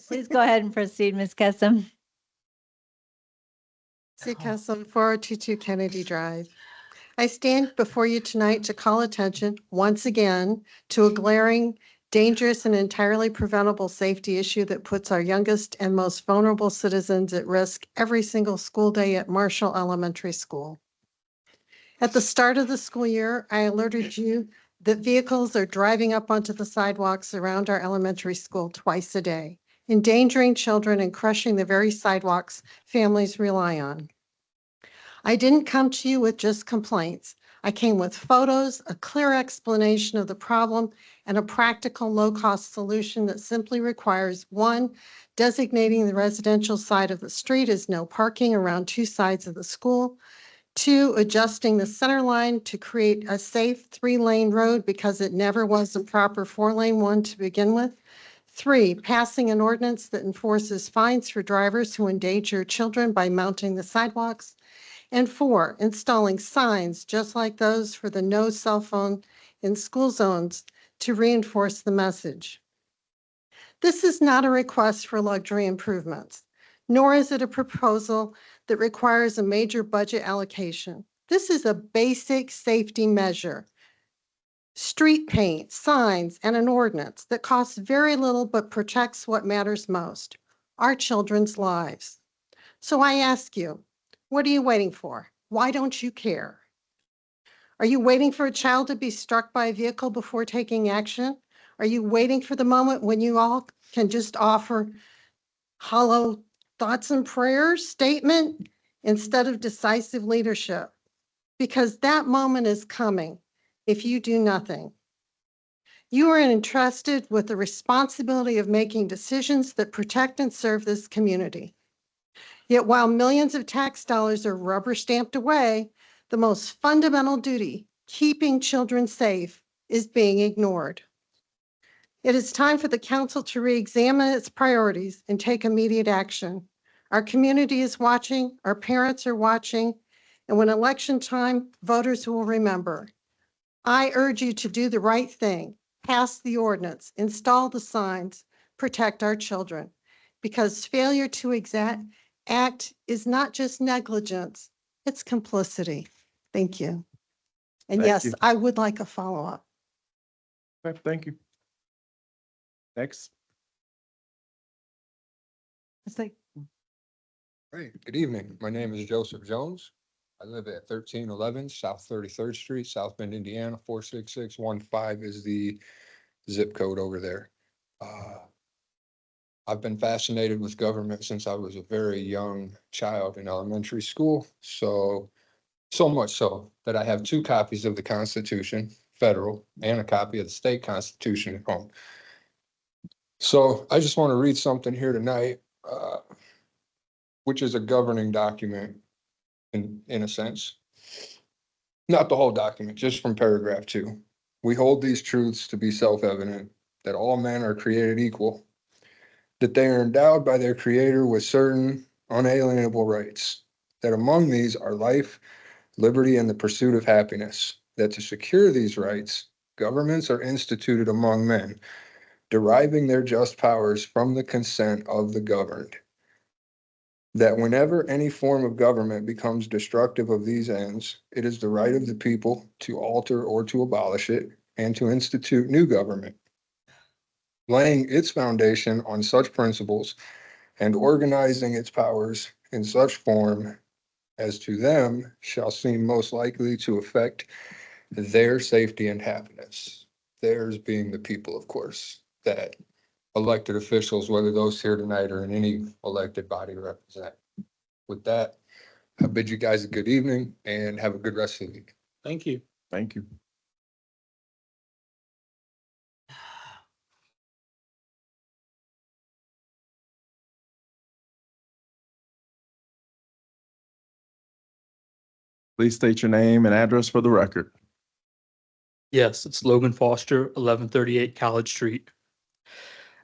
Please go ahead and proceed, Ms. Kessom. Sue Custom, 4022 Kennedy Drive. I stand before you tonight to call attention once again to a glaring, dangerous, and entirely preventable safety issue that puts our youngest and most vulnerable citizens at risk every single school day at Marshall Elementary School. At the start of the school year, I alerted you that vehicles are driving up onto the sidewalks around our elementary school twice a day, endangering children and crushing the very sidewalks families rely on. I didn't come to you with just complaints. I came with photos, a clear explanation of the problem, and a practical low-cost solution that simply requires, one, designating the residential side of the street as no parking around two sides of the school, two, adjusting the center line to create a safe 3-lane road because it never was a proper 4-lane one to begin with, three, passing an ordinance that enforces fines for drivers who endanger children by mounting the sidewalks, and four, installing signs just like those for the no cell phone in school zones to reinforce the message. This is not a request for luxury improvements, nor is it a proposal that requires a major budget allocation. This is a basic safety measure. Street paint, signs, and an ordinance that costs very little but protects what matters most, our children's lives. So I ask you, what are you waiting for? Why don't you care? Are you waiting for a child to be struck by a vehicle before taking action? Are you waiting for the moment when you all can just offer hollow thoughts and prayers statement instead of decisive leadership? Because that moment is coming if you do nothing. You are entrusted with the responsibility of making decisions that protect and serve this community. Yet while millions of tax dollars are rubber stamped away, the most fundamental duty, keeping children safe, is being ignored. It is time for the council to re-examine its priorities and take immediate action. Our community is watching, our parents are watching, and when election time, voters will remember. I urge you to do the right thing, pass the ordinance, install the signs, protect our children, because failure to act is not just negligence, it's complicity. Thank you. And Thank yes, you. I would like a follow-up. Okay, thank you. Next. It's like, Hey, good evening. My name is Joseph Jones. I live at 1311 South 33rd Street, South Bend, Indiana. 46615 is the zip code over there. I've been fascinated with government since I was a very young child in elementary school. So much so that I have 2 copies of the Constitution, federal, and a copy of the state Constitution at home. So I just want to read something here tonight, which is a governing document in a sense. Not the whole document, just from paragraph 2. We hold these truths to be self-evident, that all men are created equal, that they are endowed by their creator with certain unalienable rights, that among these are life, liberty, and the pursuit of happiness, that to secure these rights, governments are instituted among men, deriving their just powers from the consent of the governed, that whenever any form of government becomes destructive of these ends, it is the right of the people to alter or to abolish it and to institute new government, laying its foundation on such principles and organizing its powers in such form as to them shall seem most likely to affect their safety and happiness. Theirs being the people, of course, that elected officials, whether those here tonight or in any elected body, represent. With that, I bid you guys a good evening and have a good rest of the week. Thank you. Thank you. Please state your name and address for the record. Yes, it's Logan Foster, 1138 College Street.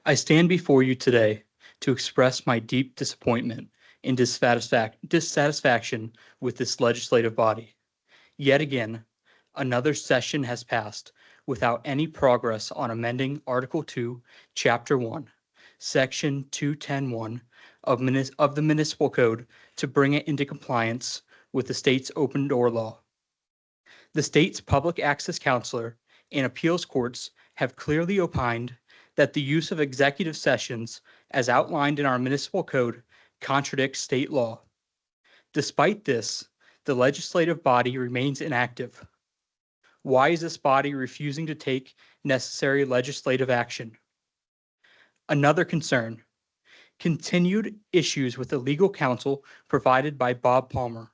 I stand before you today to express my deep disappointment and dissatisfaction with this legislative body. Yet again, another session has passed without any progress on amending Article 2, Chapter 1, Section 210(1) of the municipal code to bring it into compliance with the state's open door law. The state's public access counselor and appeals courts have clearly opined that the use of executive sessions as outlined in our municipal code contradicts state law. Despite this, the legislative body remains inactive. Why is this body refusing to take necessary legislative action? Another concern, continued issues with the legal counsel provided by Bob Palmer.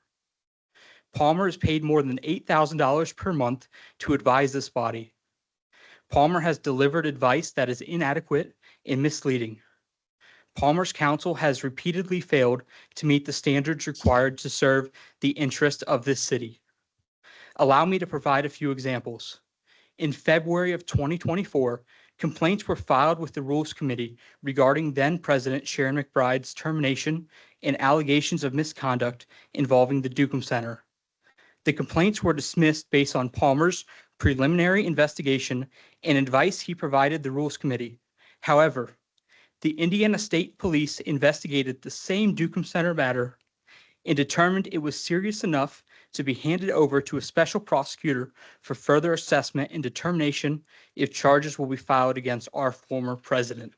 Palmer is paid more than $8,000 per month to advise this body. Palmer has delivered advice that is inadequate and misleading. Palmer's counsel has repeatedly failed to meet the standards required to serve the interest of this city. Allow me to provide a few examples. In February of 2024, complaints were filed with the Rules Committee regarding then-President Sharon McBride's termination and allegations of misconduct involving the Dukem Center. The complaints were dismissed based on Palmer's preliminary investigation and advice he provided the Rules Committee. However, the Indiana State Police investigated the same Dukem Center matter and determined it was serious enough to be handed over to a special prosecutor for further assessment and determination if charges will be filed against our former president.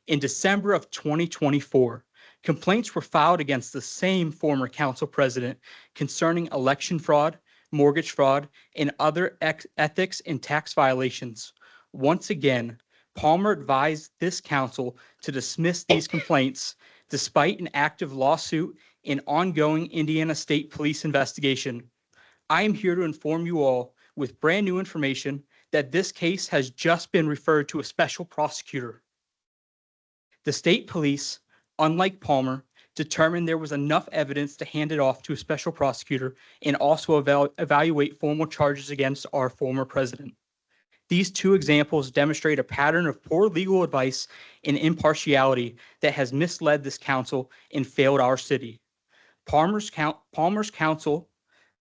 In December of 2024, complaints were filed against the same former council president concerning election fraud, mortgage fraud, and other ethics and tax violations. Once again, Palmer advised this council to dismiss these complaints despite an active lawsuit and ongoing Indiana State Police investigation. I am here to inform you all with brand new information that this case has just been referred to a special prosecutor. The state police, unlike Palmer, determined there was enough evidence to hand it off to a special prosecutor and also evaluate formal charges against our former president. These two examples demonstrate a pattern of poor legal advice and impartiality that has misled this council and failed our city. Palmer's counsel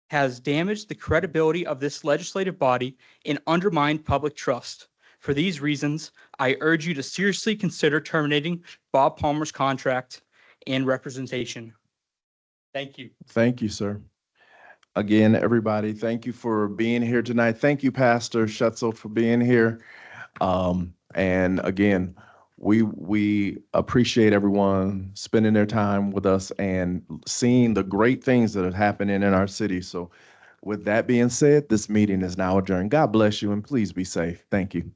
has damaged the credibility of this legislative body and undermined public trust. For these reasons, I urge you to seriously consider terminating Bob Palmer's contract and representation. Thank you. Thank you, sir. Again, everybody, thank you for being here tonight. Thank you, Pastor Schutzel, for being here. And again, we appreciate everyone spending their time with us and seeing the great things that are happening in our city. So with that being said, this meeting is now adjourned. God bless you and please be safe. Thank you.